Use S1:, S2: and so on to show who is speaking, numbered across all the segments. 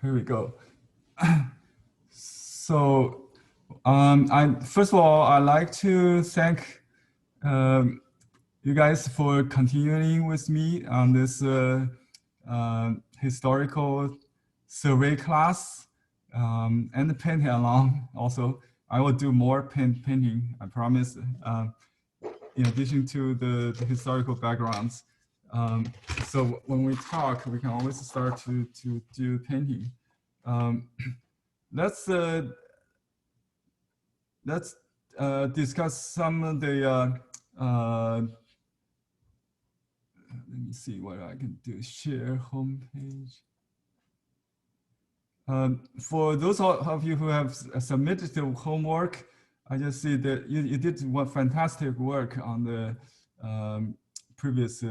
S1: Here we go. So, first of all, I'd like to thank you guys for continuing with me on this historical survey class and painting along. Also, I will do more painting, I promise, in addition to the historical backgrounds. So when we talk, we can always start to do painting. Let's discuss some of the, let me see what I can do, share homepage. For those of you who have submitted the homework, I just see that you did fantastic work on the previous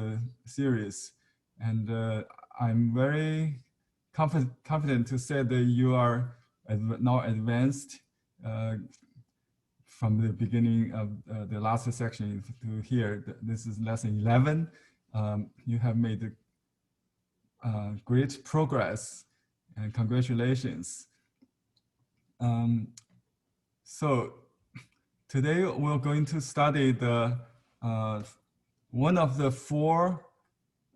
S1: series. And I'm very confident to say that you are now advanced from the beginning of the last section to here. This is lesson 11. You have made great progress, and congratulations. So today we're going to study the one of the four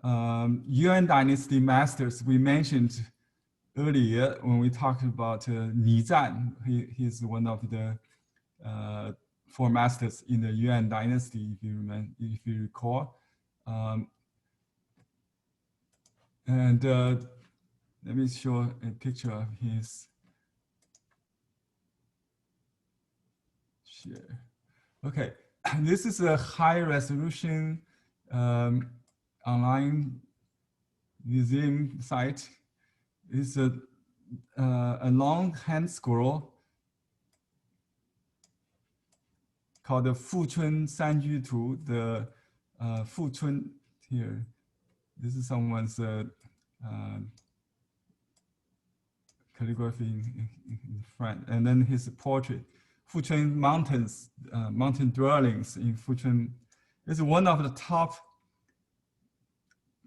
S1: Yuan Dynasty masters we mentioned earlier when we talked about Ni Zan. He's one of the four masters in the Yuan Dynasty, if you recall. Let me show a picture of his share. Okay, this is a high resolution online museum site. It's a long hand scroll called the Fuchun Sanju Tu. The Fuchun here. This is someone's calligraphy in front, and then his portrait. Fuchun Mountains, mountain dwellings in Fuchun is one of the top,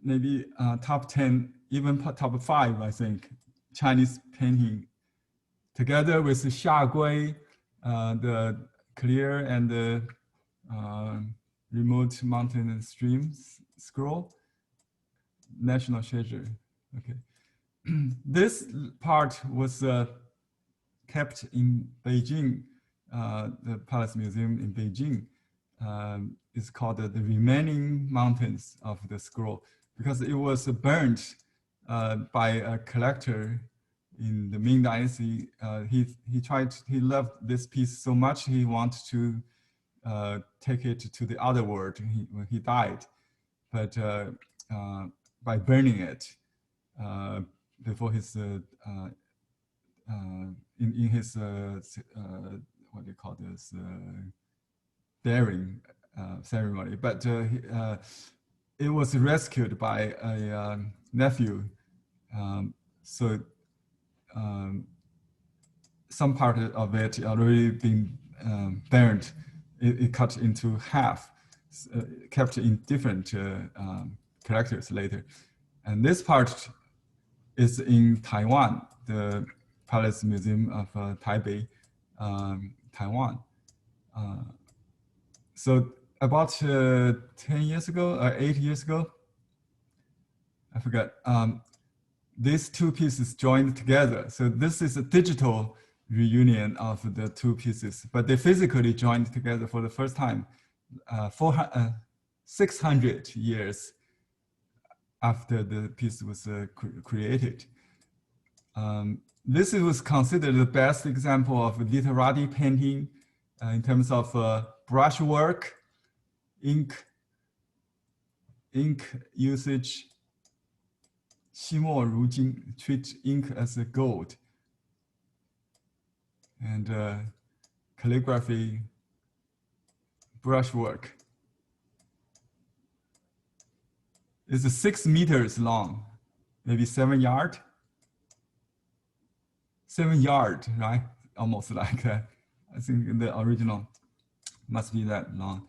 S1: maybe top 10, even top 5, I think, Chinese painting. Together with Xia Gui, the clear and the remote mountain and streams scroll, national treasure. Okay. This part was kept in Beijing, the Palace Museum in Beijing. It's called the remaining mountains of the scroll because it was burnt by a collector in the Ming Dynasty. He loved this piece so much he wanted to take it to the other world when he died, but by burning it before his in his what do you call this burying ceremony, but it was rescued by a nephew. So some part of it already been burned. It cut into half, kept in different collectors later. And this part is in Taiwan, the Palace Museum of Taipei, Taiwan. So about 10 years ago, or 8 years ago, I forgot, these two pieces joined together. So this is a digital reunion of the two pieces, but they physically joined together for the first time 600 years after the piece was created. This was considered the best example of literati painting in terms of brushwork, ink usage, 惜墨如金, treat ink as a gold, and calligraphy, brushwork. It's 6 meters long, maybe 7 yards. 7 yards, right? Almost like that. I think the original must be that long.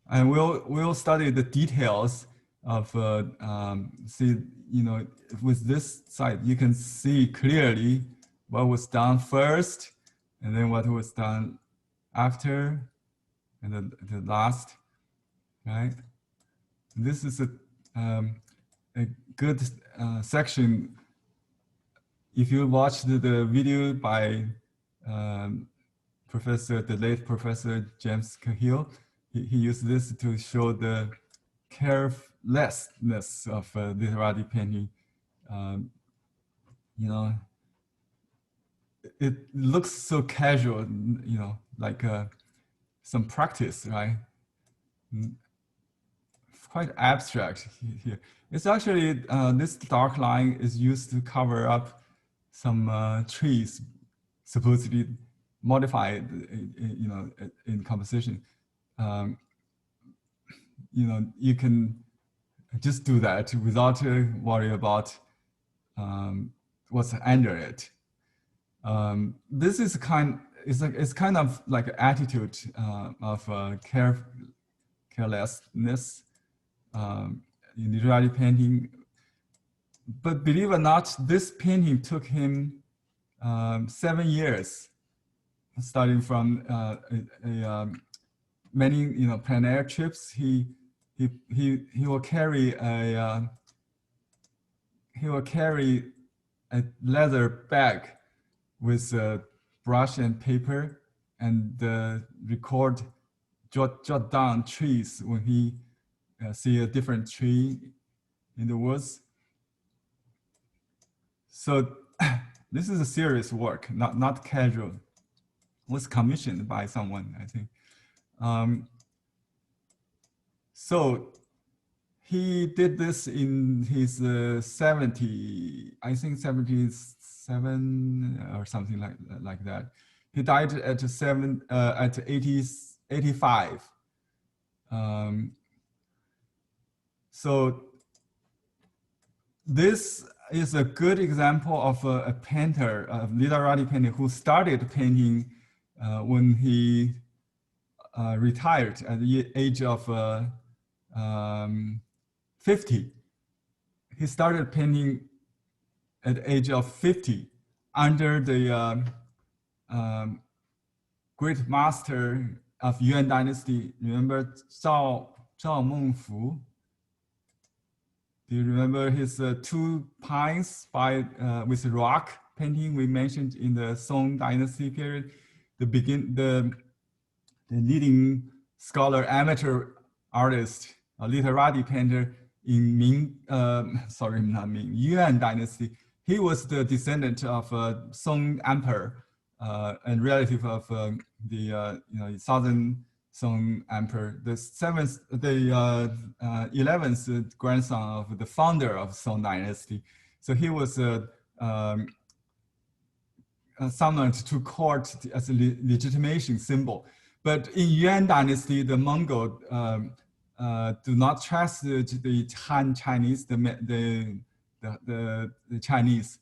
S1: And we'll study the details of see, you know, with this side, you can see clearly what was done first, and then what was done after, and then the last, right? This is a good section. If you watch the video by the late Professor James Cahill, he used this to show the carelessness of literati painting. You know, it looks so casual, you know, like some practice, right? Quite abstract here. It's actually, this dark line is used to cover up some trees, supposedly modified, you know, in composition. You know, you can just do that without worry about what's under it. This is it's kind of like an attitude of carelessness in literary painting. But believe it or not, this painting took him 7 years, starting from many, you know, plein air trips. He will carry a leather bag with a brush and paper, and jot down trees when he see a different tree in the woods. So this is a serious work, not casual. It was commissioned by someone, I think. So he did this in his 77 or something like that. He died at 85. So this is a good example of a painter, a literati painter, who started painting when he retired at the age of 50. He started painting at the age of 50 under the great master of Yuan dynasty. Remember Zhao Mengfu? Do you remember his 2 pines with rock painting we mentioned in the Song dynasty period? The leading scholar, amateur artist, a literati painter in Yuan dynasty. He was the descendant of Song emperor and relative of the southern Song emperor, the 11th grandson of the founder of Song dynasty. So he was summoned to court as a legitimation symbol. But in Yuan dynasty, the Mongol do not trust the Han Chinese, the Chinese.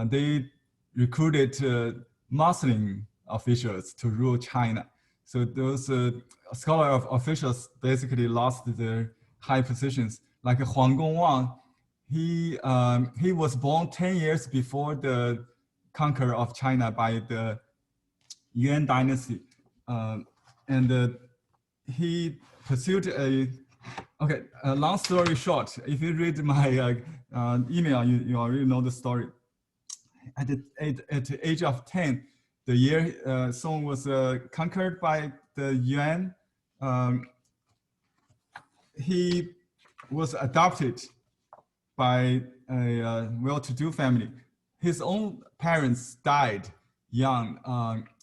S1: They recruited Muslim officials to rule China. So those scholar officials basically lost their high positions. Like Huang Gongwang, he was born 10 years before the conquer of China by the Yuan dynasty. He pursued long story short, if you read my email, you already know the story. At the age of 10, the year Song was conquered by the Yuan, he was adopted by a well-to-do family. His own parents died young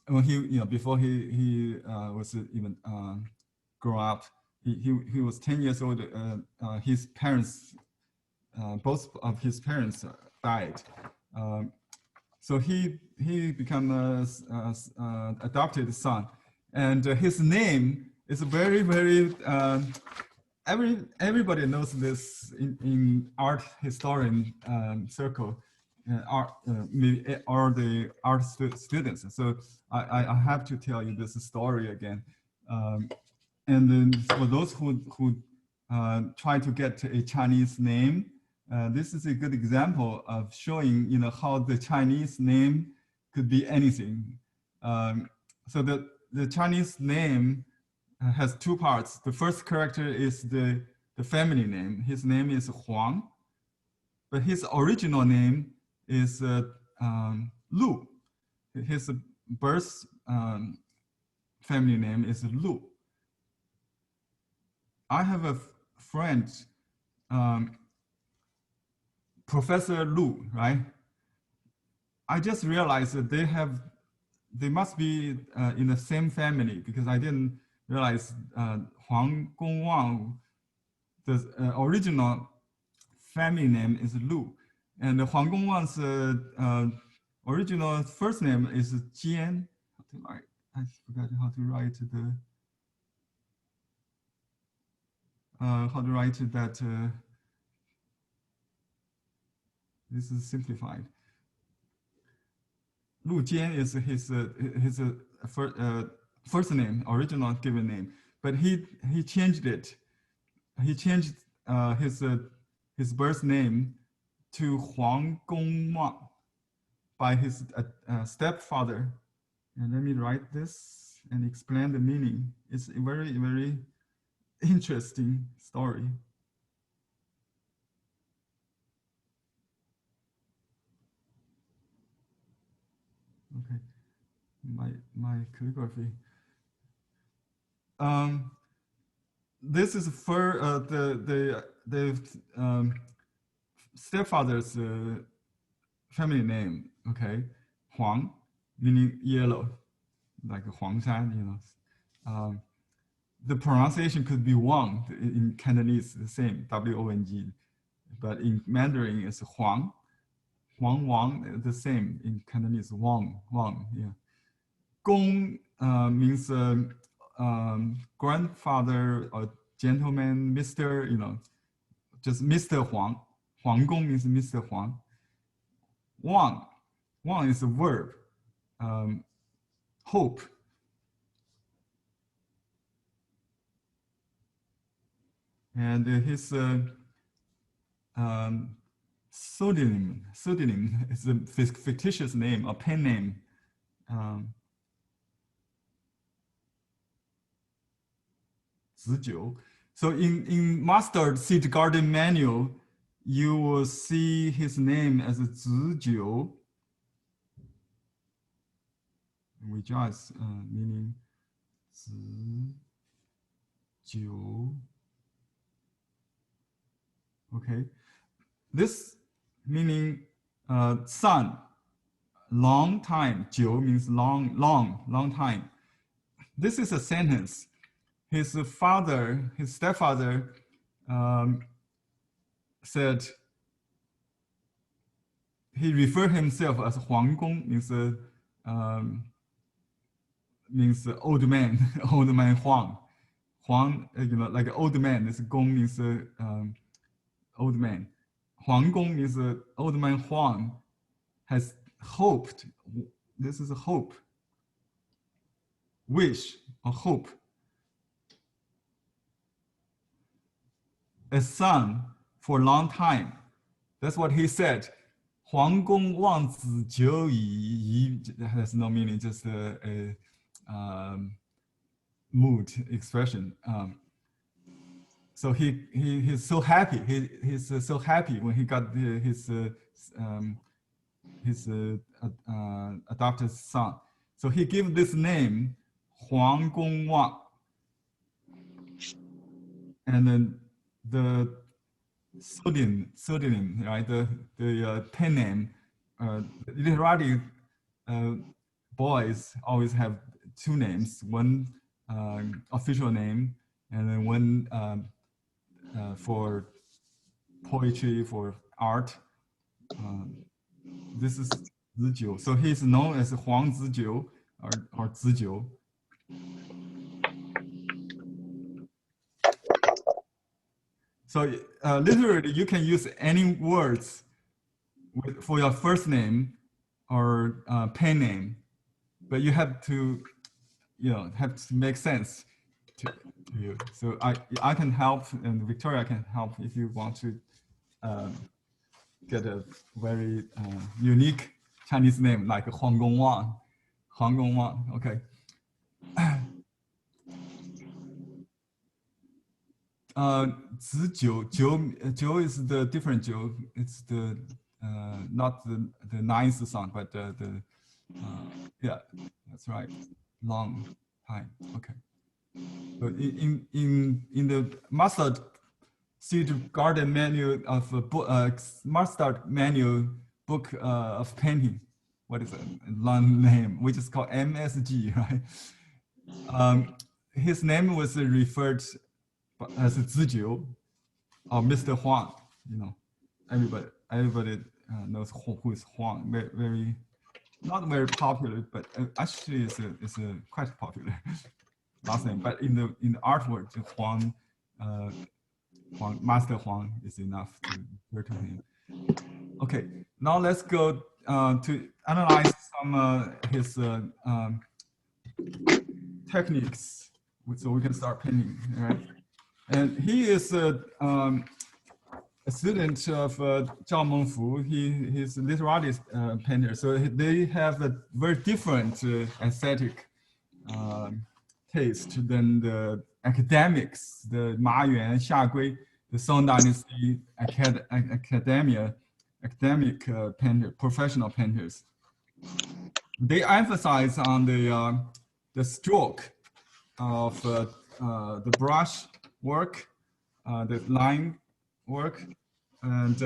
S1: when before he was even grown up. He was 10 years old. His parents, both of his parents died. So he became an adopted son, and his name is very, very. Everybody knows this in art historian circle, or the art students. So I have to tell you this story again. And then for those who try to get a Chinese name. This is a good example of showing, how the Chinese name could be anything. So the Chinese name has two parts. The first character is the family name. His name is Huang, but his original name is Lu. His birth family name is Lu. I have a friend, Professor Lu, right? I just realized that they must be in the same family, because I didn't realize Huang Gongwang, the original family name is Lu, and Huang Gongwang's original first name is Jian. I forgot how to write that. This is simplified. Lu Jian is his first name, original given name, but he changed it. He changed his birth name to Huang Gongwang by his stepfather. And let me write this and explain the meaning. It's a very, very interesting story. Okay, my calligraphy. This is for the stepfather's family name. Okay, Huang, meaning yellow, like Huangshan. The pronunciation could be Wang. In Cantonese, the same, W-O-N-G, but in Mandarin it's Huang. Wang, the same in Cantonese, Wang, yeah. Gong means grandfather or gentleman, Mr., just Mr. Huang. Huang Gong means Mr. Huang. Wang is a verb, hope. And his pseudonym is a fictitious name, a pen name. Zijiu. So in Mustard Seed Garden Manual, you will see his name as Zijiu, which is meaning Zijiu. Okay, this meaning son, long time. Jiu means long time. This is a sentence. His stepfather, said he referred himself as Huang Gong, means old man, old man Huang. Huang, like an old man. This Gong means old man. Huang Gong means old man Huang has hoped. This is a hope, wish, or hope. A son for a long time. That's what he said. Huang Gong Wang Zi Jiu Yi. Has no meaning, just a mood expression. So he's so happy. He's so happy when he got his adopted son. So he gave this name Huang Gong Wang, and then the pseudonym, right? The pen name. Literary boys always have two names: one official name, and then one for poetry, for art. This is Zijiu. So he's known as Huang Zijiu or Zijiu. So literally, you can use any words for your first name or pen name, but you have to, have to make sense. to you. So I can help, and Victoria can help if you want to get a very unique Chinese name like Huang Gongwang. Huang Gongwang. Okay. Jiu is the different Jiu. It's the not the ninth song, but the yeah, that's right. Long time. Okay. So in the mustard seed garden menu of mustard menu book of painting, what is a long name? We just call MSG, right? His name was referred as Zijiu or Mr. Huang. You know, everybody knows who is Huang. Very not very popular, but actually it's a quite popular last name. But in the artwork, the Huang, Master Huang is enough to refer to him. Okay, now let's go to analyze some his techniques, so we can start painting. Right? And he is a student of Zhao Mengfu. He's a literary painter, so they have a very different aesthetic taste than the academics, the Ma Yuan, Xia Gui, the Song Dynasty academic painter, professional painters. They emphasize on the stroke of the brush work, the line work, and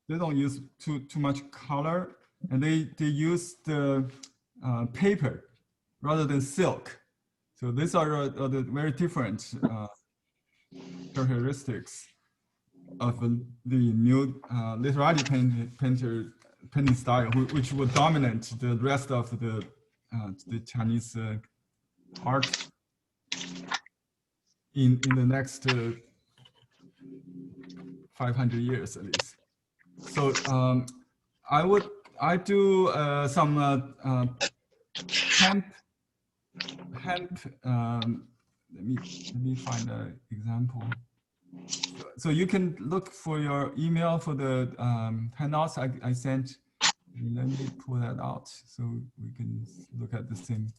S1: they don't use too much color, and they use the paper rather than silk. So these are the very different characteristics of the new literary painting style, which will dominate the rest of the Chinese art in the next 500 years at least. So I do some hemp. Let me find an example. So you can look for your email for the handouts I sent. Let me pull that out so we can look at the same.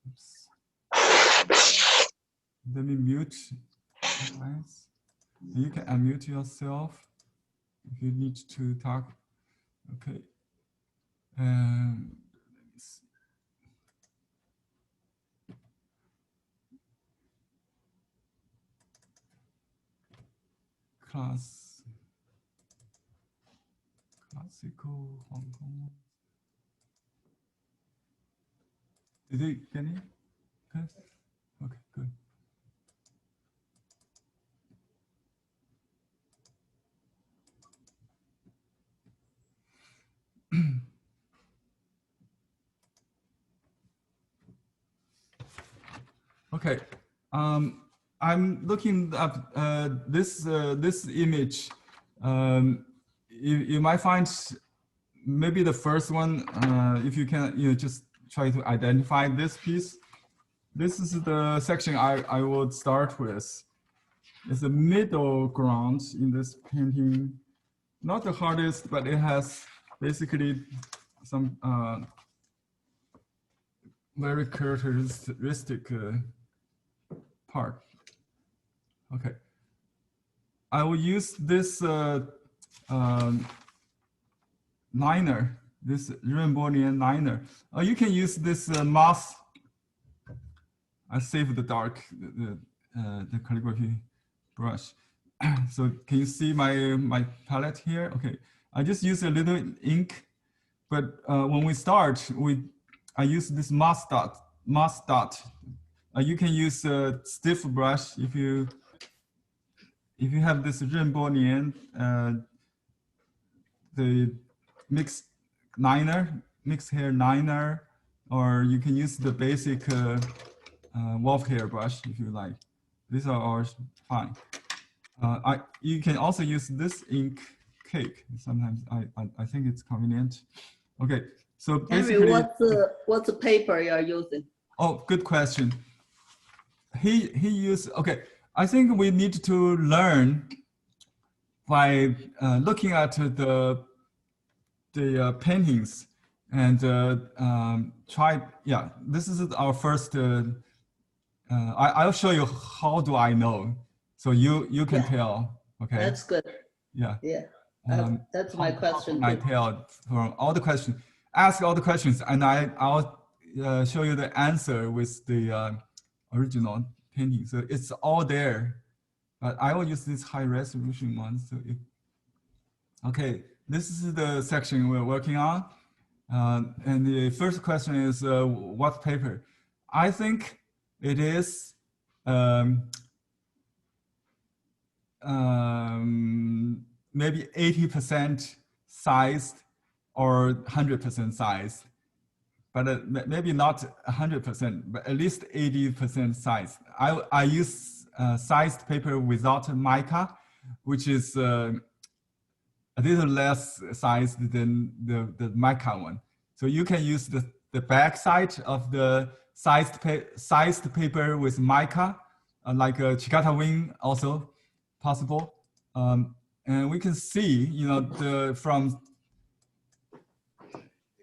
S1: Oops. Let me mute. You can unmute yourself if you need to talk. Okay. Let me see. Classical Hong Kong. Did you get it? Okay, good. Okay, I'm looking up this image. You might find maybe the first one, if you can, just try to identify this piece. This is the section I would start with. It's a middle ground in this painting. Not the hardest, but it has basically some very characteristic part. Okay. I will use this liner, this Renbonian liner. You can use this moss. I saved the dark, the calligraphy brush. So can you see my palette here? Okay, I just use a little ink, but when we start, I use this moss dot. You can use a stiff brush if you have this Renbonian, the mixed hair liner, or you can use the basic wolf hair brush if you like. These are all fine. You can also use this ink cake. Sometimes I think it's convenient. Okay, So
S2: Henry,
S1: basically,
S2: what's the paper you're using?
S1: oh, good question. He used, okay, I think we need to learn by looking at the paintings and try, yeah, this is our first, I'll show you how do I know. So you can tell, okay?
S2: That's good.
S1: Yeah.
S2: Yeah, that's my question.
S1: I tell from all the questions, ask all the questions, and I'll show you the answer with the original painting. So it's all there, but I will use this high resolution one. So okay, this is the section we're working on. And the first question is what paper? I think it is maybe 80% sized or 100% sized, but maybe not 100%, but at least 80% sized. I use sized paper without mica, which is a little less sized than the mica one. So you can use the back side of the sized paper with mica, like a Chicata wing also possible. And we can see,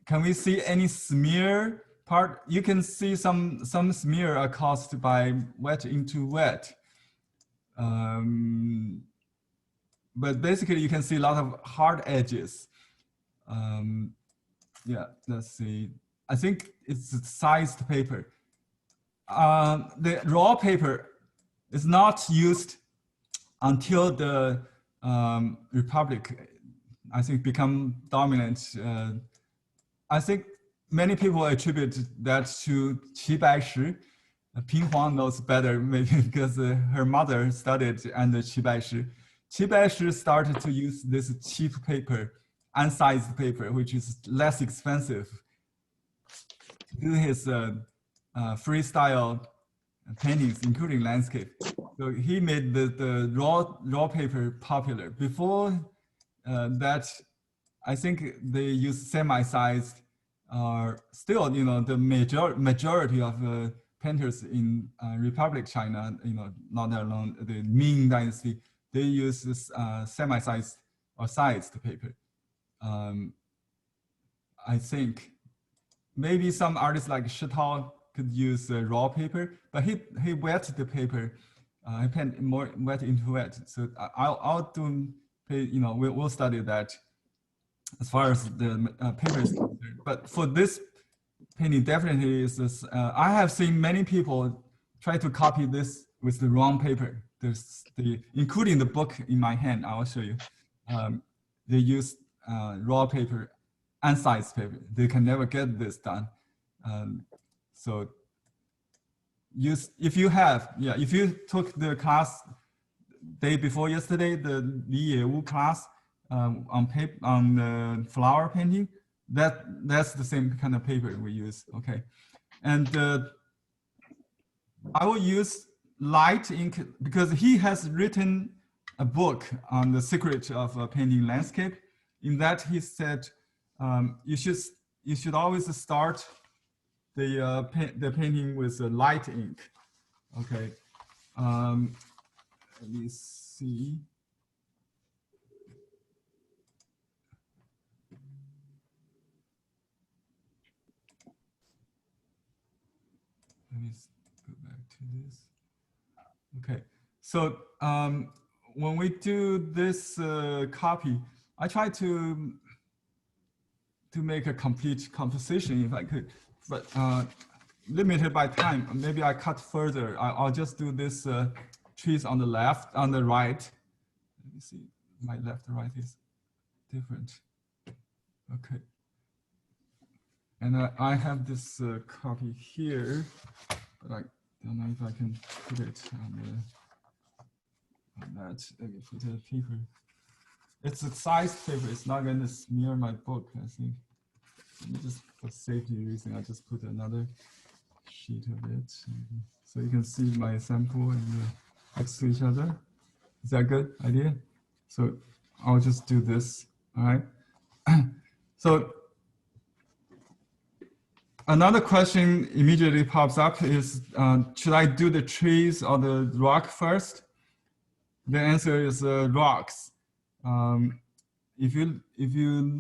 S1: can we see any smear part? You can see some smear are caused by wet into wet. But basically you can see a lot of hard edges. Yeah, let's see. I think it's sized paper. The raw paper is not used until the Republic, I think, become dominant. I think many people attribute that to Qi Baishi. Ping Huang knows better, maybe because her mother studied under Qi Baishi. Qi Baishi started to use this cheap paper, unsized paper, which is less expensive, to do his freestyle paintings, including landscape. So he made the raw paper popular. Before that, I think they used semi-sized. Still, the majority of painters in Republic China, not alone the Ming Dynasty, they use this semi-sized or sized paper. I think maybe some artists like Shitao could use raw paper, but he wet the paper. He paint more wet into wet. So I'll do, we'll study that as far as the paper is concerned. But for this painting, definitely is this. I have seen many people try to copy this with the wrong paper. There's including the book in my hand. I will show you. They use raw paper and sized paper. They can never get this done. So if you took the class day before yesterday, the Li Yewu class on the flower painting, that's the same kind of paper we use. Okay, and I will use light ink because he has written a book on the secret of painting landscape. In that he said you should always start the painting with light ink. Okay, let me see. Let me go back to this. Okay, so when we do this copy, I try to make a complete composition if I could, but limited by time. Maybe I cut further. I'll just do this trees on the left, on the right. Let me see, my left and right is different. Okay. And I have this copy here, but I don't know if I can put it on that. Let me put a paper. It's a sized paper. It's not going to smear my book, I think. Let me just, for safety reason, I just put another sheet of it. So you can see my sample and next to each other. Is that a good idea? So I'll just do this, all right? So Another question immediately pops up is, should I do the trees or the rock first? The answer is rocks. If you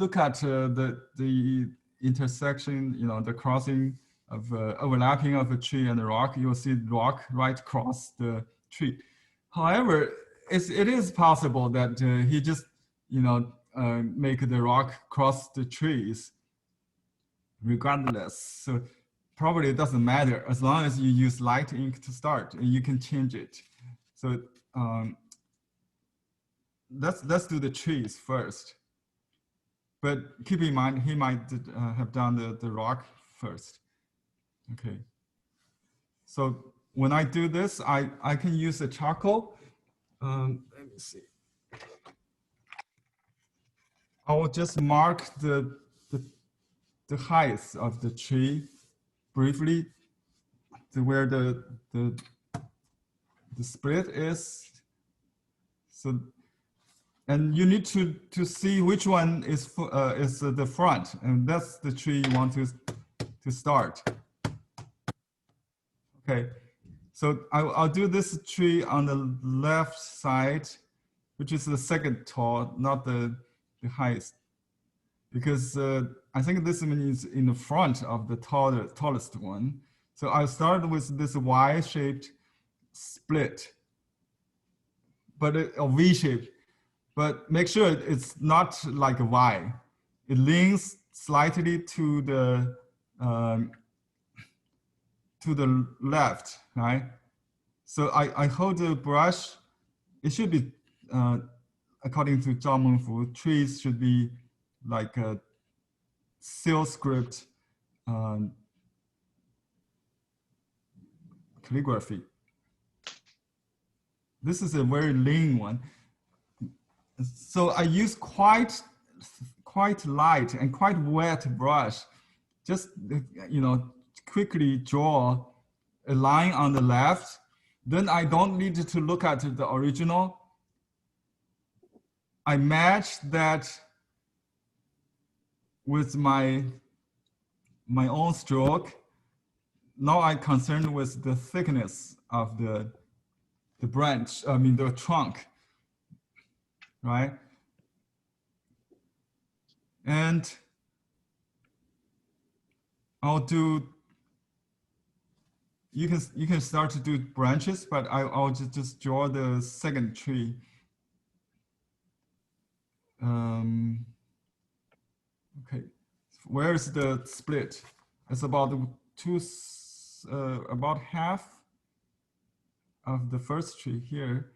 S1: look at the intersection, the crossing of overlapping of a tree and a rock, you will see rock right across the tree. However, it is possible that he just make the rock cross the trees regardless. So probably it doesn't matter as long as you use light ink to start, and you can change it. So let's do the trees first. But keep in mind, he might have done the rock first. Okay. So when I do this, I can use a charcoal. Let me see. I will just mark the height of the tree briefly, to where the split is. So, and you need to see which one is the front, and that's the tree you want to start. Okay, so I'll do this tree on the left side, which is the second tall, not the highest, because I think this one is in the front of the tallest one. So I'll start with this Y-shaped split, but a V-shaped. But make sure it's not like a Y. It leans slightly to the left, right? So I hold the brush. It should be, according to Zhao Mengfu, trees should be like a seal script calligraphy. This is a very lean one. So I use quite light and quite wet brush. Just quickly draw a line on the left. Then I don't need to look at the original. I match that with my own stroke. Now I'm concerned with the thickness of the branch, the trunk, right? And I'll do, you can start to do branches, but I'll just draw the second tree. Okay, where is the split? It's about about half of the first tree here.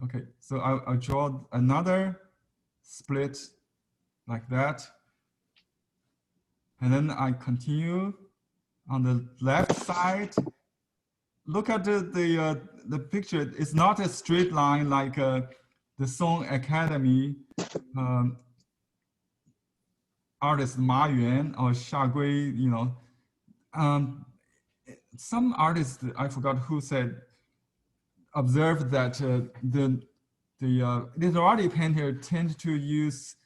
S1: Okay, so I'll draw another split like that. And then I continue on the left side. Look at the picture. It's not a straight line like the Song Academy artist Ma Yuan or Xia Gui, some artists, I forgot who said, observed that the literati painter tend to use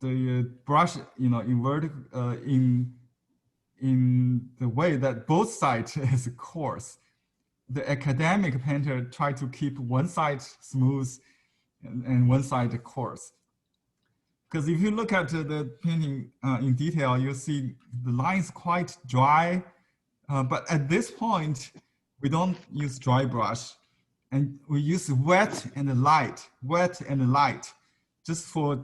S1: the brush, invert in the way that both sides is coarse. The academic painter try to keep one side smooth and one side coarse. Because if you look at the painting in detail, you'll see the lines quite dry. But at this point, we don't use dry brush, and we use wet and light, just for,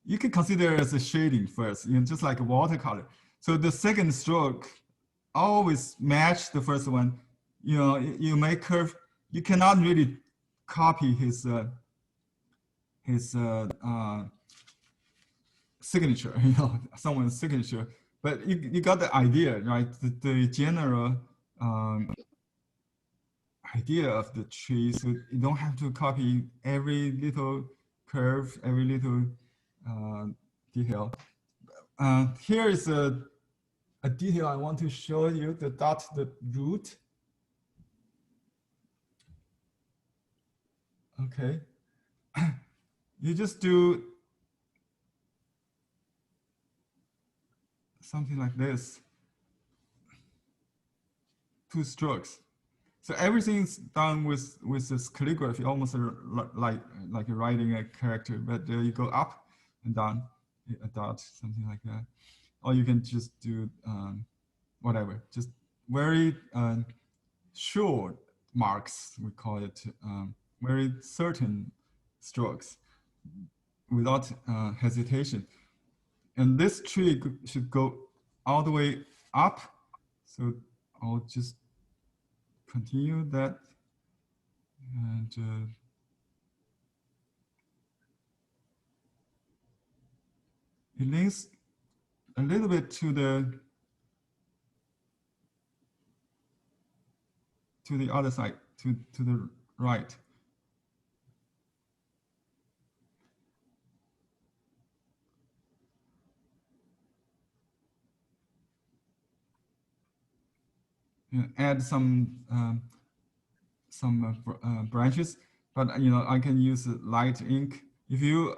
S1: you can consider it as a shading first, just like a watercolor. So the second stroke always match the first one. You make curve. You cannot really copy his signature, someone's signature, but you got the idea, right? The general idea of the tree, so you don't have to copy every little curve, every little detail. Here is a detail I want to show you, the root. Okay. You just do something like this. 2 strokes. So everything's done with this calligraphy, almost like writing a character, but you go up and down, a dot, something like that. Or you can just do whatever, just very short marks, we call it, very certain strokes without hesitation. And this tree should go all the way up. So I'll just continue that. And it links a little bit to the other side, to the right. And add some branches, but I can use light ink. If you,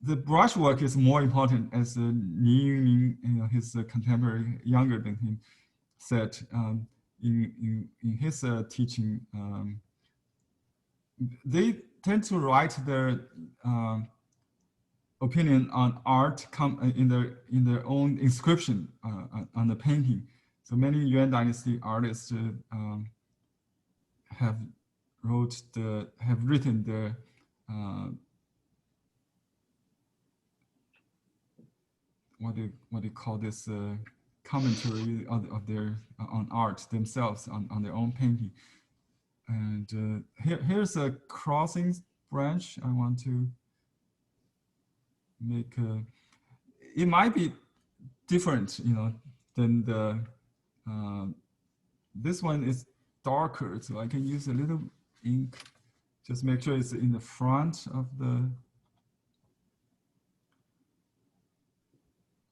S1: the brushwork is more important, as Li Yunning, his contemporary, younger than him, said in his teaching. They tend to write their opinion on art in their own inscription on the painting. So many Yuan Dynasty artists have written the what they call this commentary of their on art themselves, on their own painting. And here's a crossing branch. I want to make it might be different, than the this one is darker, so I can use a little ink. Just make sure it's in the front of the.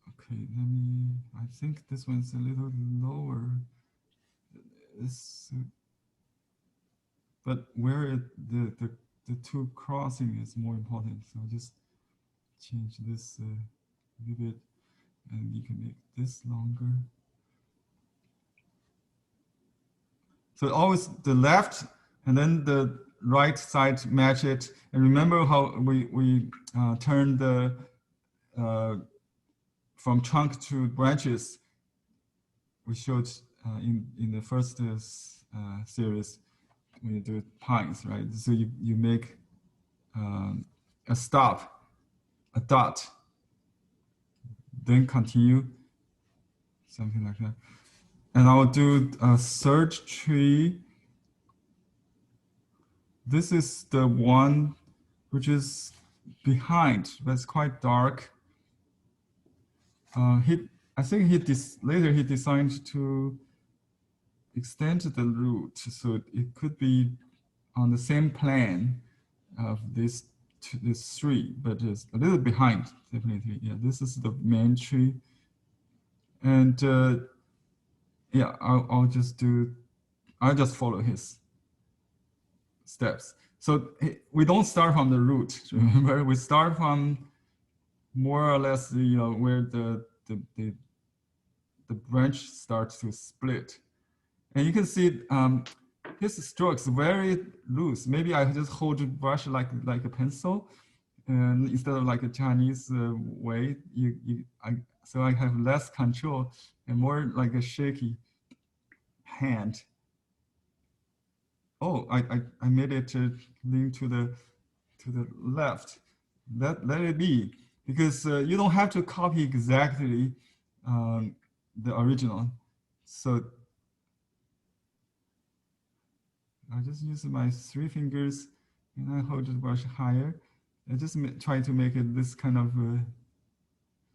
S1: Okay, I think this one's a little lower. But where the 2 crossing is more important. So I'll just change this a little bit, and you can make this longer. So always the left and then the right side match it. And remember how we turn the from trunk to branches. We showed in the first series when you do pines, right? So you make a stop, a dot, then continue, something like that. And I'll do a 3rd tree. This is the one which is behind, but it's quite dark. I think later he designed to extend the root, so it could be on the same plane of this 3, but it's a little behind, definitely. Yeah, this is the main tree. And yeah, I'll just follow his steps. So we don't start from the root, remember? We start from more or less where the branch starts to split. And you can see his strokes very loose. Maybe I just hold the brush like a pencil, and instead of like a Chinese way, so I have less control and more like a shaky hand. Oh, I made it to lean to the left. Let it be, because you don't have to copy exactly the original. So I just use my 3 fingers and I hold the brush higher. I just try to make it this kind of,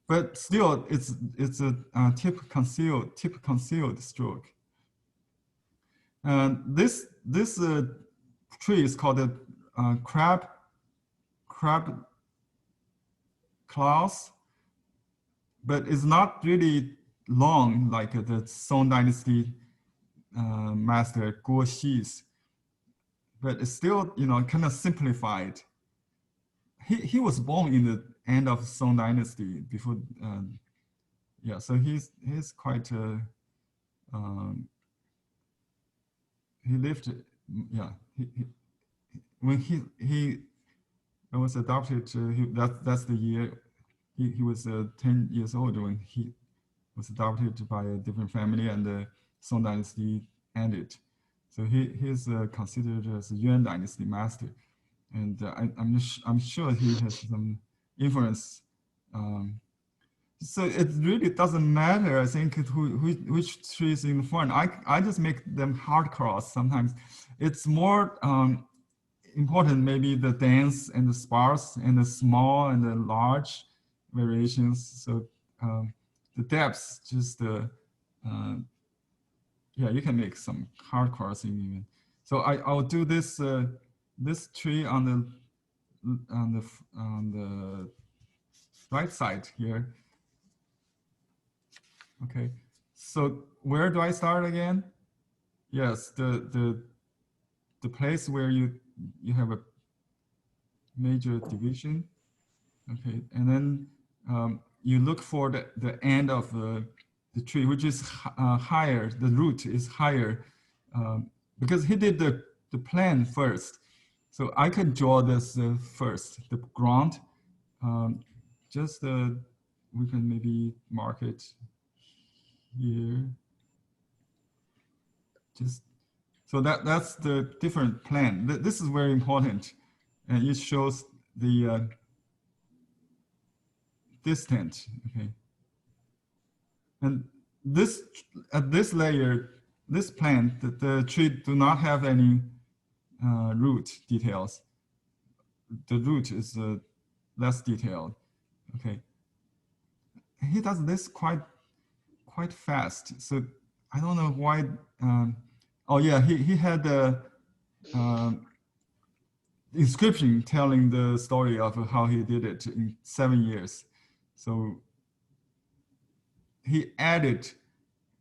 S1: but still it's a tip concealed stroke. And this tree is called a crab claws, but it's not really long like the Song Dynasty master Guo Xi's, but it's still kind of simplified. He was born in the end of Song Dynasty, before yeah, so he's quite he lived, yeah, when he was adopted, that's the year he was 10 years old when he was adopted by a different family, and the Song Dynasty ended. So he's considered as a Yuan Dynasty master, and I'm sure he has some influence. So it really doesn't matter, I think, which tree is in the front. I just make them hard cross sometimes. It's more important, maybe the dense and the sparse and the small and the large variations. So the depths, just yeah, you can make some hard crossing even. So I'll do this this tree on the right side here. Okay, so where do I start again? Yes, the place where you have a major division. Okay, and then you look for the end of the tree, which is higher. The root is higher because he did the plan first. So I can draw this first, the ground. Just we can maybe mark it here. Just so that's the different plan. This is very important, and it shows the distance. Okay, and this at this layer, this plant, the tree do not have any root details. The root is less detailed. Okay, he does this quite fast. So I don't know why. Oh yeah, he had the inscription telling the story of how he did it in 7 years. So he added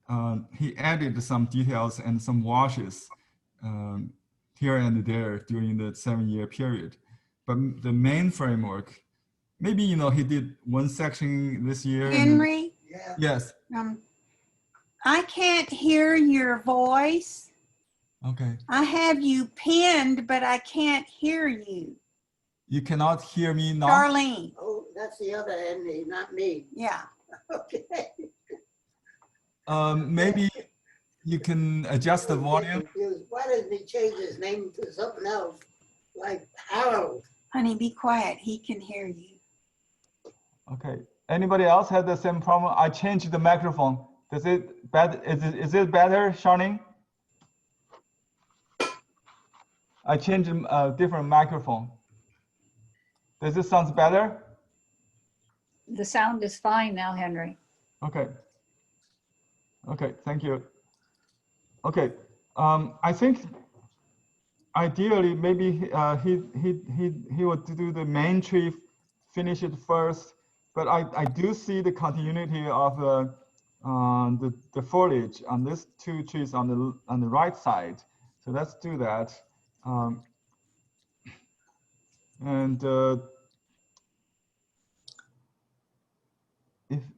S1: some details and some washes here and there during the 7-year period. But the main framework, maybe he did one section this year.
S3: Henry?
S1: And, yes.
S3: I can't hear your voice.
S1: Okay.
S3: I have you pinned, but I can't hear you.
S1: You cannot hear me now?
S3: Darlene.
S4: Oh, that's the other Henry, not me.
S3: Yeah.
S4: Okay.
S1: Maybe you can adjust the volume.
S4: Why doesn't he change his name to something else, like Harold?
S3: Honey, be quiet. He can hear you.
S1: Okay. Anybody else have the same problem? I changed the microphone. Is it better, Charlene? I changed a different microphone. Does this sound better?
S5: The sound is fine now, Henry.
S1: Okay. Okay, thank you. Okay, I think ideally maybe he would do the main tree, finish it first. But I do see the continuity of the foliage on these two trees on the right side. So let's do that.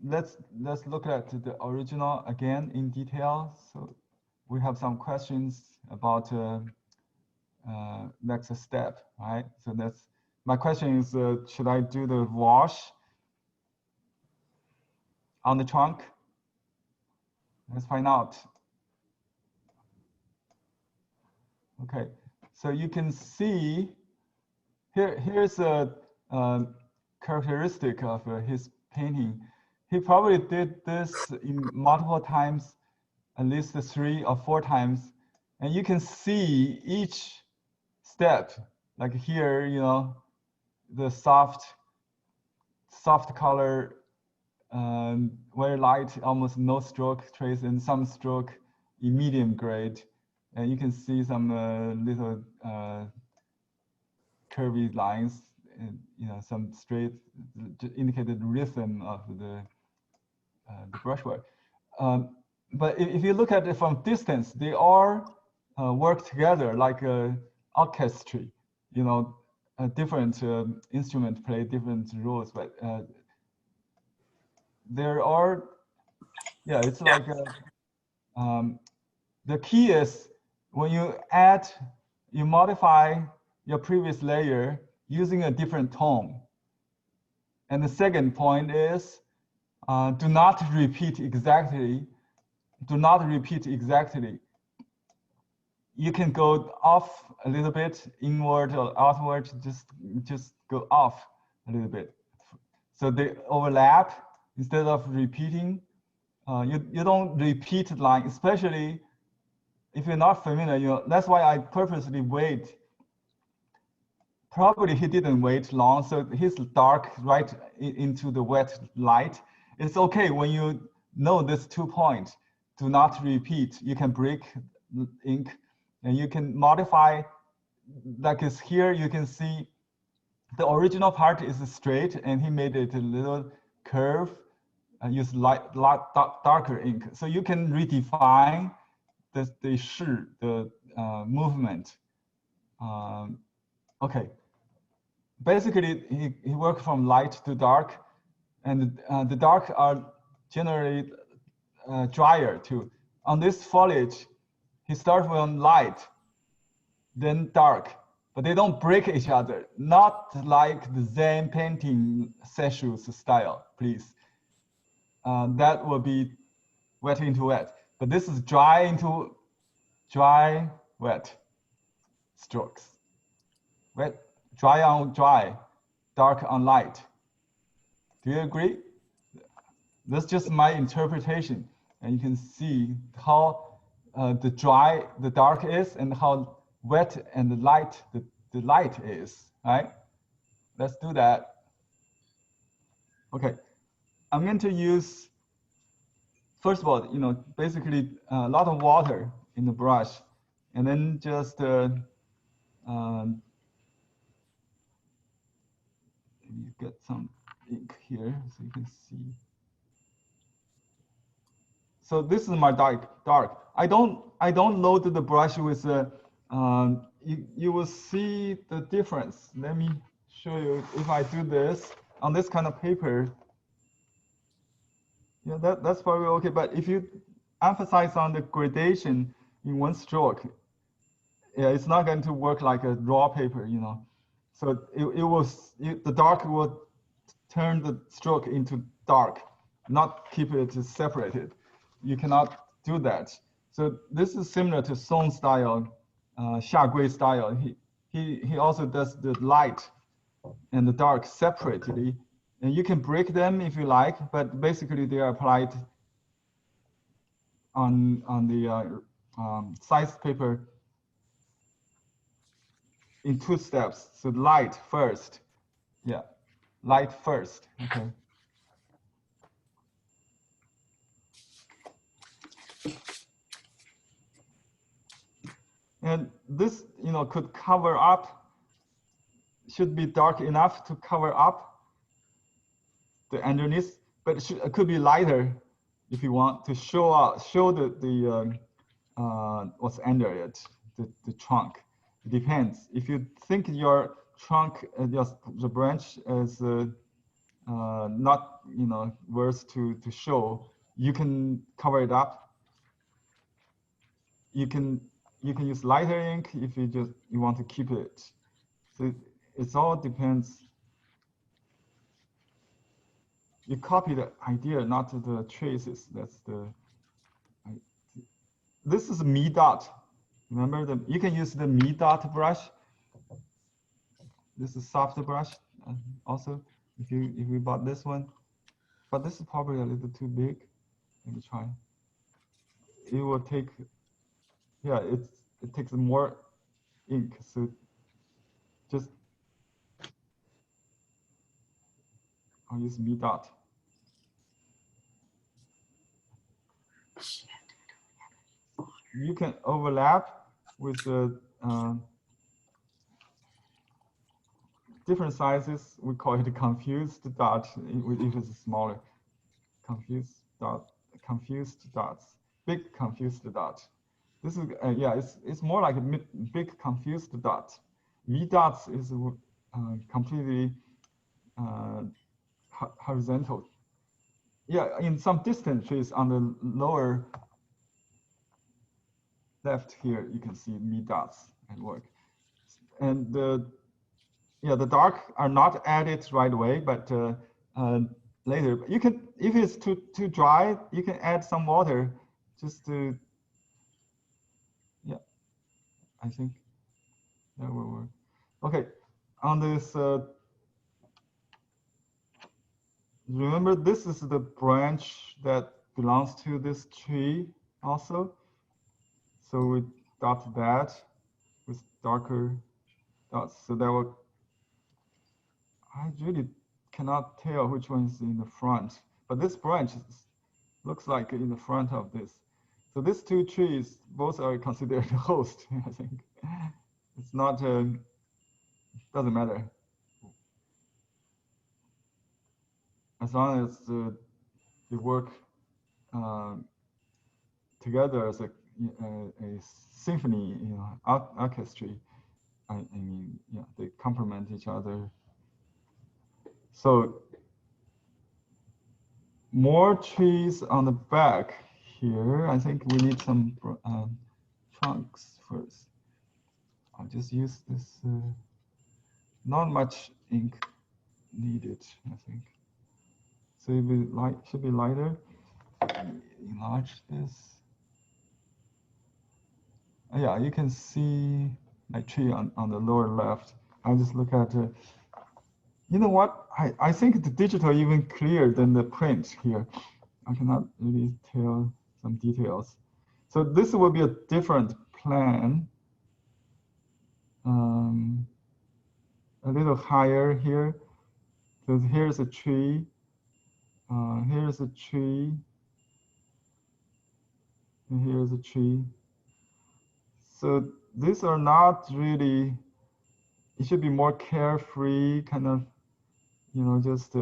S1: Let's look at the original again in detail. So we have some questions about next step, right? So that's my question is, should I do the wash on the trunk? Let's find out. Okay, so you can see here's a characteristic of his painting. He probably did this in multiple times, at least 3 or 4 times. And you can see each step, like here, the soft color, very light, almost no stroke trace, and some stroke in medium grade. And you can see some little curvy lines, and some straight, indicated rhythm of the brushwork. But if you look at it from distance, they all work together like an orchestra. A different instrument play different roles, but there are Yeah, it's like the key is when you add, you modify your previous layer using a different tone. And the second point is do not repeat exactly. Do not repeat exactly. You can go off a little bit, inward or outward, just go off a little bit. So they overlap instead of repeating. You don't repeat line, especially if you're not familiar. That's why I purposely wait. Probably he didn't wait long, so he's dark right into the wet light. It's okay when you know this 2 point. Do not repeat. You can break the ink, and you can modify. Like it's here, you can see the original part is straight, and he made it a little curve. Use darker ink, so you can redefine the shi, the movement. Okay. Basically, he worked from light to dark, and the dark are generally drier too. On this foliage, he starts from light, then dark, but they don't break each other. Not like the Zen painting Seshu's style, please. That will be wet into wet, but this is dry into dry, wet strokes. Wet, dry on dry, dark on light. Do you agree? That's just my interpretation. And you can see how the dark is and how wet and the light is, right? Let's do that. Okay, I'm going to use, first of all, basically a lot of water in the brush, and then just you get some ink here so you can see. So this is my dark. I don't load the brush with you will see the difference. Let me show you if I do this on this kind of paper. Yeah, that's probably okay. But if you emphasize on the gradation in one stroke, yeah, it's not going to work like a raw paper, So the dark will turn the stroke into dark, not keep it separated. You cannot do that. So this is similar to Song style, Xia Gui style. He also does the light and the dark separately, and you can break them if you like, but basically they are applied on the sized paper in 2 steps. So light first, yeah, light first. Okay. And this, could cover up, should be dark enough to cover up the underneath, but it could be lighter if you want to show the what's under it, the trunk. It depends. If you think your trunk, the branch is not, worth to show, you can cover it up. You can use lighter ink if you want to keep it. So it all depends. You copy the idea, not the traces. That's this is Mi dot. Remember you can use the Mi dot brush. This is soft brush. Also, if you bought this one, but this is probably a little too big. Let me try. It will take, yeah, it takes more ink. So just I'll use Mi dot. You can overlap with the different sizes. We call it confused dot if it's smaller. Confused dots, big confused dot. This is yeah, it's more like a big confused dot. V dots is completely horizontal. yeah, in some distant trees on the lower left here, you can see me dots at work. And the dark are not added right away, but later. You can, if it's too dry, you can add some water just to, yeah, I think that will work. Okay, on this, remember this is the branch that belongs to this tree also. So we dot that with darker dots. So that will, I really cannot tell which one is in the front, but this branch looks like in the front of this. So these two trees, both are considered the host, I think. It's not, doesn't matter. As long as they work together as a symphony, orchestra. I mean, yeah, they complement each other. So more trees on the back here. I think we need some trunks first. I'll just use this, not much ink needed, I think. So it should be lighter. Enlarge this. Yeah, you can see my tree on the lower left. I just look at, you know what? I think the digital even clearer than the print here. I cannot really tell some details. So this will be a different plan. A little higher here. So here's a tree. Here's a tree. And here's a tree. So these are not really, it should be more carefree, kind of, just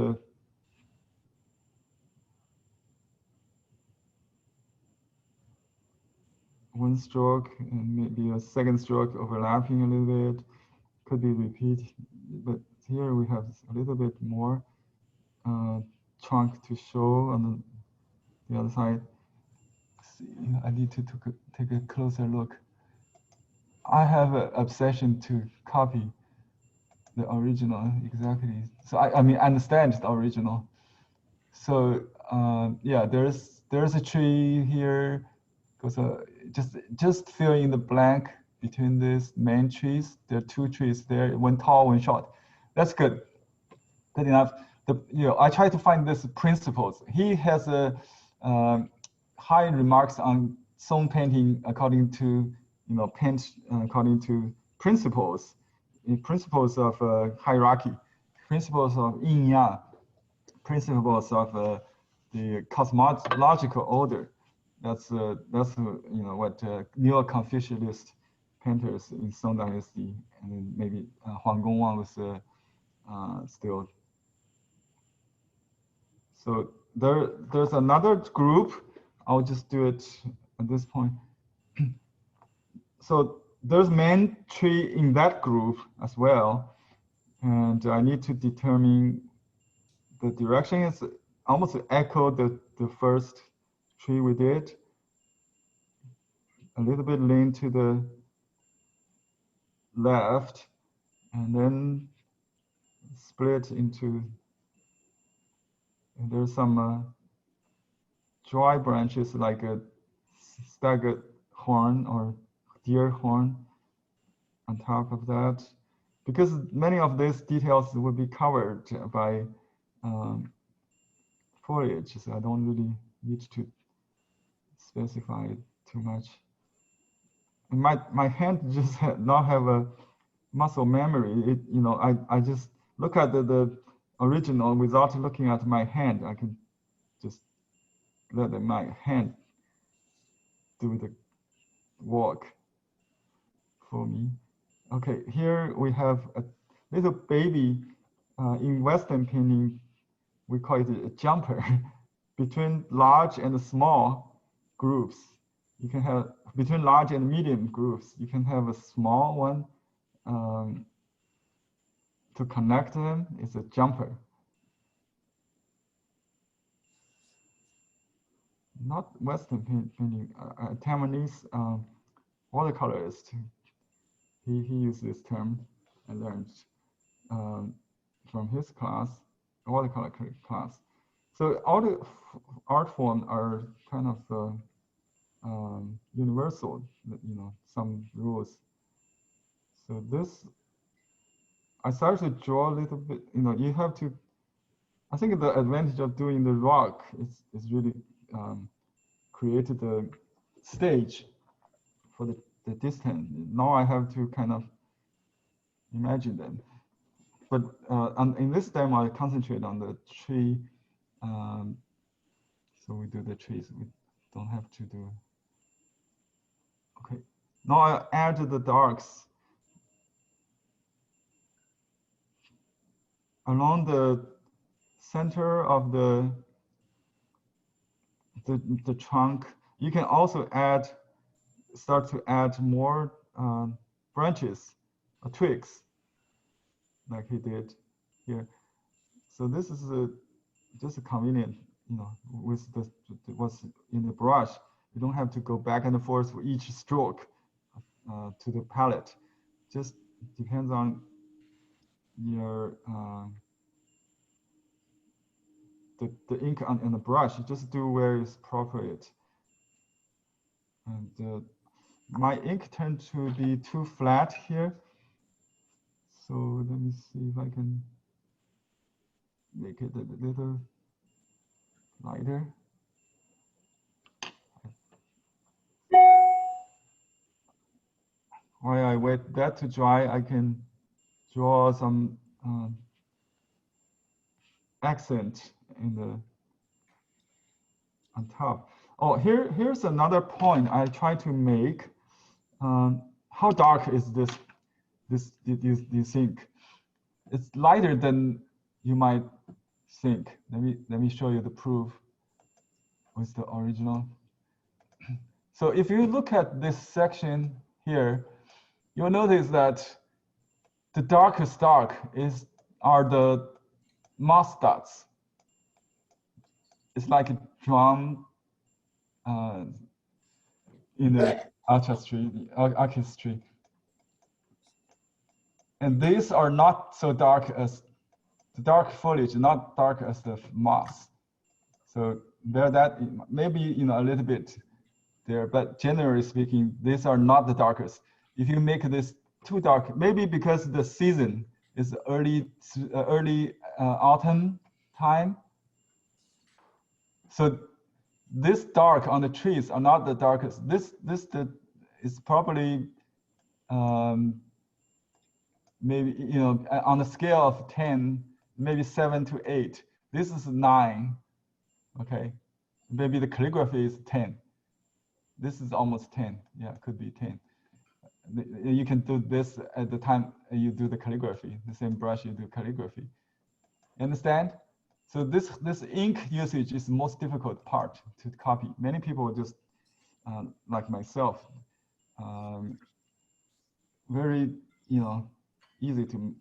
S1: one stroke and maybe a second stroke overlapping a little bit. Could be repeat, but here we have a little bit more trunk to show on the other side. See, I need to take a closer look. I have an obsession to copy the original exactly. So I mean, understand the original. So yeah, there's a tree here. So just fill in the blank between these main trees. There are two trees there, one tall, one short. That's good. Good enough. I try to find these principles. He has a high remarks on stone painting according to according to principles of hierarchy, principles of yin yang, principles of the cosmological order. That's what neo-Confucianist painters in Song Dynasty, and maybe Huang Gongwang was still. So there's another group. I'll just do it at this point. So there's main tree in that group as well, and I need to determine the direction is almost echo the first tree we did. A little bit lean to the left, and then split into. And there's some dry branches like a staggered horn or deer horn on top of that, because many of these details will be covered by foliage, so I don't really need to specify it too much. And my hand just not have a muscle memory. I just look at the original without looking at my hand. I can just let my hand do the work for me. Okay, here we have a little baby. In Western painting, we call it a jumper. Between large and small groups, you can have, between large and medium groups, you can have a small one to connect them. It's a jumper. not Western painting, Taiwanese watercolorist. He used this term I learned from his class, watercolor class. So all the art forms are kind of universal, you know, some rules. So this, I started to draw a little bit, you know, you have to, I think the advantage of doing the rock is really created the stage for the distance. Now I have to kind of imagine them. But in this demo, I concentrate on the tree. So we do the trees. We don't have to do. Okay. Now I add the darks along the center of the trunk. You can also start to add more branches or twigs, like he did here. So this is just a convenient, you know, with what's in the brush. You don't have to go back and forth for each stroke to the palette. Just depends on your the ink on the brush. You just do where it's appropriate. And my ink tends to be too flat here. So let me see if I can make it a little lighter. While I wait that to dry, I can draw some accent in the on top. Oh, here's another point I try to make. How dark is this ink? It's lighter than you might think. Let me show you the proof with the original. So if you look at this section here, you'll notice that the darkest dark are the moss dots. It's like a drum in the artistry. And these are not so dark as the dark foliage, not dark as the moss. So that maybe, you know, a little bit there, but generally speaking, these are not the darkest. If you make this too dark, maybe because the season is early autumn time. So this dark on the trees are not the darkest. This is probably maybe, you know, on a scale of 10, maybe 7 to 8. This is 9. Okay, maybe the calligraphy is 10. This is almost 10. Yeah, could be 10. You can do this at the time you do the calligraphy. The same brush you do calligraphy. Understand? So this ink usage is the most difficult part to copy. Many people just like myself, very, you know, easy to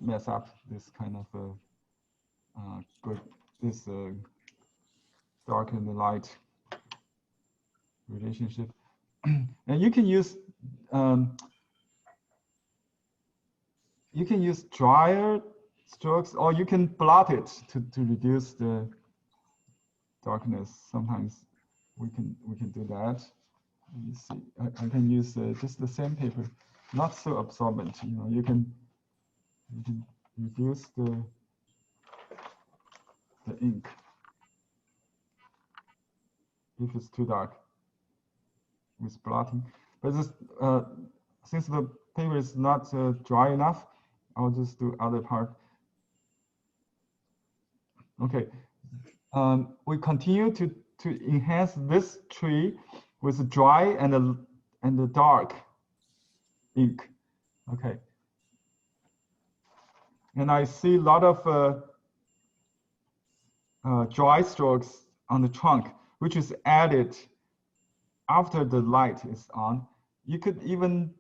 S1: mess up this kind of this dark and light relationship. And you can use drier strokes, or you can blot it to reduce the darkness. Sometimes we can do that. Let me see. I can use just the same paper, not so absorbent. You know, you can reduce the ink if it's too dark with blotting. But this, since the paper is not dry enough, I'll just do other part. Okay, we continue to enhance this tree with dry and the dark ink. Okay, and I see a lot of dry strokes on the trunk, which is added after the light is on. You could even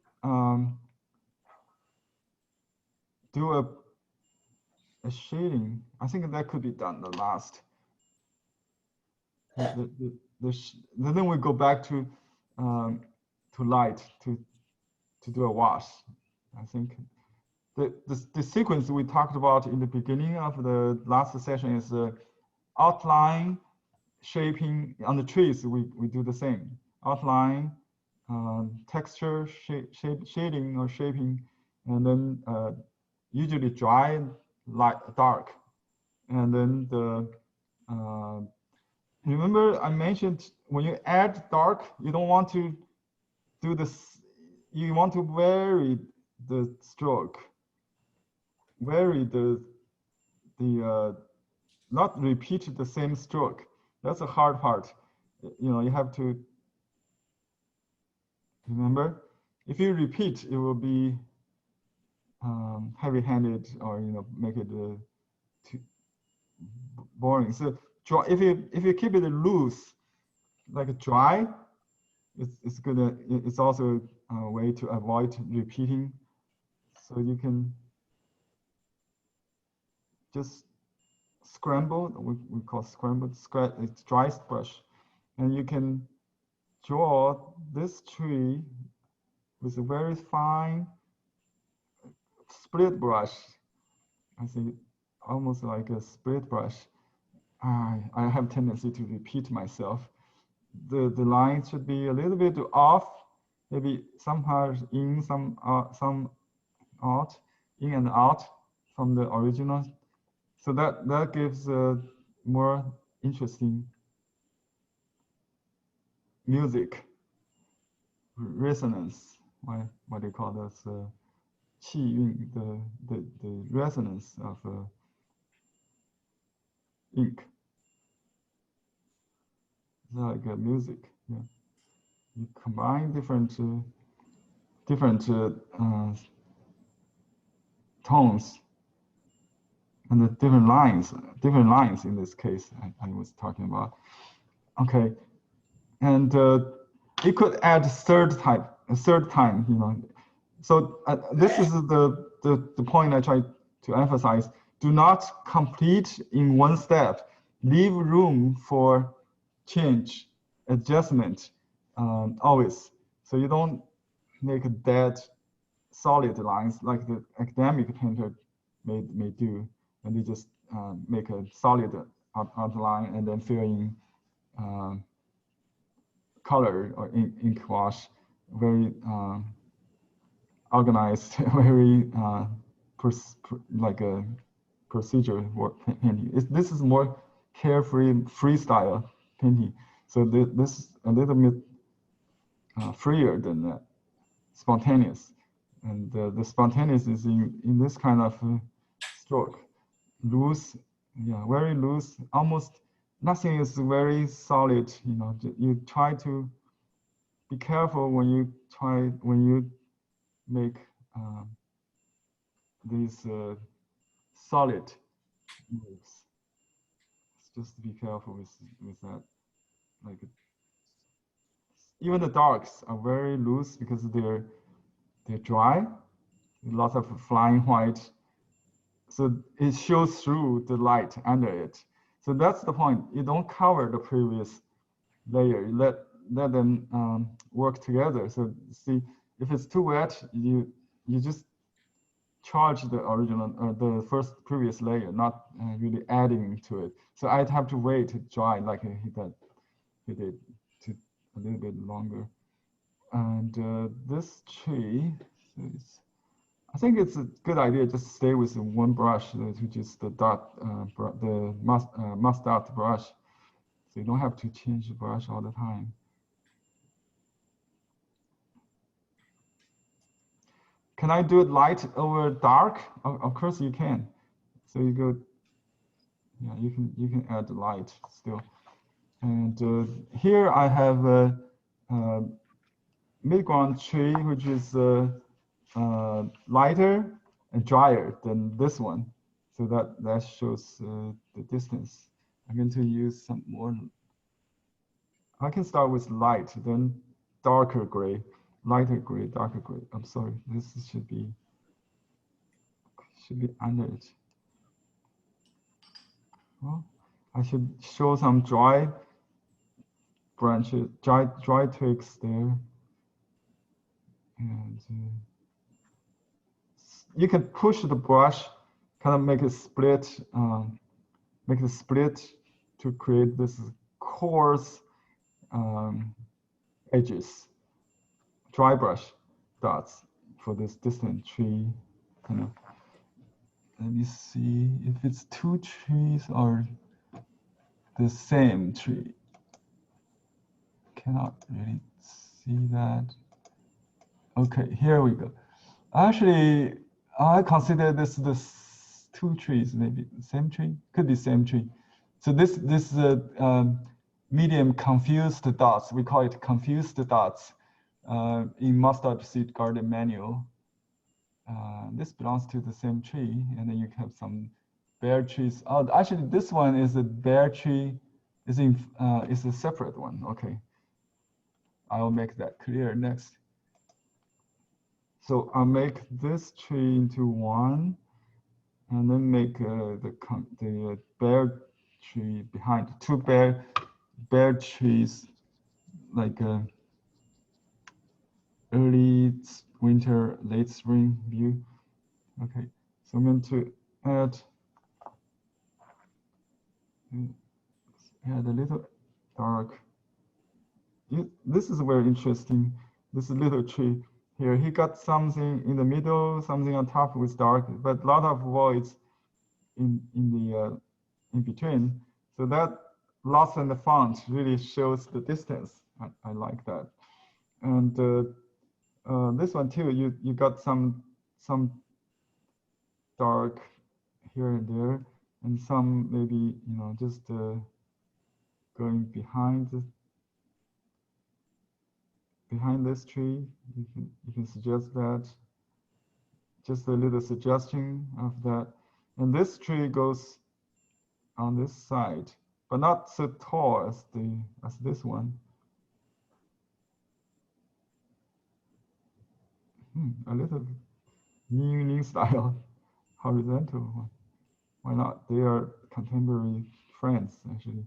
S1: do a shading. I think that could be done the last. Then we go back to light to do a wash. I think the sequence we talked about in the beginning of the last session is outline, shaping. On the trees, we do the same. Outline, texture, shading or shaping, and then usually dry, light, dark. And then remember I mentioned when you add dark, you don't want to do this, you want to vary the stroke, vary the not repeat the same stroke. That's a hard part. You know, you have to remember, if you repeat, it will be heavy-handed, or make it too boring. So if you keep it loose, like dry, it's good. It's also a way to avoid repeating. So you can just scramble. We call scrambled. It's dry brush, and you can draw this tree with a very fine split brush. I think almost like a split brush. I have tendency to repeat myself. The line should be a little bit off, maybe somehow in, some out, in and out from the original. So that gives a more interesting music resonance. What they call this 气韵, the resonance of ink. It's like music. Yeah, you combine different tones and the different lines in this case I was talking about. Okay, and you could add a third time, So this is the point I try to emphasize. Do not complete in one step. Leave room for change, adjustment, always. So you don't make a dead solid lines like the academic painter may do, and they just make a solid outline and then fill in color or ink wash, very organized, very like a procedure work painting. This is more carefree, freestyle painting. So this is a little bit freer than that, spontaneous. And the spontaneous is in this kind of stroke, loose, yeah, very loose, almost nothing is very solid. You try to be careful when you make these solid moves. Just be careful with that. Like even the darks are very loose because they're dry, lots of flying white. So it shows through the light under it. So that's the point. You don't cover the previous layer. You let them work together. So see, if it's too wet, you just charge the original, the previous layer, not really adding to it. So I'd have to wait to dry like he did to a little bit longer. And this tree, I think it's a good idea just stay with one brush, which is the mustard brush. So you don't have to change the brush all the time. Can I do it light over dark? Of course you can. So you go, yeah, you can add light still. And here I have a mid-ground tree, which is lighter and drier than this one. So that shows the distance. I'm going to use some more. I can start with light, then darker gray, lighter gray, darker gray. I'm sorry, this should be under it. Well, I should show some dry branches, dry twigs there. And you can push the brush, kind of make it split to create this coarse edges, dry brush dots for this distant tree. Kind of. Let me see if it's two trees or the same tree. Cannot really see that. Okay, here we go. Actually, I consider this two trees, maybe same tree, could be same tree. So this medium confused dots. We call it confused dots in mustard seed garden manual. This belongs to the same tree, and then you have some bare trees. Oh, actually, this one is a bare tree. Is a separate one. Okay, I will make that clear next. So I'll make this tree into one, and then make the bare tree behind. Two bare trees, like early winter, late spring view. Okay, so I'm going to add a little dark. This is very interesting. This little tree here, he got something in the middle, something on top with dark, but a lot of voids in between. So that loss in the font really shows the distance. I like that. And this one too, you got some dark here and there, and some maybe just going behind this tree. You can suggest that. Just a little suggestion of that. And this tree goes on this side, but not so tall as this one. A little new style, horizontal one. Why not? They are contemporary friends, actually.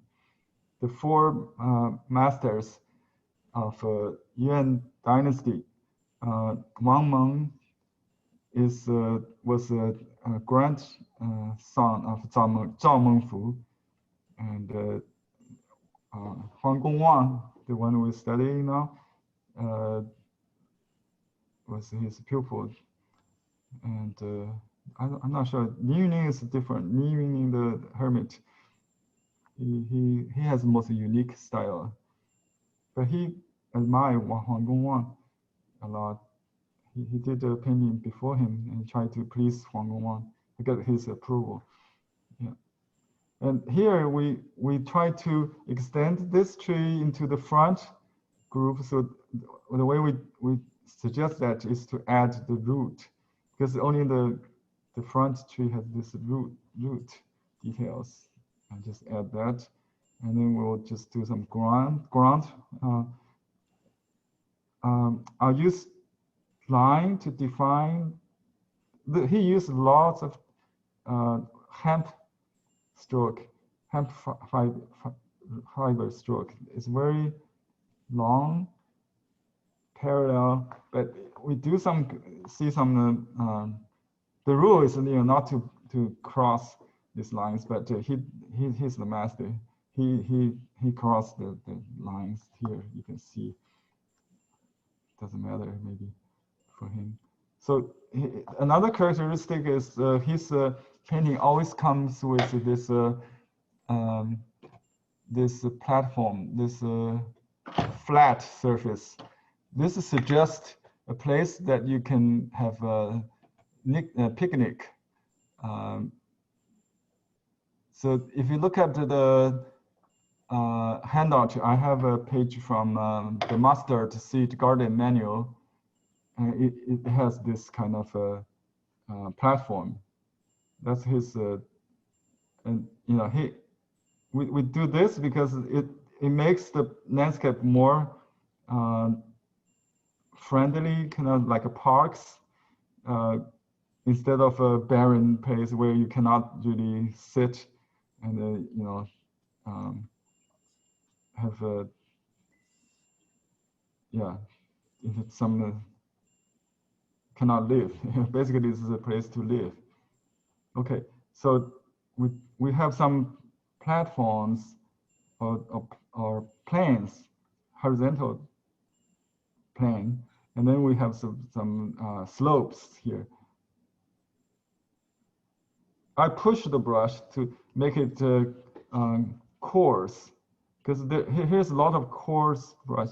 S1: The four masters of Yuan dynasty, Gongwang was a grandson of Zhao Mengfu, and Huang, the one we're studying now, was his pupil. And I'm not sure. Liu Ning is different. Liu Ning, the hermit, he has the most unique style, but he admired Huang Gongwang a lot. He did a painting before him and tried to please Huang Gongwang to get his approval. Yeah. And here we try to extend this tree into the front group. So the way we suggest that is to add the root, because only the front tree has this root details. And just add that, and then we'll just do some ground. I'll use line to define. He used lots of hemp fiber stroke. It's very long, parallel, but we do see some. The rule is not to cross these lines, but he's the master. He crossed the lines here. You can see. Doesn't matter maybe for him. So another characteristic is his painting always comes with this this platform, this flat surface. This suggests a place that you can have a picnic. So if you look at the handout, I have a page from the Mustard Seed Garden Manual. It has this kind of platform. That's his, and we do this because it makes the landscape more friendly, kind of like a parks, instead of a barren place where you cannot really sit and have yeah, it's some cannot live. Basically, this is a place to live. Okay, so we have some platforms or planes, horizontal plane, and then we have some slopes here. I push the brush to make it coarse, because here's a lot of coarse brush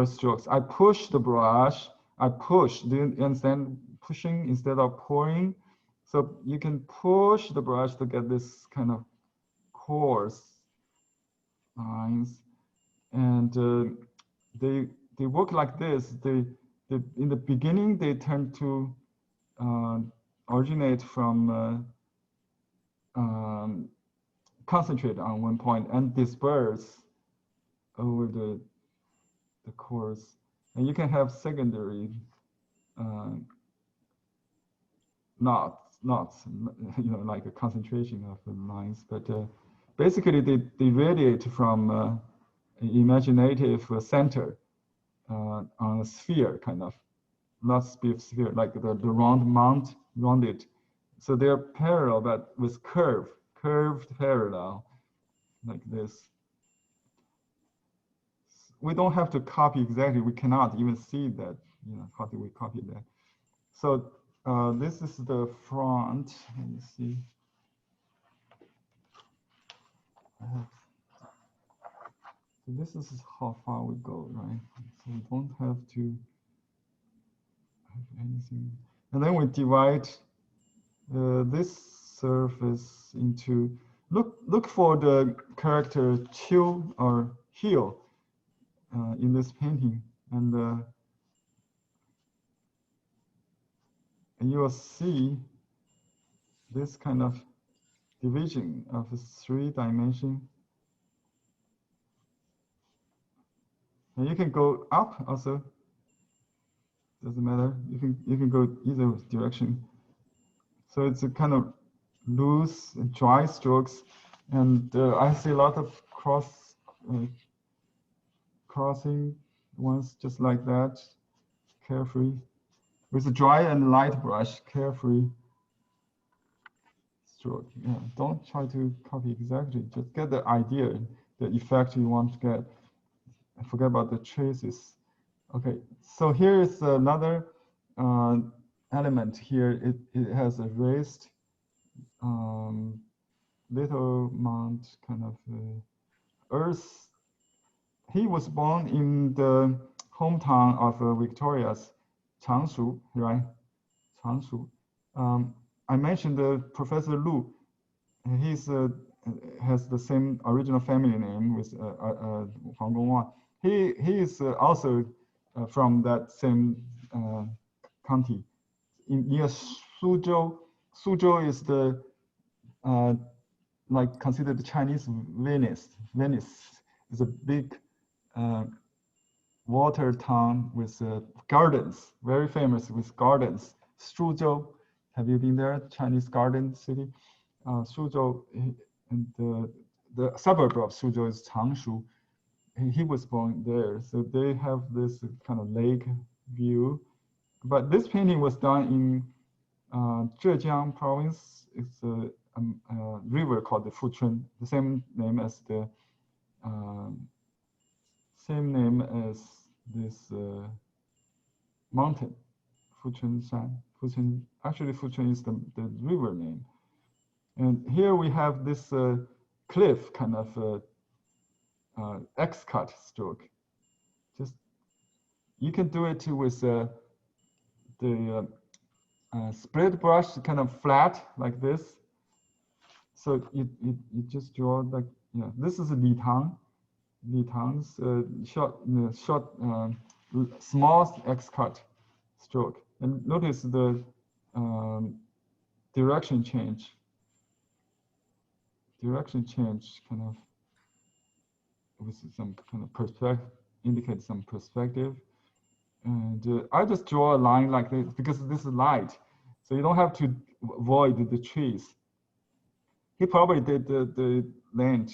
S1: strokes. I push the brush. I push. Do you understand? Pushing instead of pouring. So you can push the brush to get this kind of coarse lines, and they work like this. They in the beginning they tend to originate from concentrate on one point and disperse over the course. And you can have secondary knots, you know, like a concentration of the lines. But basically, they radiate from an imaginative center on a sphere, kind of, not sphere, like the rounded. So they're parallel, but with curved parallel, like this. We don't have to copy exactly. We cannot even see that. You know, how do we copy that? So this is the front. Let me see. So this is how far we go, right? So we don't have to have anything. And then we divide this surface into, look for the character chill or heel in this painting, and you will see this kind of division of 3 dimension. And you can go up also. Doesn't matter. You can go either direction. So it's a kind of loose, dry strokes, and I see a lot of crossing ones just like that, carefree, with a dry and light brush, carefree stroke. Yeah, don't try to copy exactly. Just get the idea, the effect you want to get. I forget about the traces. Okay, so here is another element here. It has a raised little mount kind of earth. He was born in the hometown of Victoria's Changshu, right? Changshu. I mentioned Professor Lu. He's has the same original family name with Huang Gongwang. He is also from that same county near Suzhou. Suzhou is the like considered the Chinese Venice. Venice is a big water town with gardens, very famous with gardens. Suzhou, have you been there? Chinese garden city. Suzhou, and the suburb of Suzhou is Changshu. He was born there, so they have this kind of lake view. But this painting was done in Zhejiang province. It's a river called the Fuchun, the same name as the this mountain, Fuchun Shan. Fuchun, actually Fuchun is the river name. And here we have this cliff kind of X-cut stroke. Just, you can do it with the spread brush kind of flat like this. So you just draw like, yeah, this is a Li Tang's short small X-cut stroke. And notice the direction change. Direction change kind of with some kind of perspective, indicates some perspective. And I just draw a line like this because this is light. So you don't have to avoid the trees. He probably did the land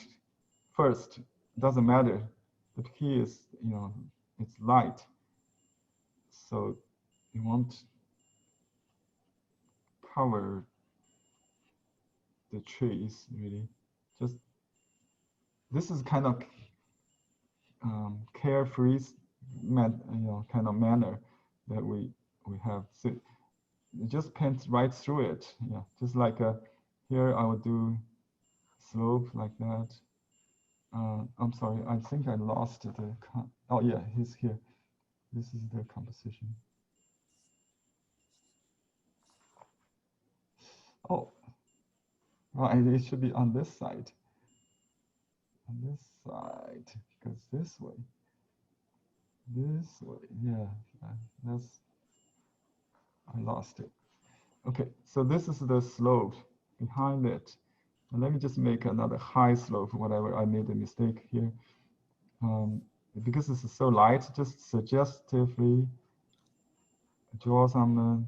S1: first. Doesn't matter. But he is, you know, it's light. So you want cover the trees really. Just this is kind of carefree, kind of manner that we have. So you just paint right through it. Yeah, just like here I would do slope like that. I'm sorry, I think I lost the. Oh yeah, he's here. This is the composition. Oh, right, it should be on this side. On this side, because this way. This way, yeah, that's, I lost it. Okay, so this is the slope behind it. And let me just make another high slope, whatever, I made a mistake here. Because this is so light, just suggestively draw some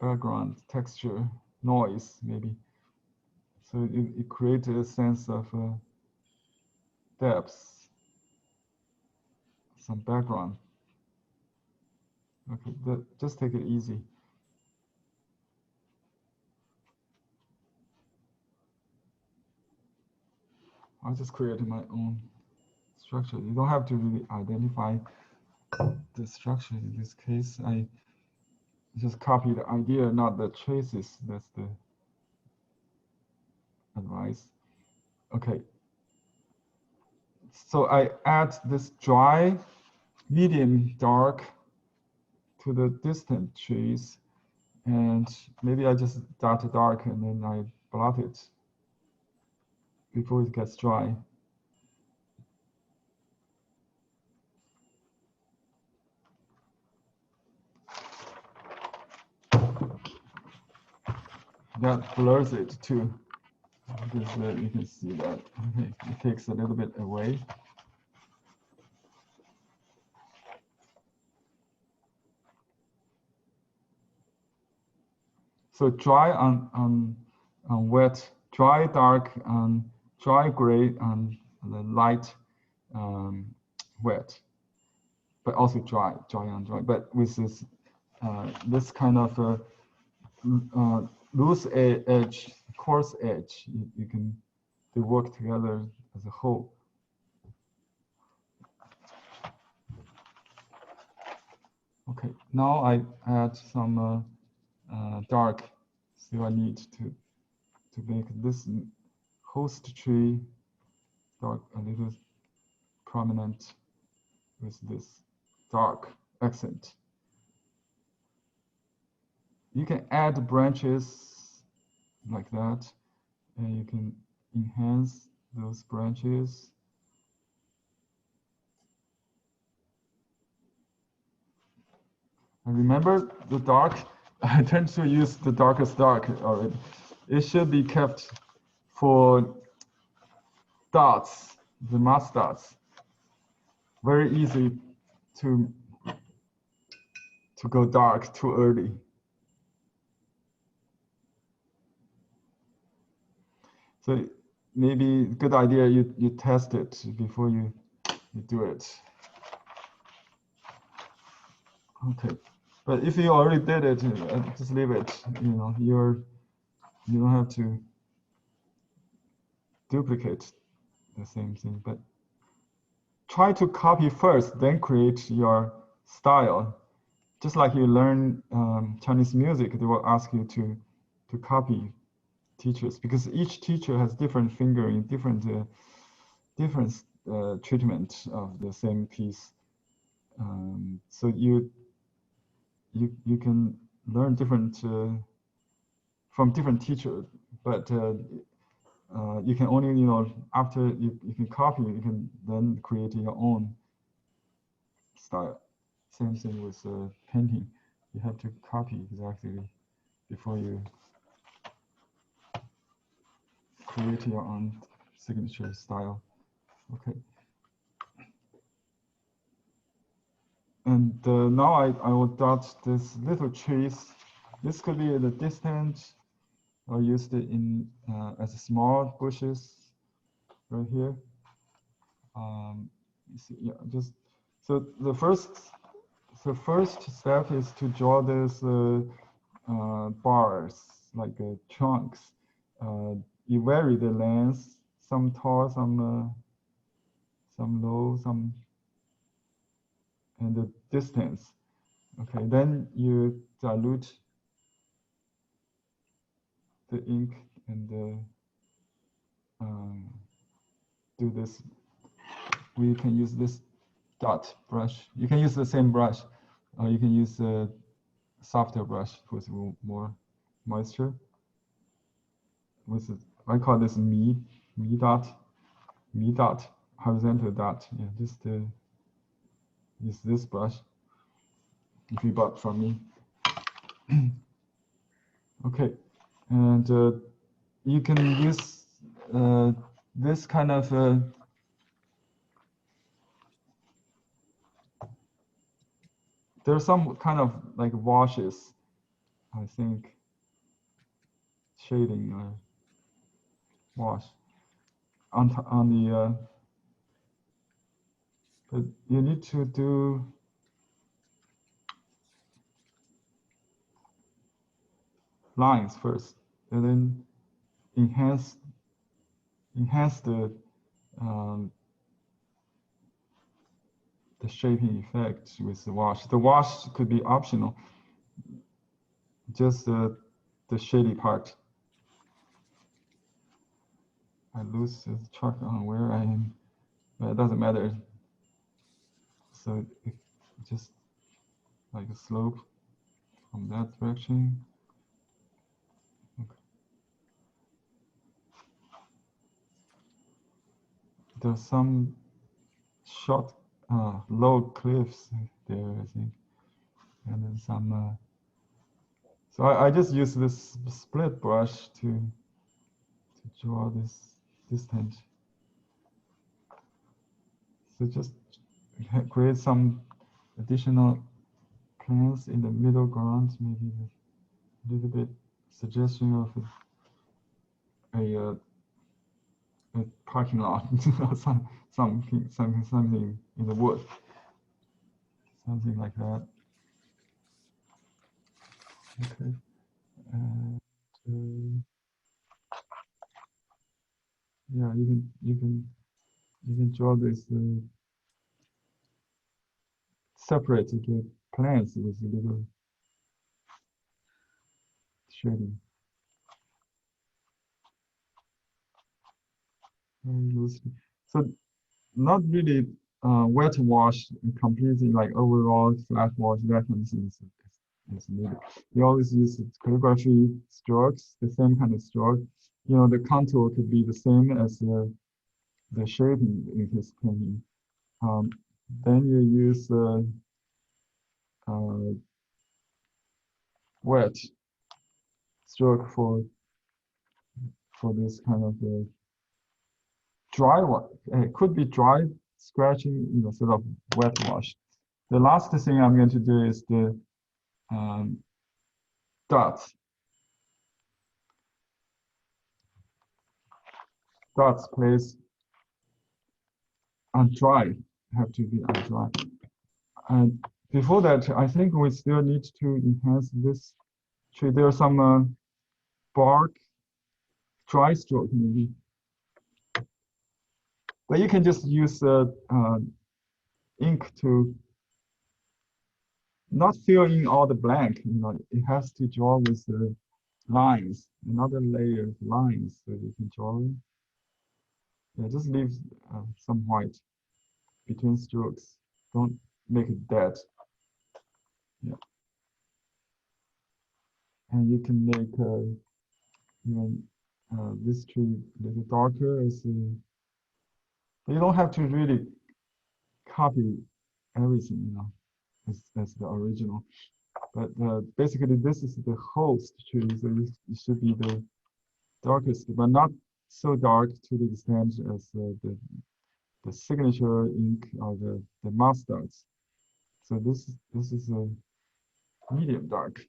S1: background texture, noise, maybe. So it creates a sense of depth, some background. Okay, just take it easy. I just created my own structure. You don't have to really identify the structure in this case. I just copy the idea, not the traces. That's the advice. Okay. So I add this dry, medium dark to the distant trees. And maybe I just dot dark and then I blot it before it gets dry. That blurs it too, because you can see that. Okay, it takes a little bit away. So dry on wet, dry dark on dry gray on the light wet, but also dry on dry. But with this this kind of loose edge, coarse edge, they work together as a whole. Okay, now I add some dark. So I need to make this host tree dark a little prominent with this dark accent. You can add branches like that, and you can enhance those branches. And remember the dark, I tend to use the darkest dark already. It should be kept for dots, the mask dots. Very easy to go dark too early. So maybe good idea you test it before you do it. Okay, but if you already did it, just leave it. You don't have to duplicate the same thing, but try to copy first, then create your style. Just like you learn Chinese music, they will ask you to copy teachers, because each teacher has different fingering, different treatment of the same piece. So you can learn different from different teachers, but you can only after you can copy, you can then create your own style. Same thing with painting. You have to copy exactly before you create your own signature style. Okay. And now I will dot this little trees. This could be the distant, or used it in as small bushes right here. You see, yeah, just so the first step is to draw this bars like chunks. You vary the length, some tall, some low, and the distance. Okay, then you dilute the ink and do this. We can use this dot brush. You can use the same brush, or you can use a softer brush with more moisture. I call this me dot, horizontal dot. Yeah, just use this brush if you bought from me. Okay, and you can use this kind of there's some kind of like washes, I think, shading wash on the but you need to do lines first and then enhance the shaping effect with the wash. The wash could be optional, just the shady part. I lose the track on where I am, but it doesn't matter. So just like a slope from that direction. Okay. There's some short, low cliffs there, I think, and then some. So I just use this split brush to draw this distance. So just create some additional plans in the middle ground, maybe a little bit suggestion of a parking lot or something in the wood, something like that. Okay. Yeah, you can draw this separate the plants with a little shading. Very loosely. So not really wet wash completely, like overall flat wash, that kind of thing is needed. You always use calligraphy strokes, the same kind of stroke. You know, the contour could be the same as the shading in his painting. Then you use wet stroke for this kind of dry one. It could be dry scratching, you know, sort of wet wash. The last thing I'm going to do is the dots. Dots placed on dry, have to be on dry. And before that, I think we still need to enhance this tree. There's some bark dry stroke maybe. But you can just use ink to not fill in all the blank. You know, it has to draw with the lines, another layer of lines so you can draw it. Yeah, just leave some white between strokes. Don't make it dead. Yeah. And you can make even this tree a little darker. You don't have to really copy everything, you know, as the original. But basically, this is the host tree, so it should be the darkest, but not so dark to the extent as the signature ink or the mustards. So this is a medium dark.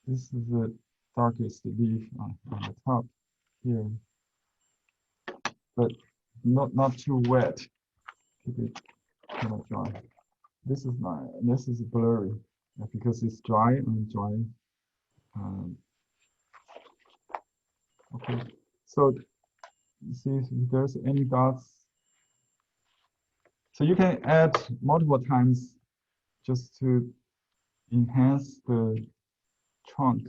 S1: This is the darkest leaf on the top here, but not too wet. keep it kind of dry. This is blurry because it's dry and dry. Okay, so see if there's any dots. So you can add multiple times just to enhance the trunk.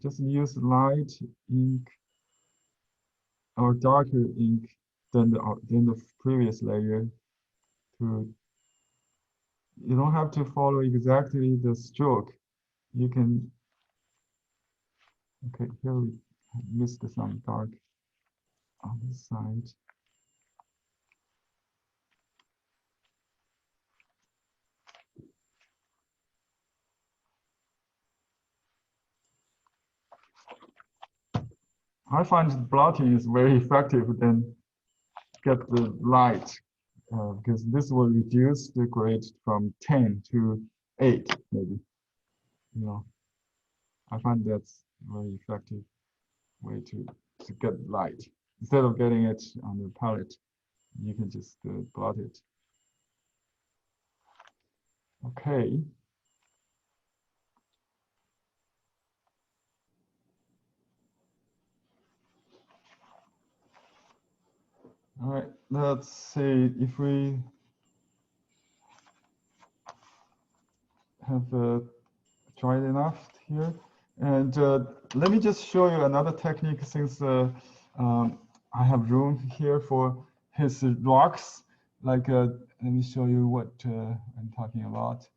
S1: Just use light ink or darker ink than the previous layer. You don't have to follow exactly the stroke. You can. Okay, here we missed some dark on this side. I find blotting is very effective than get the light because this will reduce the grade from 10 to 8 maybe. You know, I find that's a very effective way to get light. Instead of getting it on the palette, you can just blot it. Okay. All right, let's see if we have tried enough here. And let me just show you another technique since I have room here for his rocks. Like, let me show you what I'm talking about.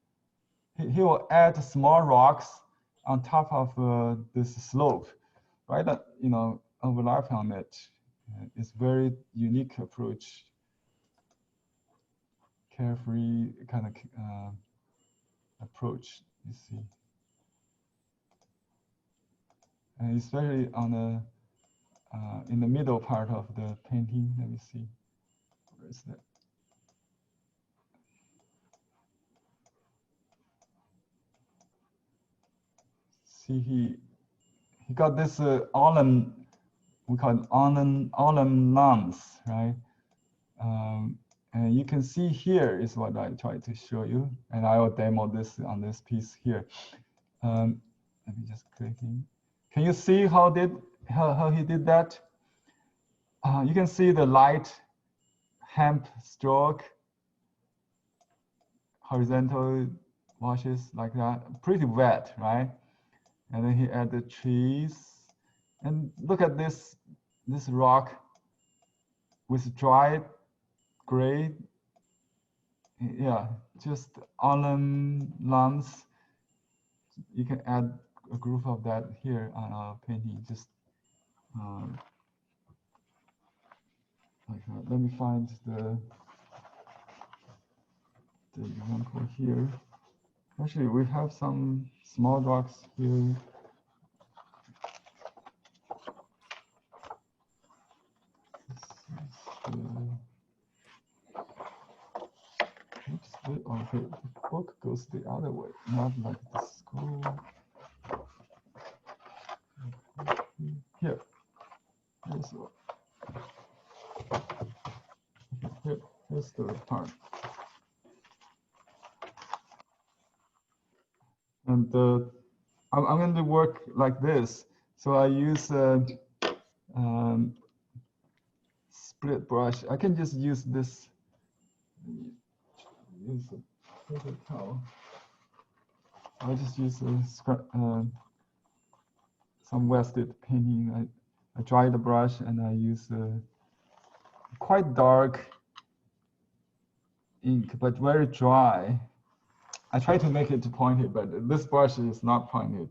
S1: He will add small rocks on top of this slope, right? You know, overlap on it. It's very unique approach. Carefree kind of approach, you see. And especially on the in the middle part of the painting. Let me see. Where is that? See, he got this alum. We call it alum lambs, right? And you can see here is what I tried to show you, and I will demo this on this piece here. Let me just click in. Can you see how he did that? You can see the light hemp stroke, horizontal washes like that, pretty wet, right? And then he added the trees, and look at this rock with dry gray, yeah, just alum lumps. You can add a group of that here on our painting. Just like that. Let me find the example here. Actually, we have some small rocks here. Oops, okay, the book goes the other way, not like the scroll. Here, here's the part. And I'm going to work like this. So I use split brush. I can just use this. Use a paper towel. I'll just use some wasted painting. I dry the brush and I use quite dark ink, but very dry. I try to make it pointed, but this brush is not pointed.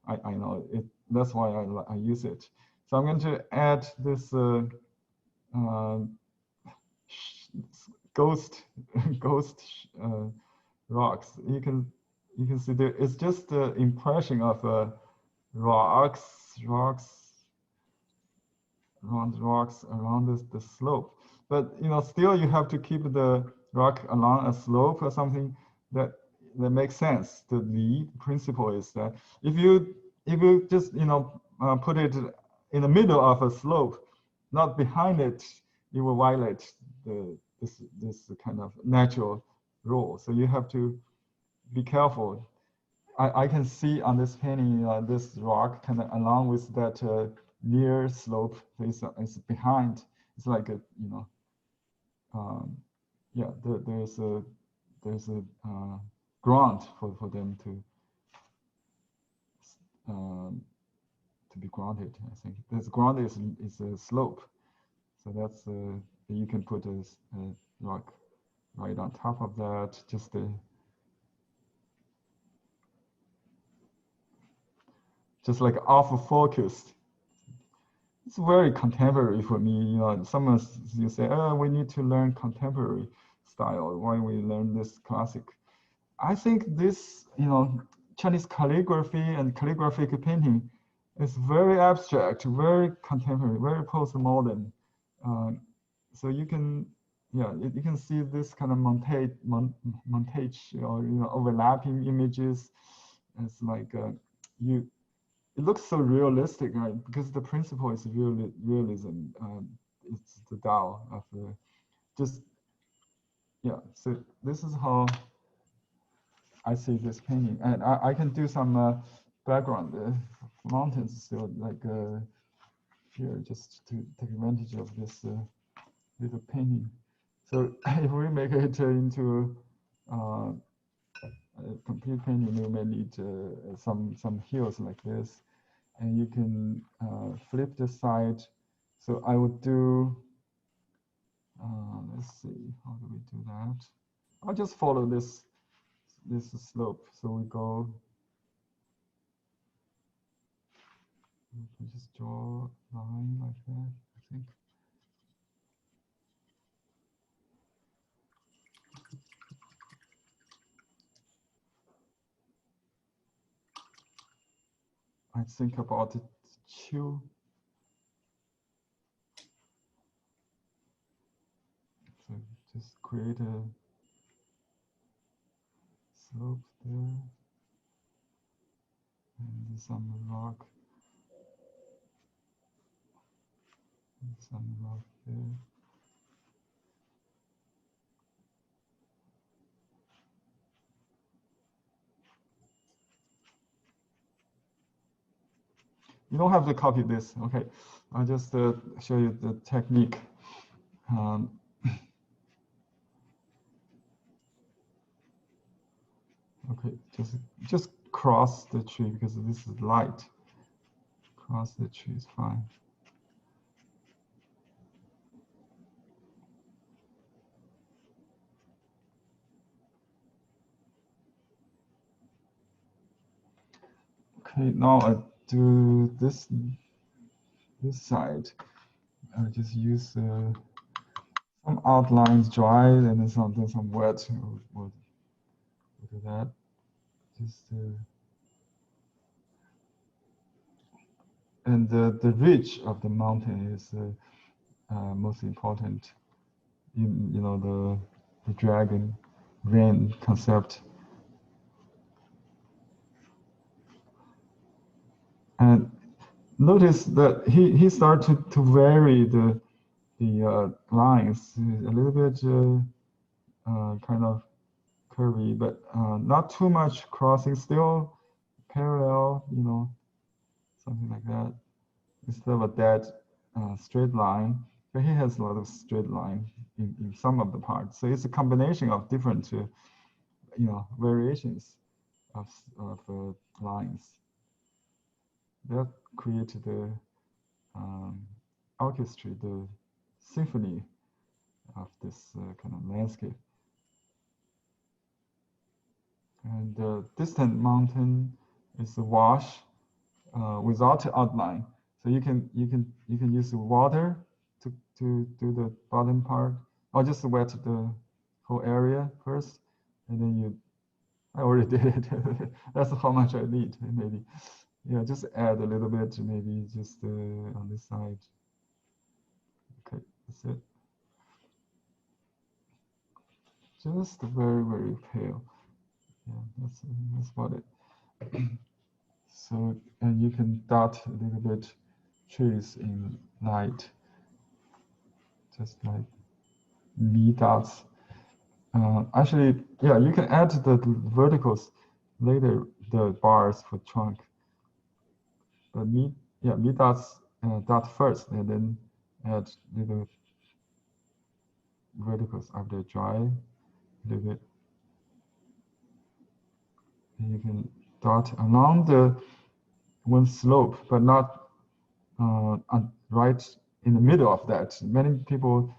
S1: I know it. That's why I use it. So I'm going to add this ghost rocks. You can see there. It's just the impression of rocks around the slope. But you know, still you have to keep the rock along a slope or something that makes sense. The principle is that if you just put it in the middle of a slope, not behind it, it will violate this kind of natural rule. So you have to be careful. I can see on this painting this rock kind of along with that near slope. It's behind. It's like a yeah. There's a ground for them to be grounded. I think this ground is a slope. So that's you can put a rock right on top of that. Just like off focused. It's very contemporary for me. You know, someone you say, oh, we need to learn contemporary style. Why we learn this classic? I think this, Chinese calligraphy and calligraphic painting is very abstract, very contemporary, very postmodern. So you can, you can see this kind of montage or overlapping images. It's like it looks so realistic, right? Because the principle is realism. It's the Tao of So this is how I see this painting, and I can do some background mountains still like here just to take advantage of this little painting. So if we make it into a complete painting, we may need some hills like this, and you can flip the side. So I would do. Let's see, how do we do that? I'll just follow this slope. So we go. Just draw a line like that, I think. I think about it too. So just create a slope there and some rock. And some rock there. You don't have to copy this. Okay, I'll just show you the technique. Okay, just cross the tree because this is light. Cross the tree is fine. Okay, now I do this side. I just use some outlines dry and then some wet. We'll do that. Just and the ridge of the mountain is most important. You know the dragon rain concept. And notice that he started to vary the lines a little bit kind of curvy, but not too much crossing, still parallel, something like that, instead of a dead straight line. But he has a lot of straight line in some of the parts. So it's a combination of different, variations of lines that create the orchestra, the symphony of this kind of landscape. And the distant mountain is a wash without outline. So you can use water to do the bottom part, or just wet the whole area first, and then I already did it. That's how much I need, maybe. Yeah, just add a little bit, maybe just on this side. Okay, that's it. Just very, very pale. Yeah, that's about it. So, and you can dot a little bit trees in light. just like V dots. Actually, yeah, you can add the verticals later, the bars for trunk. But V dots dot first, and then add little verticals after dry a little bit. And you can dot along the one slope, but not right in the middle of that. Many people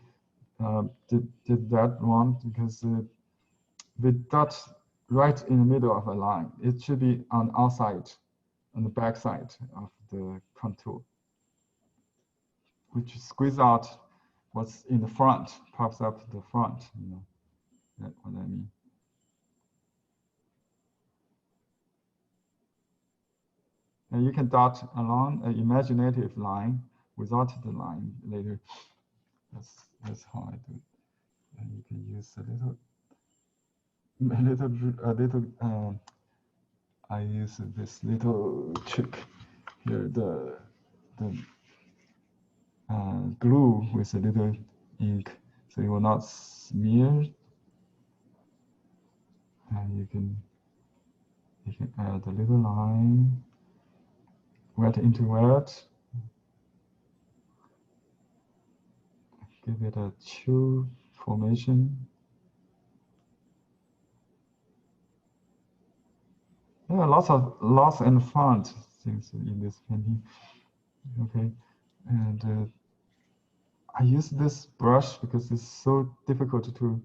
S1: did that wrong because the dot right in the middle of a line. It should be on outside, on the back side of the contour, which squeeze out what's in the front, pops up the front. You know, that's what I mean. And you can dot along an imaginative line without the line later. That's how I do it. And you can use a little. I use this little trick here. The glue with a little ink, so it will not smear. And you can add a little line, wet into wet. Give it a chew formation. There are lots of lost and found things in this painting. Okay, and I use this brush because it's so difficult to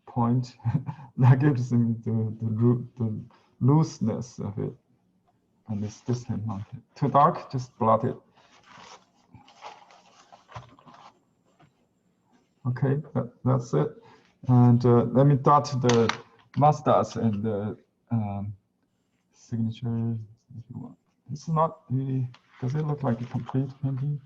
S1: point. That gives me the looseness of it, and it's distant. Too dark, just blot it. Okay, that's it. And let me dot the mustache and the signature. If you want. It's not really. Does it look like a complete painting?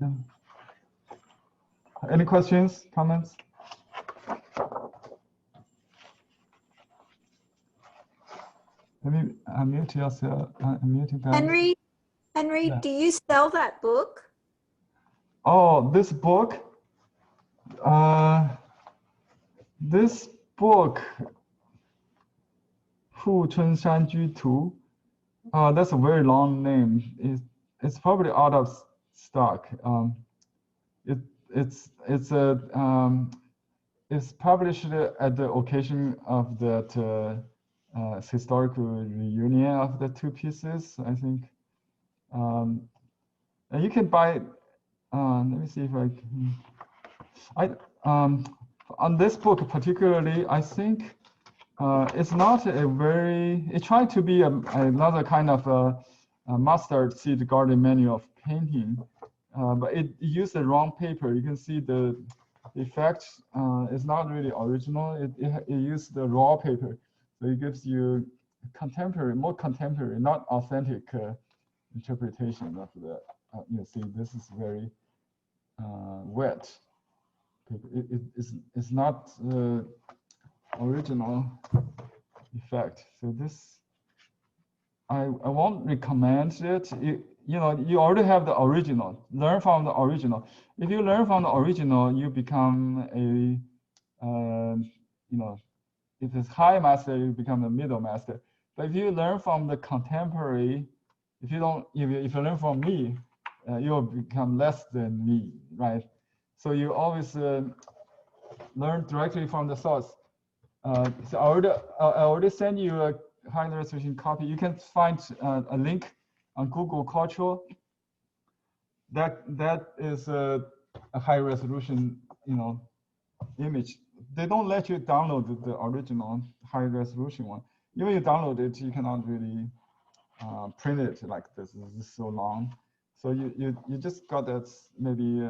S1: Okay. Any questions, comments? Maybe unmute yourself. Unmute you guys.
S6: Henry,
S1: Yeah.
S6: do you sell that book?
S1: Oh, this book. This book, 富春山居图. That's a very long name. It's probably out of stock. It's published at the occasion of that historical reunion of the two pieces, I think. And you can buy. Let me see if I can. On this book particularly, I think it's not a very. It tried to be another kind of a mustard seed garden manual of painting, but it used the wrong paper. You can see the effect is not really original. It used the raw paper, so it gives you contemporary, more contemporary, not authentic interpretation of the. You see, this is very wet paper. It's not original effect. So this, I won't recommend it. You know, you already have the original. Learn from the original. If you learn from the original, you become a, you know, if it's high master, you become a middle master. But if you learn from the contemporary, if you learn from me, you'll become less than me, right? So you always learn directly from the source. So I already sent you a high resolution copy. You can find a link on Google Cultural. That is a high resolution, you know, image. They don't let you download the original high resolution one. Even you download it, you cannot really print it like this. This is so long. So you just got that maybe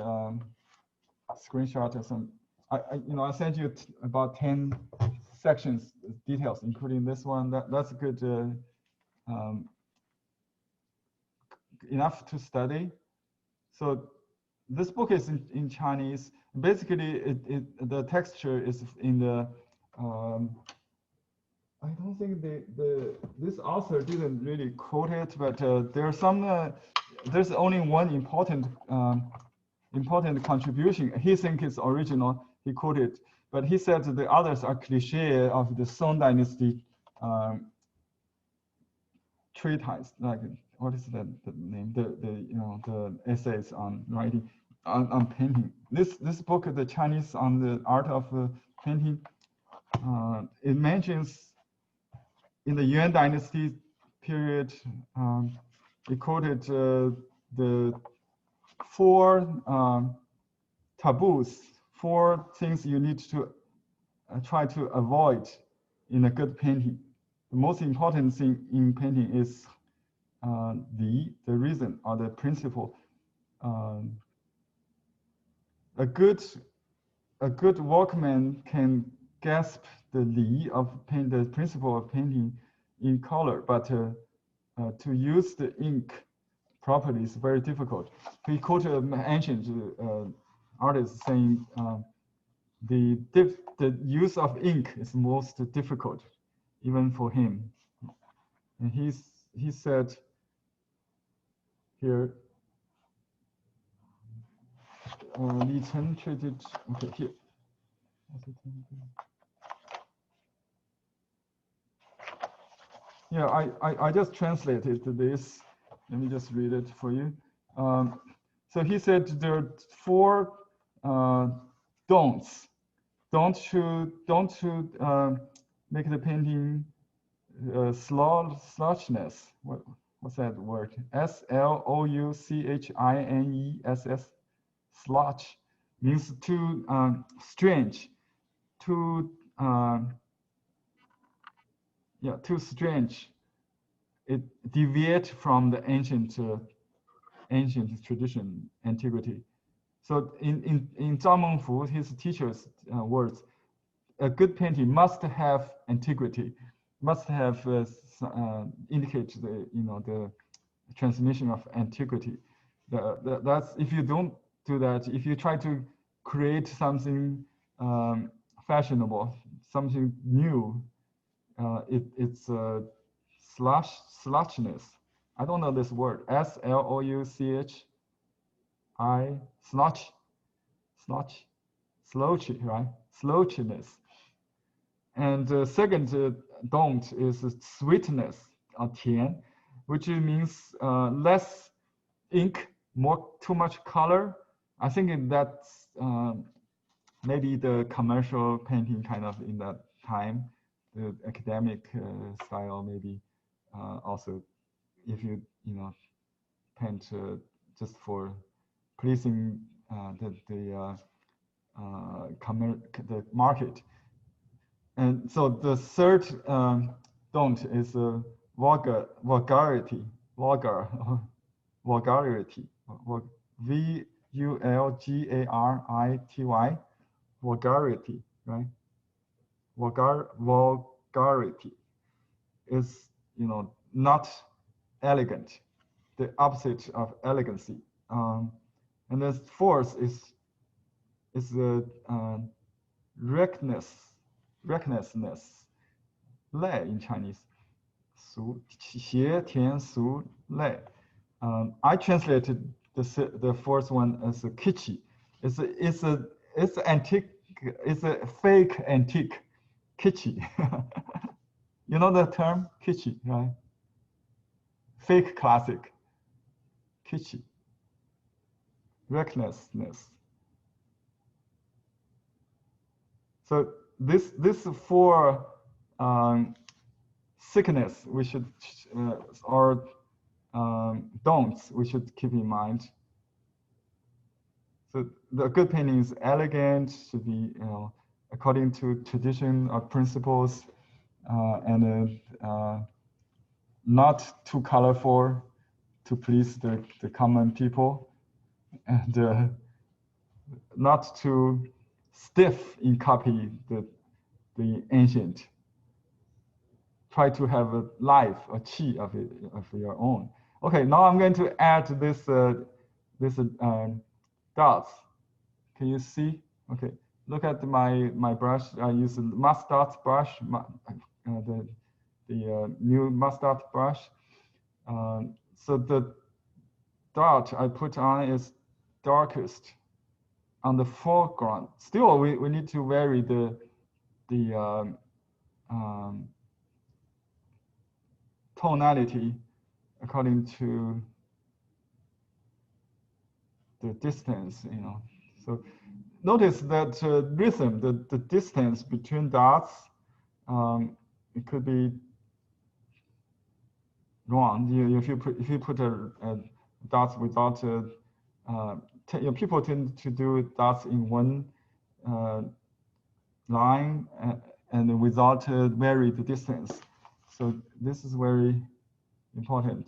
S1: screenshot or some. I sent you about 10 sections details, including this one. That's good enough to study. So this book is in Chinese. Basically, the texture is in the. I don't think this author didn't really quote it, but there's only one important contribution. He thinks it's original. He quoted, but he said the others are cliché of the Song Dynasty treatise. Like, what is the name? The essays on writing on painting. This book, the Chinese on the art of painting, it mentions in the Yuan Dynasty period, it quoted the 4 taboos, 4 things you need to try to avoid in a good painting. The most important thing in painting is the reason or the principle. A good workman can grasp the li of the principle of painting in color, but to use the ink properly is very difficult. He quoted an ancient artist saying the use of ink is most difficult, even for him. And he said here, Li Chen treated, okay, here. Yeah, I just translated this. Let me just read it for you. So he said there are 4 don'ts. Don't make the painting slotchiness. What's that word? SLOUCHINESS. Slotch means too strange, too too strange. It deviates from the ancient tradition, antiquity. So in Zhang Mengfu, his teacher's words, a good painting must have antiquity, must have indicate the transmission of antiquity. That's, if you don't do that, if you try to create something fashionable, something new, it's slotchiness. I don't know this word. SLOUCHI, slotchy, right? Slotchiness. And the second don't is sweetness, or tian, which means less ink, too much color. I think that's maybe the commercial painting kind of in that time, the academic style maybe also, if you paint just for pleasing the market. And so the third don't is vulgarity, vulgarity, VULGARITY, vulgarity, right? Vulgarity is, not elegant, the opposite of elegancy. And the fourth is the recklessness, 赖 in Chinese, 邪甜俗赖. I translated the fourth one as a kitschy. It's antique. It's a fake antique, kitschy. You know the term kitschy, right? Fake classic, kitschy. Recklessness. So this 4 sickness we should or don'ts we should keep in mind. So the good painting is elegant, should be according to tradition or principles, and not too colorful to please the common people, and not too stiff in copy the ancient. Try to have a life, a qi of your own. Okay, now I'm going to add this dots. Can you see? Okay, look at my brush. I use a mustard brush, the new mustard brush. So the dot I put on is darkest on the foreground. Still, we need to vary the tonality according to the distance, you know. So notice that rhythm, the distance between dots, it could be wrong. If you put a dots without people tend to do dots in one line and without vary the distance. So this is very important.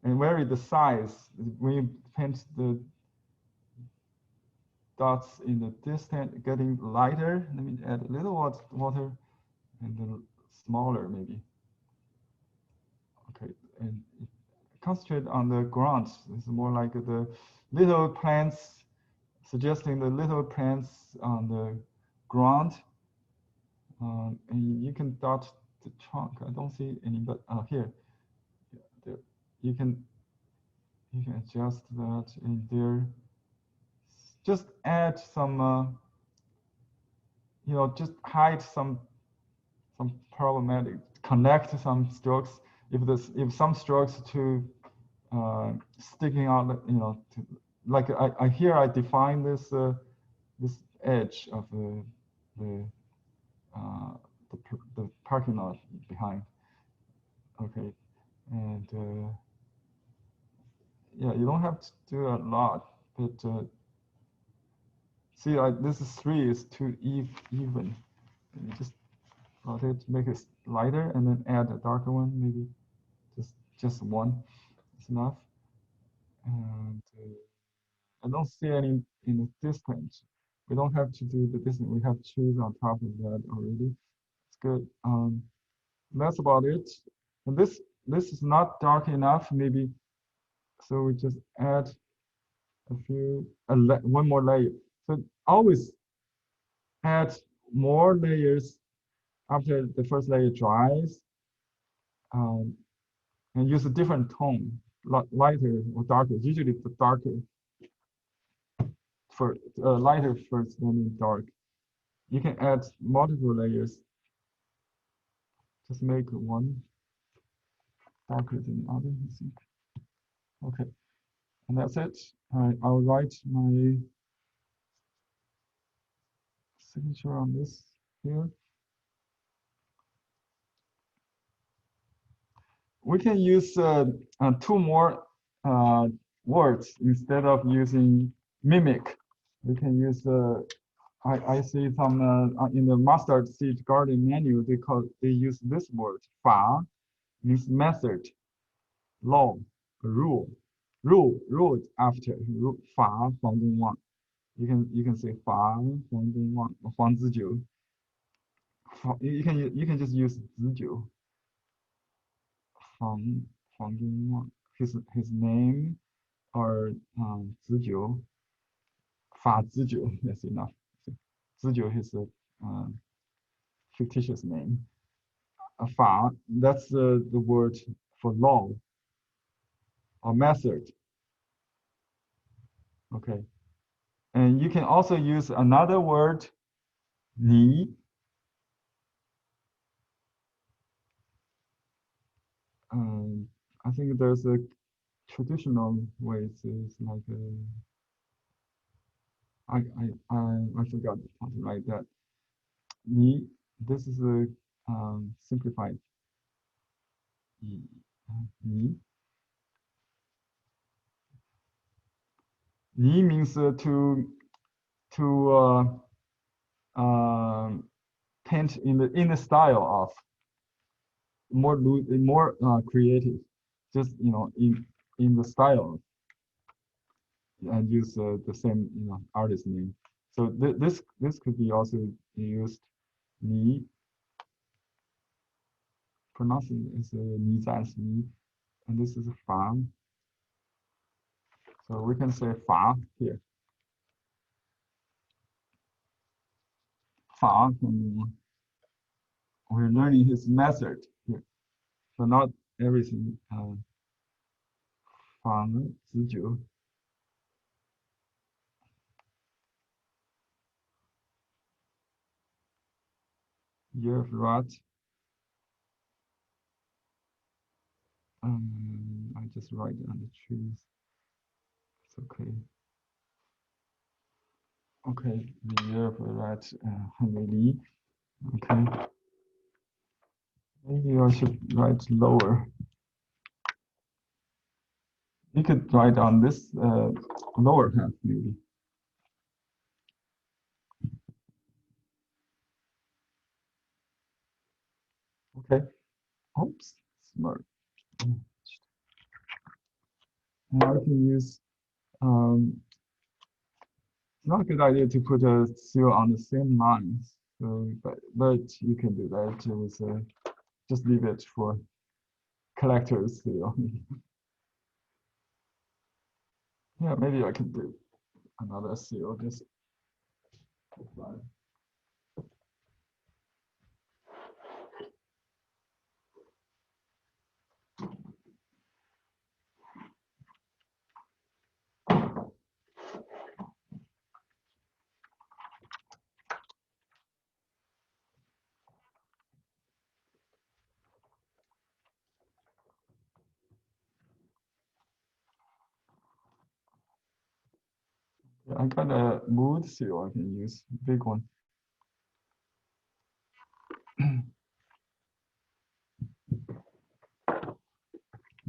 S1: And vary the size. When you paint the dots in the distance, getting lighter, let me add a little water and then smaller maybe. Okay, and concentrate on the ground. It's more like the little plants, suggesting the little plants on the ground. And you can dot the trunk. I don't see any, but here, there, you can adjust that in there. Just add some, just hide some problematic. Connect some strokes. If some strokes to sticking out, like I define this this edge of the parking lot behind. Okay, and yeah, you don't have to do a lot, but see, this is 3 is too even. You just make it lighter and then add a darker one, maybe just 1 is enough. And I don't see any in the distance. We don't have to do the distance. We have trees on top of that already. It's good. That's about it. And this is not dark enough, maybe. So we just add one more layer. So always add more layers after the first layer dries, and use a different tone, lighter or darker. Usually the darker for lighter first, then dark. You can add multiple layers. Just make one darker than the other. Okay, and that's it. I'll write my signature on this here. We can use 2 more words instead of using mimic. We can use I see some in the mustard seed garden menu. They use this word. Fa means method, law, rule, after fa Huang Gongwang. You can say fa Huang Gongwang, Huang Zijiu. You can just use Zijiu. Huang Gongwang. His name or Zijiu. Fa Zijiu. That's enough. Zijiu is a fictitious name. Fa, that's the word for law or method. Okay. And you can also use another word, ni. I think there's a traditional way. It's like I forgot how to write that. Ni. This is a simplified ni. Ni means to paint in the style of more creative, just in the style, and use the same artist name. So this could be also used ni. Pronouncing is ni zans ni, and this is fa. So we can say fa here. Huang, we're learning his method here. So not everything. Huang, 19. Year of rat. I just write on the trees. It's okay. Okay, the year of rat, Henry Lee. Okay. Maybe I should write lower. You could write on this lower half, maybe. Okay. Oops, smart. Now I can use, not a good idea to put a seal on the same lines. So, but you can do that with, just leave it for collector's seal. Yeah, maybe I can do another seal, just. I got a mood seal I can use, big one.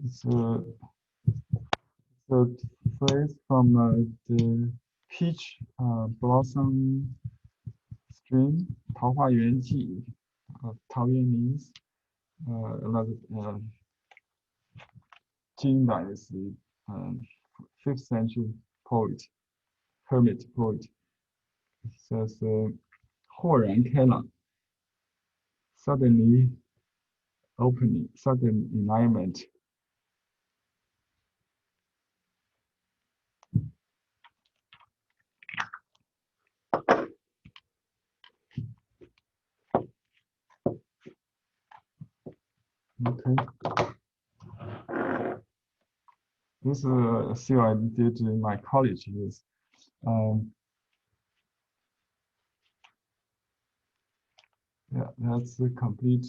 S1: It's a phrase from the peach blossom stream, 桃花源记. Taoyuan means another Jin is the 5th century poet, hermit poet. It says, 豁然开朗, suddenly opening, sudden enlightenment. Okay. This is a seal I did in my college years. Yeah, that's the complete.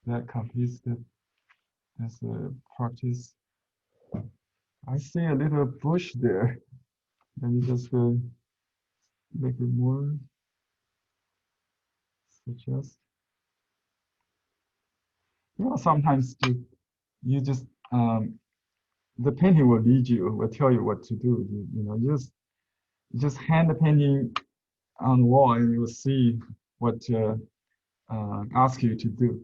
S1: That completes the as a practice. I see a little bush there. Let me just make it more. Suggest. Yeah, sometimes you just the painting will lead you, will tell you what to do. You know, just hand the painting on the wall and you'll see what ask you to do.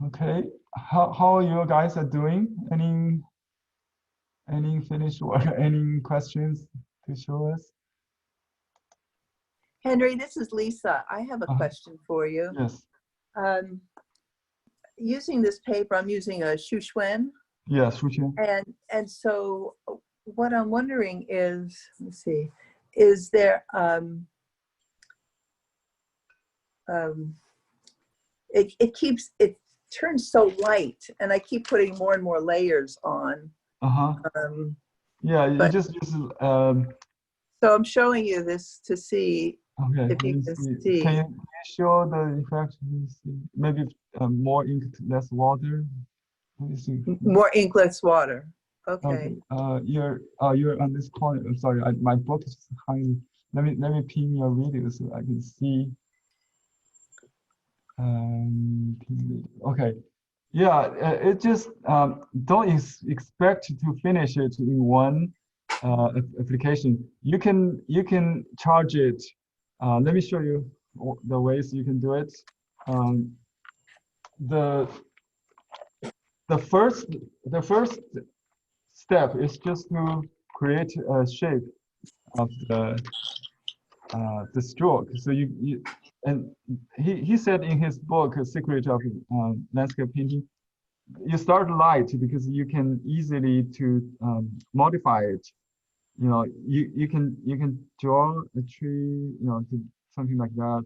S1: Okay, how you guys are doing? Any finished work? Any questions to show us?
S7: Henry, this is Lisa. I have a question for you.
S1: Yes.
S7: Using this paper, I'm using a Shuxuan.
S1: Yeah, Shuxuan.
S7: And so what I'm wondering is, let's see, is there it turns so light, and I keep putting more and more layers on. Yeah, you just use. So I'm showing you this to see. Okay, if you can see.
S1: Can you show the effect? Maybe more ink, less water. Let me see.
S7: More ink, less water. Okay.
S1: You're on this corner. I'm sorry, my book is behind. Let me pin your video so I can see. Okay. Yeah, it just don't expect to finish it in one application. You can charge it. Let me show you the ways you can do it. The first step is just to create a shape of the stroke. So and he said in his book, A Secret of Landscape Painting, you start light because you can easily to modify it. You know, you can draw a tree, you know, to something like that.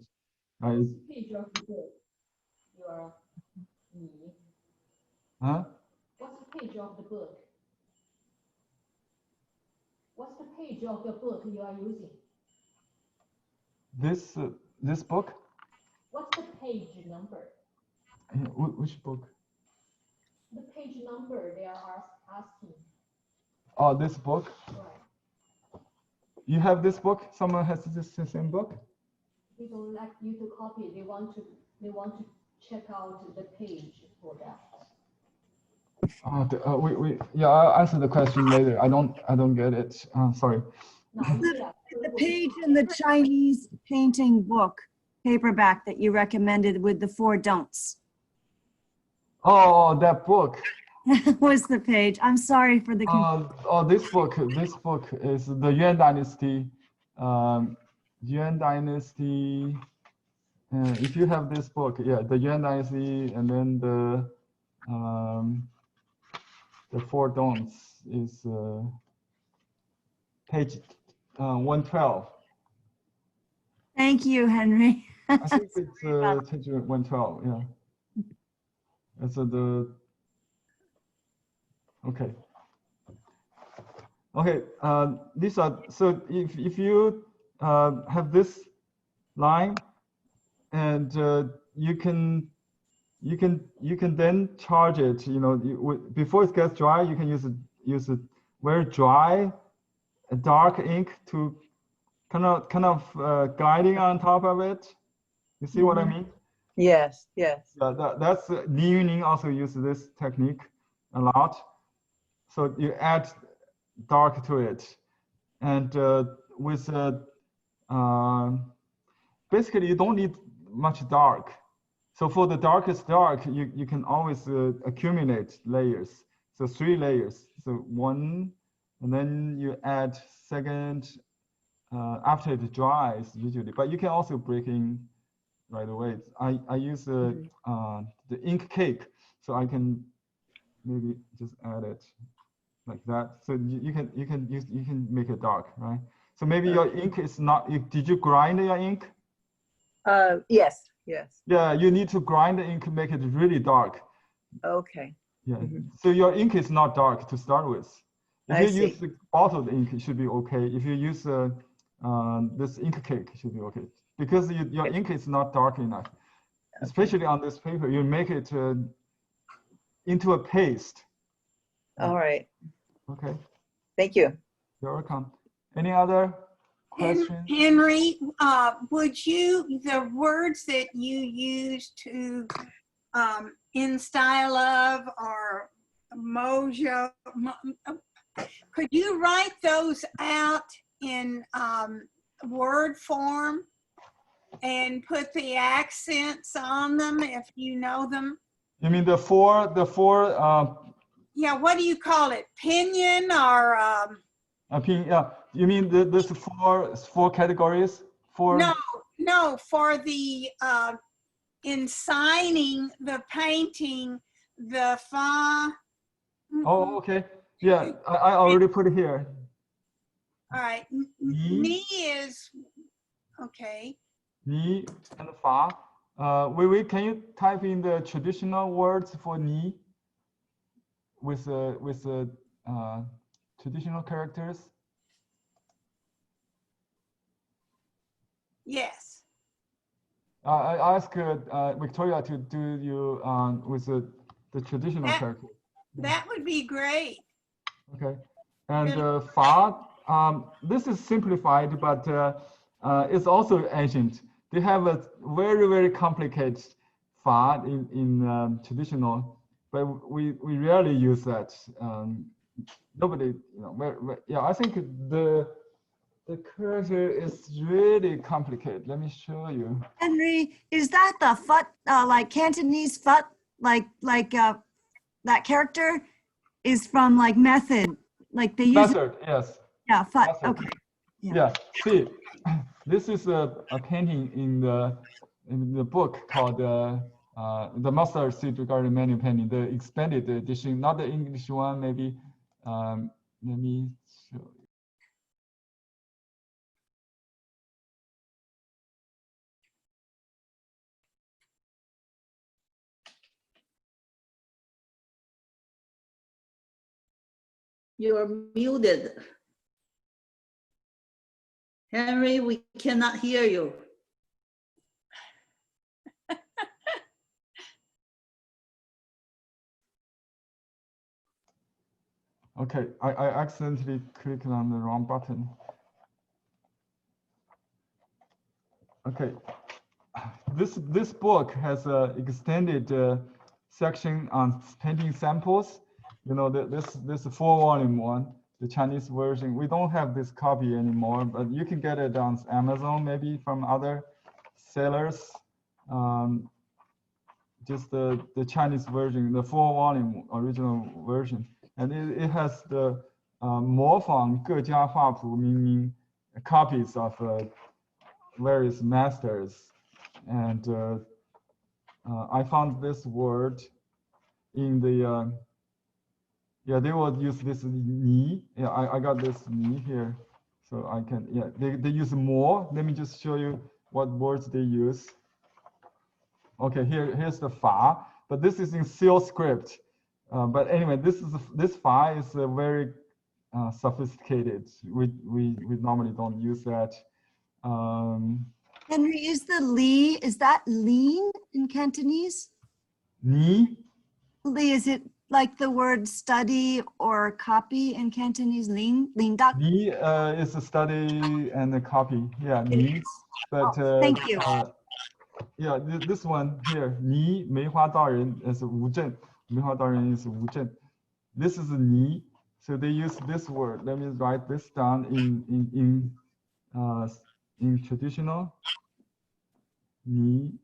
S8: Page of the book. Your
S1: Huh?
S8: What's the page of the book? What's the page of the book you are using?
S1: This book?
S8: What's the page number?
S1: Which book?
S8: The page number they are asking.
S1: Oh, this book.
S8: Right.
S1: You have this book? Someone has this same book?
S8: They don't like you to copy. They want to check out the page for that.
S1: Yeah, I'll answer the question later. I don't get it. Sorry.
S9: The page in the Chinese painting book paperback that you recommended with the 4 don'ts.
S1: Oh, that book.
S9: Was the page. I'm sorry for the confusion.
S1: This book is the Yuan Dynasty. Yuan Dynasty. If you have this book, yeah, the Yuan Dynasty, and then the 4 don'ts is page 112.
S9: Thank you, Henry.
S1: I think it's page 112. Yeah. It's okay. Okay. These are so if you have this line, and you can then charge it. You know, before it gets dry, you can use a very dry, dark ink to kind of gliding on top of it. You see what I mean?
S7: Yes, yes.
S1: That's Li Yuning also uses this technique a lot. So you add dark to it, and with basically you don't need much dark. So for the darkest dark, you can always accumulate layers. So 3 layers. So 1, and then you add second after it dries usually. But you can also break in right away. I use the ink cake, so I can maybe just add it like that. So you can make it dark, right? So maybe your ink is not. Did you grind your ink?
S7: Yes.
S1: Yeah, you need to grind the ink to make it really dark.
S7: Okay.
S1: Yeah. So your ink is not dark to start with. If
S7: I
S1: you
S7: see.
S1: use the bottled ink, it should be okay. If you use this ink cake, it should be okay. Because your ink is not dark enough, especially on this paper. You make it into a paste.
S7: All right.
S1: Okay.
S7: Thank you.
S1: You're welcome. Any other questions?
S3: Henry, would you, the words that you use to in style of or mojo, could you write those out in word form and put the accents on them if you know them?
S1: You mean the four?
S3: Yeah, what do you call it? Pinyin or?
S1: Yeah. You mean there's four categories?
S3: No, for the in signing the painting, the fa.
S1: Oh, okay. Yeah, I already put it here.
S3: All right. Ni is okay.
S1: Ni and fa. Wait, can you type in the traditional words for ni with traditional characters?
S3: Yes.
S1: I asked Victoria to do you with the traditional character.
S3: That would be great.
S1: Okay. And fa, this is simplified, but it's also ancient. They have a very, very complicated fa in traditional, but we rarely use that. Nobody, yeah, I think the character is really complicated. Let me show you.
S9: Henry, is that the fut, like Cantonese fut, like that character is from like method, like they use
S1: Method, yes.
S9: Yeah, fut.
S1: Method.
S9: Okay.
S1: Yeah. See, this is a painting in the book called the master seed regarding manual painting, the expanded edition, not the English one, maybe. Let me show you.
S2: You're muted. Henry, we cannot hear you.
S1: Okay, I accidentally clicked on the wrong button. Okay, this book has an extended section on painting samples. You know, this 4-volume one, the Chinese version. We don't have this copy anymore, but you can get it on Amazon, maybe from other sellers. Just the Chinese version, the 4-volume original version, and it has the 模仿各家画谱 meaning copies of various masters, and I found this word in the yeah, they will use this ni. Yeah, I got this ni here, so I can, yeah, they use more. Let me just show you what words they use. Okay, here's the fa, but this is in seal script. But anyway, this fa is very sophisticated. We normally don't use that.
S9: Henry, is that lean in Cantonese?
S1: Ni?
S9: Li, is it like the word study or copy in Cantonese? Lean dak?
S1: Ni is a study and a copy. Yeah, ni. But
S9: thank you.
S1: yeah, this one here, 泥梅花道人 is 无证，梅花道人 is 无证. This is 泥, so they use this word. Let me write this down in traditional. 泥.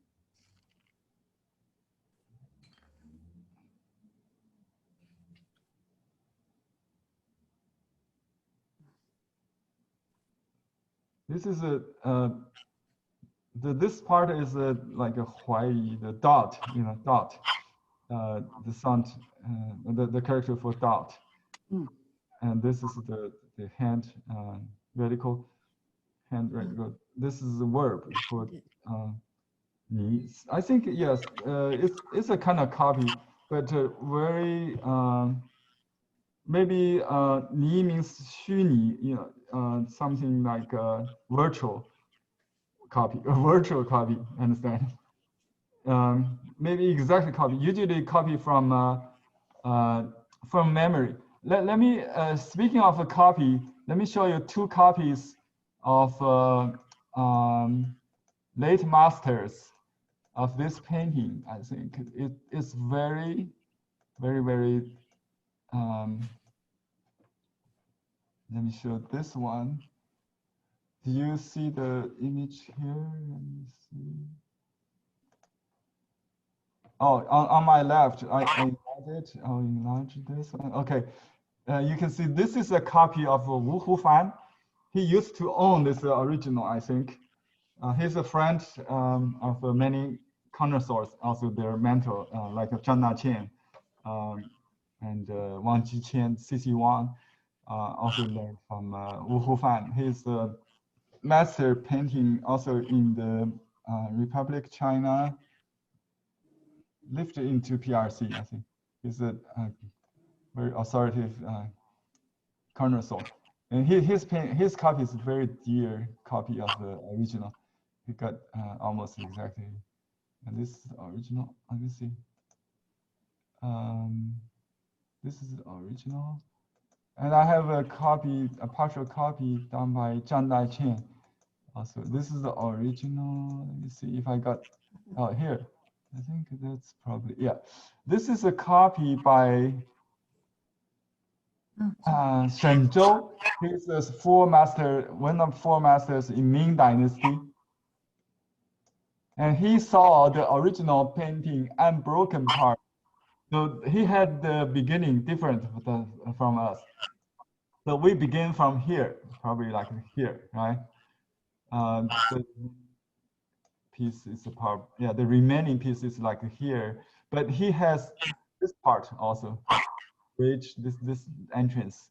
S1: This is this part is like a huai, the dot, you know, dot, the sound, the character for dot. And this is the hand, radical, hand radical. This is the verb for ni. I think, yes, it's a kind of copy, but very, maybe ni means 虚拟, you know, something like virtual copy, a virtual copy, understand? Maybe exactly copy, usually copy from memory. Let me, speaking of a copy, let me show you 2 copies of late masters of this painting. I think it is very, very, very, let me show this one. Do you see the image here? Let me see. Oh, on my left, I enlarged it. I'll enlarge this one. Okay, you can see this is a copy of Wu Hufan. He used to own this original, I think. He's a friend of many connoisseurs, also their mentor, like Chen, and Wang Jiqian, CC Wang, also learned from Wu Hufan. He's a master painting also in the Republic China, lifted into PRC, I think. He's a very authoritative connoisseur. And his copy is a very dear copy of the original. He got almost exactly. And this is the original. Let me see. This is the original. And I have a copy, a partial copy done by Chen. Also, this is the original. Let me see if I got, oh, here. I think that's probably, yeah. This is a copy by Shen Zhou. He's one of 4 masters in Ming Dynasty. And he saw the original painting unbroken part. So he had the beginning different from us. So we begin from here, probably like here, right? The piece is a part. Yeah, the remaining piece is like here, but he has this part also, bridge, this entrance.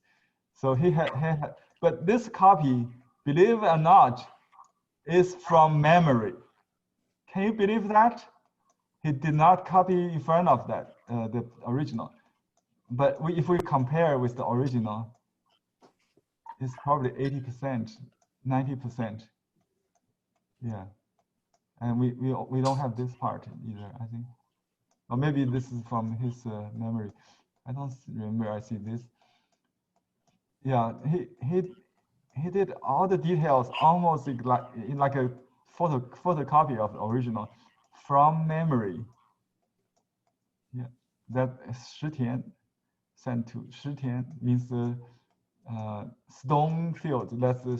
S1: So he had, but this copy, believe it or not, is from memory. Can you believe that? He did not copy in front of that, the original. But if we compare with the original, it's probably 80%, 90%. Yeah, and we don't have this part either, I think. Or maybe this is from his memory. I don't remember I see this. Yeah, he did all the details almost like a photocopy of the original from memory. Yeah, that Shitian sent to Shitian means the stone field. That's the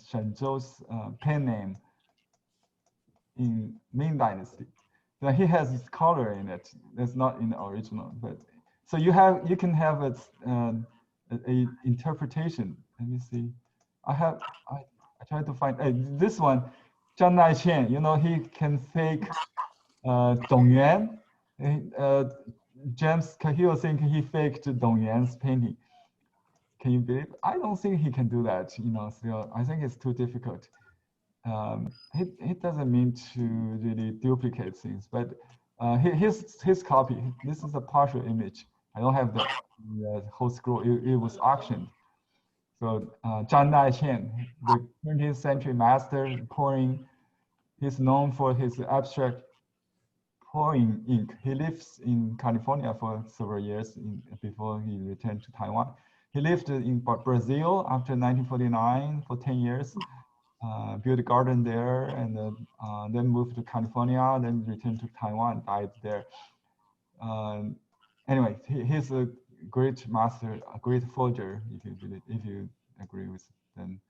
S1: Shenzhou's pen name in Ming Dynasty. So he has this color in it. That's not in the original, but so you can have a interpretation. Let me see. I tried to find this one. Zhang Chen, you know, he can fake Dongyuan. James Cahill think he faked Dongyuan's painting. Can you believe? I don't think he can do that. You know, still, I think it's too difficult. He doesn't mean to really duplicate things, but his copy. This is a partial image. I don't have the whole scroll. It was auctioned. So Zhang Daiqian, the 20th century master pouring, he's known for his abstract pouring ink. He lives in California for several years before he returned to Taiwan. He lived in Brazil after 1949 for 10 years, built a garden there, and then moved to California, then returned to Taiwan, died there. Anyway, he's a great master, a great forger, if you agree with them.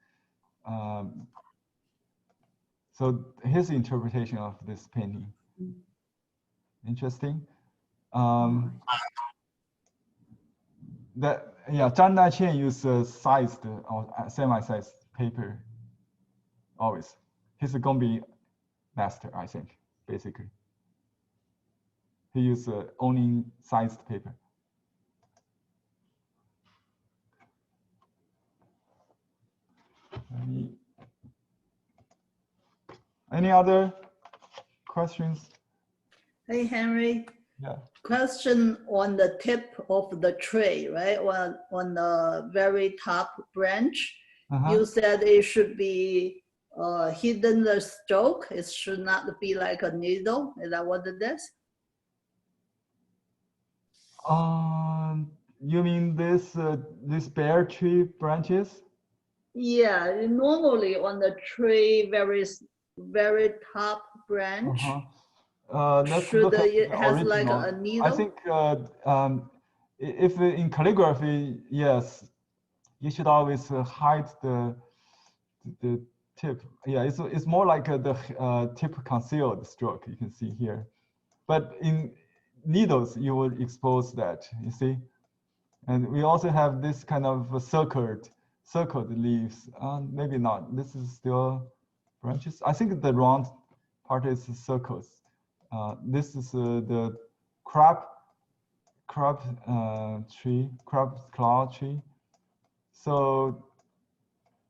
S1: So his interpretation of this painting, interesting. Zhang Daiqian used sized or semi-sized paper always. He's a Gongbi master, I think, basically. He used only sized paper. Any other questions?
S2: Hey, Henry.
S1: Yeah.
S2: Question on the tip of the tree, right? On the very top branch, you said it should be hidden the stroke. It should not be like a needle. Is that what it is?
S1: You mean this bare tree branches?
S2: Yeah, normally on the tree, very top branch. It has like a needle?
S1: I think if in calligraphy, yes, you should always hide the tip. Yeah, it's more like the tip concealed stroke you can see here. But in needles, you would expose that, you see? And we also have this kind of circled leaves. Maybe not. This is still branches. I think the round part is circles. This is the crab claw tree. So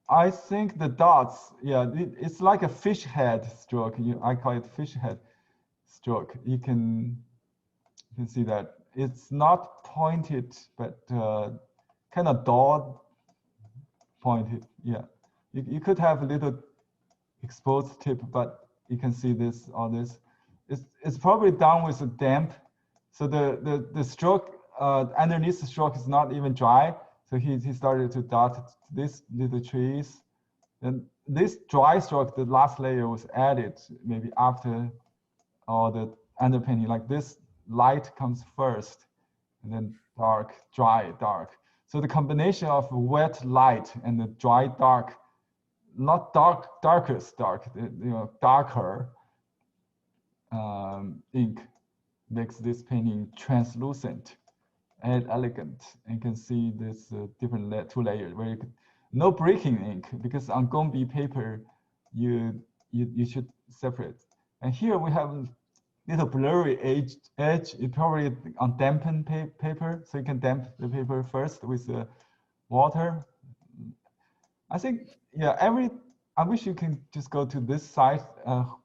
S1: I think the dots, yeah, it's like a fish head stroke. I call it fish head stroke. You can see that it's not pointed, but kind of dot pointed. Yeah, you could have a little exposed tip, but you can see this or this. It's probably done with a damp, so the stroke underneath the stroke is not even dry. So he started to dot these little trees, and this dry stroke, the last layer was added maybe after all the underpainting. Like this light comes first, and then dark, dry, dark. So the combination of wet light and the dry dark, not darkest dark, darker ink makes this painting translucent and elegant. And you can see this different two layers where you could, no breaking ink, because on Gongbi paper you should separate. And here we have little blurry edge. It probably on dampened paper, so you can damp the paper first with water. I think, yeah, I wish you can just go to this site.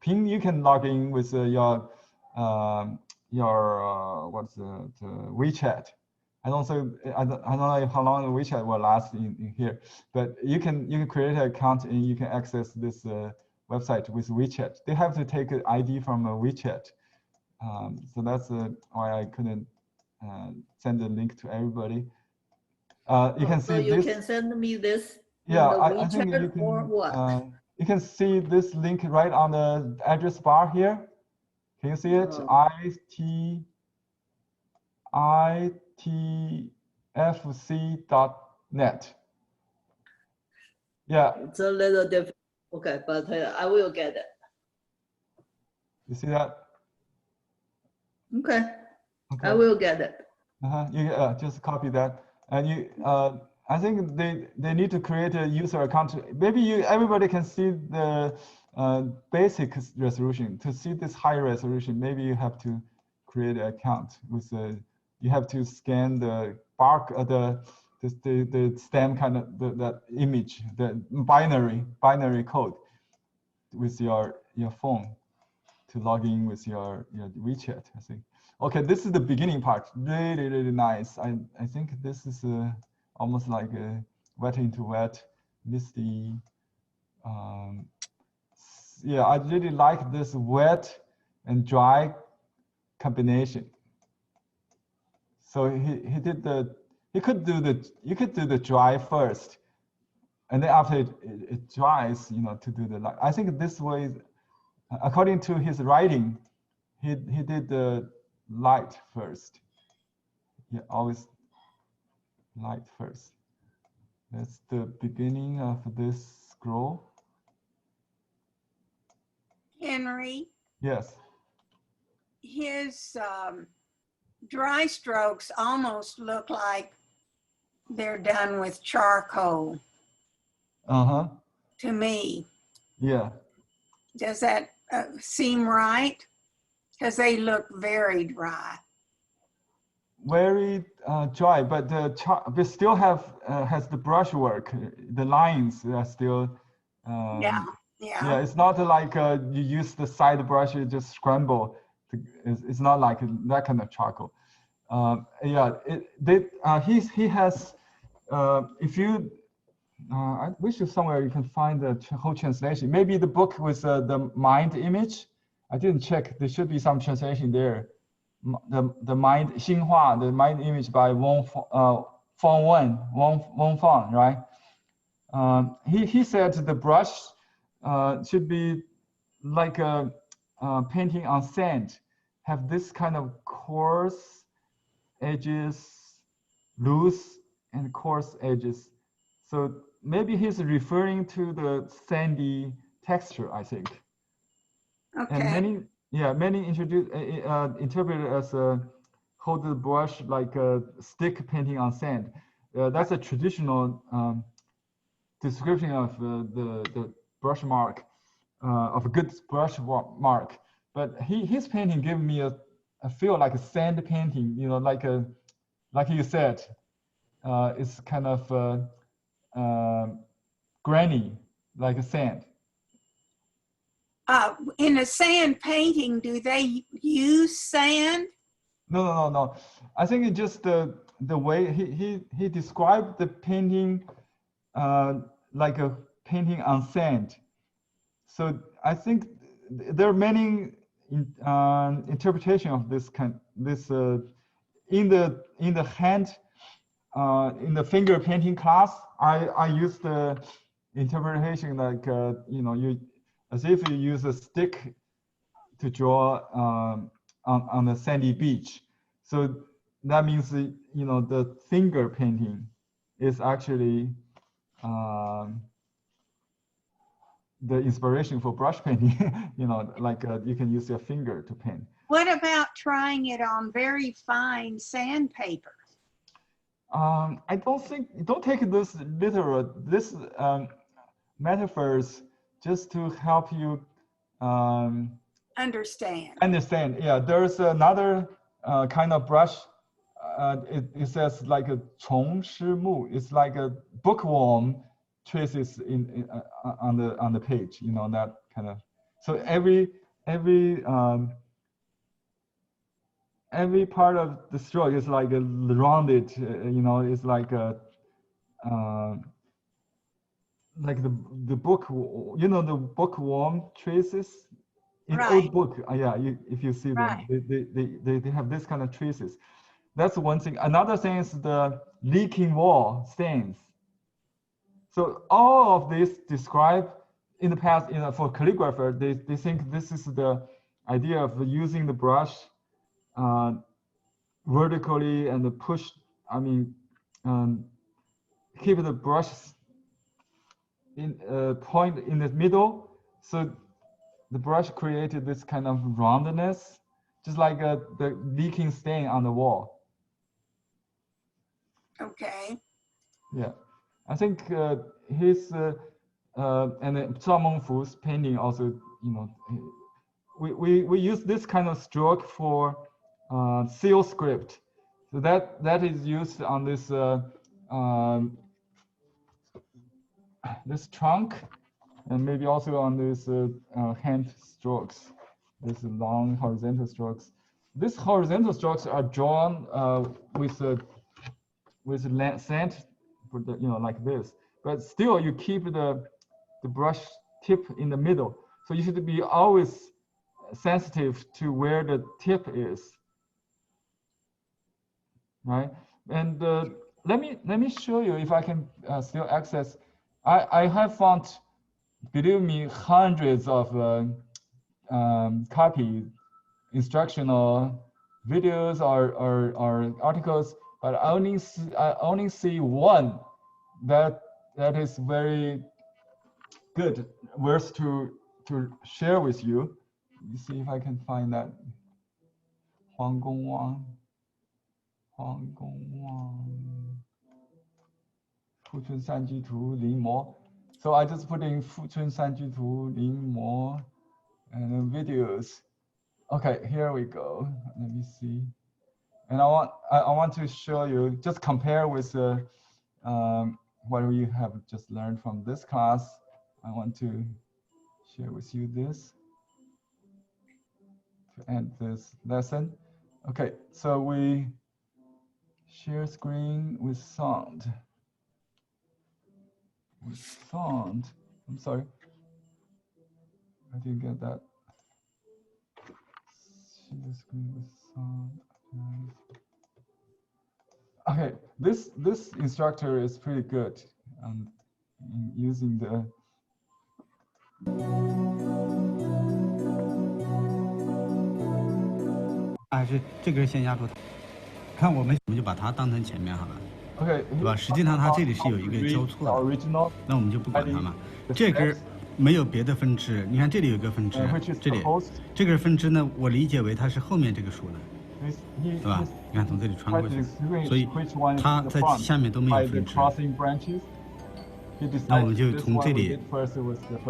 S1: Ping, you can log in with your what's the WeChat. I don't know how long the WeChat will last in here, but you can create an account and you can access this website with WeChat. They have to take an ID from a WeChat. So that's why I couldn't send the link to everybody. You can see
S2: so you
S1: this.
S2: can send me this.
S1: Yeah,
S2: I
S1: think you can.
S2: Or what?
S1: You can see this link right on the address bar here. Can you see it? itfc.net. Yeah.
S2: It's a little difficult. Okay, but I will get it.
S1: You see that?
S2: Okay. I will get it.
S1: You just copy that, and you. I think they need to create a user account. Maybe everybody can see the basic resolution. To see this high resolution, maybe you have to create an account with you have to scan the the stem kind of that image, the binary code with your phone to log in with your WeChat. I think. Okay, this is the beginning part. Really nice. I think this is almost like a wet into wet, misty. Yeah, I really like this wet and dry combination. So you could do the dry first, and then after it dries, to do the light. I think this way, according to his writing, he did the light first. Yeah, always light first. That's the beginning of this scroll.
S3: Henry?
S1: Yes.
S3: His dry strokes almost look like they're done with charcoal. To me.
S1: Yeah.
S3: Does that seem right? Because they look very dry.
S1: Very dry, but we still have has the brushwork. The lines are still.
S3: Yeah.
S1: Yeah, it's not like you use the side brush, you just scramble. It's not like that kind of charcoal. Yeah, he has. If you, I wish somewhere you can find the whole translation. Maybe the book with the mind image. I didn't check. There should be some translation there. The mind Xinhua, the mind image by Wang Fang, right? He said the brush should be like a painting on sand, have this kind of coarse edges, loose and coarse edges. So maybe he's referring to the sandy texture, I think.
S3: Okay.
S1: And many interpret it as hold the brush like a stick painting on sand. That's a traditional description of the brush mark, of a good brush mark. But his painting gave me a feel like a sand painting, like you said, it's kind of grainy, like a sand.
S3: In a sand painting, do they use sand?
S1: No. I think it's just the way he described the painting like a painting on sand. So I think there are many interpretation of this in the hand in the finger painting class. I use the interpretation like you as if you use a stick to draw on the sandy beach. So that means the finger painting is actually the inspiration for brush painting. Like you can use your finger to paint.
S3: What about trying it on very fine sandpaper?
S1: I don't take this literal. This metaphors just to help you
S3: understand.
S1: Understand? Yeah, there's another kind of brush. It says like a 虫师木. It's like a bookworm traces on the page. You know, that kind of. So every part of the stroke is like a rounded. You know, it's like a like the book. You know, the bookworm traces. In
S3: Right.
S1: old book, yeah, if you see them,
S3: Right.
S1: they have this kind of traces. That's one thing. Another thing is the leaking wall stains. So all of this describe in the past, for calligrapher, they think this is the idea of using the brush vertically and push. I mean, keep the brush in point in the middle, so the brush created this kind of roundness, just like the leaking stain on the wall.
S3: Okay.
S1: Yeah, I think his and Zhao Mengfu's painting also, you know, we use this kind of stroke for seal script. So that is used on this this trunk, and maybe also on this hand strokes, this long horizontal strokes. These horizontal strokes are drawn with sand, you know, like this. But still, you keep the brush tip in the middle. So you should be always sensitive to where the tip is, right? And let me show you if I can still access. I have found, believe me, hundreds of copy instructional videos or articles, but I only see one that is very good, worth to share with you. Let me see if I can find that. Huang Gongwang. 富春山居图临摹. So I just put in 富春山居图临摹 and then videos. Okay, here we go. Let me see. And I want to show you, just compare with what we have just learned from this class. I want to share with you this to end this lesson. Okay, so we share screen with sound. I'm sorry, I didn't get that. Share screen with sound. Okay, this instructor is pretty good in using the.
S10: 还是这根先压住它，看我们就把它当成前面好了。
S1: Okay,
S10: 对吧？实际上它这里是有一个交错的，那我们就不管它嘛。这根没有别的分支，你看这里有一个分支，这里这根分支呢，我理解为它是后面这个树的，对吧？你看从这里穿过去，所以它在下面都没有分支。那我们就从这里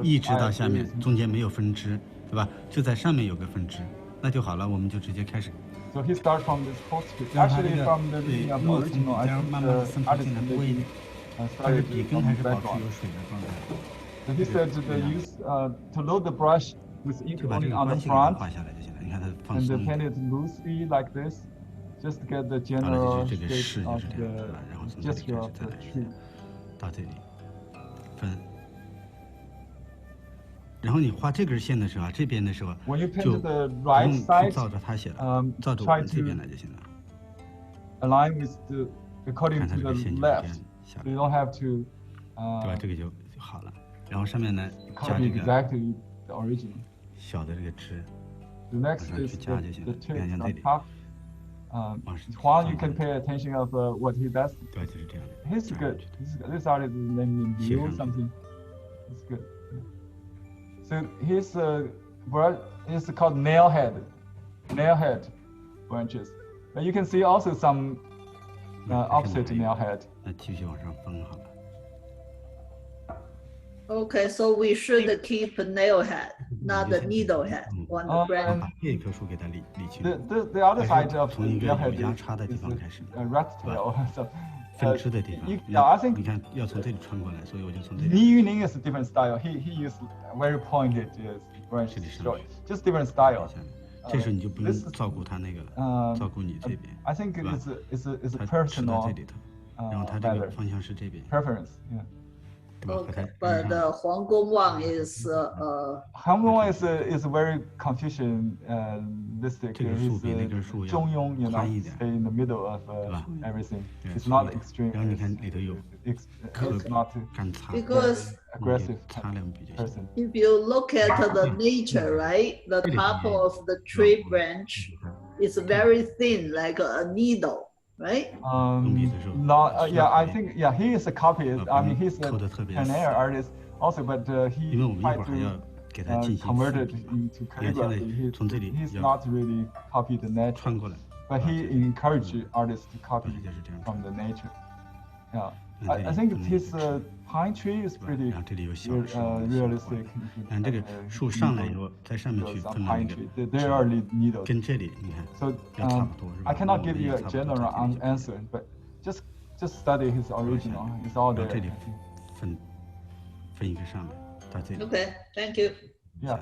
S10: 一直到下面，中间没有分支，对吧？就在上面有个分支，那就好了，我们就直接开始。
S1: So he starts from this post script. Actually, from the original, I think the artist maybe started from the background. So he said that they use to load the brush with ink only on the front, and they paint it loosely like this, just to get the general shape of the gesture of the tree.
S10: 到这里分。 然后你画这根线的时候啊，这边的时候就不用照着它写了，照着我们这边来就行了。
S1: Align with the according to the left, so you don't have to.
S10: 对吧？这个就好了。然后上面呢加这个
S1: exactly the original
S10: 小的这个枝，
S1: The next is the twist on top. Huang, you can pay attention of what he does.
S10: 对，就是这样的。
S1: He's good. This artist is named Liu something. It's good. So his brush is called nail head branches. And you can see also some opposite nail head.
S10: 那继续往上分好了。
S2: Okay, so we should keep nail head, not the needle head. on the branch.
S10: 把这棵树给它理清。
S1: The other side of
S10: 从一个
S1: the
S10: 有
S1: head
S10: 牙叉的地方开始，
S1: a rat tail. So
S10: 分支的地方。
S1: yeah, I think
S10: 你看要从这里穿过来，所以我就从这里。
S1: Ni Yuning is a different style. He used very pointed branch stroke, just different style.
S10: 这时候你就不用照顾它那个了，照顾你这边。
S1: I think it's a
S10: 它吃到
S1: personal
S10: 这里头，然后它这个方向是这边，
S1: preference. Yeah.
S10: 对吧？和它
S2: Okay, but the Huang Gongwang is
S1: Gongwang is very Confucianistic.
S10: 这个树比那根树要
S1: Zhongyong, you
S10: 宽
S1: know,
S10: 一点，
S1: stay in the middle of
S10: 对吧？
S1: everything.
S10: 对
S1: It's
S10: 所
S1: not
S10: 以
S1: extreme.
S10: 然后你看里头有
S1: It's
S10: 刻
S1: not
S10: 干擦，
S2: because
S1: aggressive
S10: 擦亮比较行。
S1: person.
S2: if you look at the nature, right, the top of the tree branch is very thin, like a needle, right?
S1: Not, yeah, I think, yeah, he is a copyist. I mean, he's a
S10: 抠得特别
S1: Chen
S10: 死，
S1: artist also, but
S10: 因为我
S1: he
S10: 们一会
S1: tried
S10: 儿还要
S1: to
S10: 给它进行
S1: convert
S10: 复
S1: it
S10: 笔。
S1: into
S10: 你看现在
S1: calligraphy.
S10: 从这里
S1: He's
S10: 要
S1: not really copied the nature,
S10: 穿过来，
S1: but he encouraged artists to copy
S10: 就是这样。
S1: from the nature. Yeah,
S10: 那这里
S1: I think
S10: 不能
S1: his
S10: 一直
S1: pine tree is
S10: 对吧
S1: pretty
S10: 然后这里有小树，
S1: realistic.
S10: 然后这个树上来以后，在上面去
S1: Needles
S10: 分
S1: on
S10: 了那
S1: pine
S10: 个
S1: tree. There are needles.
S10: 跟这里你看
S1: So
S10: 要差不多是吧？
S1: I cannot give
S10: 我们
S1: you
S10: 也
S1: a
S10: 差不多
S1: general
S10: 在这里
S1: answer, but just study his original. It's all
S10: 然
S1: there.
S10: 后这里分一个上来到这里。
S2: Okay, thank you.
S1: Yeah.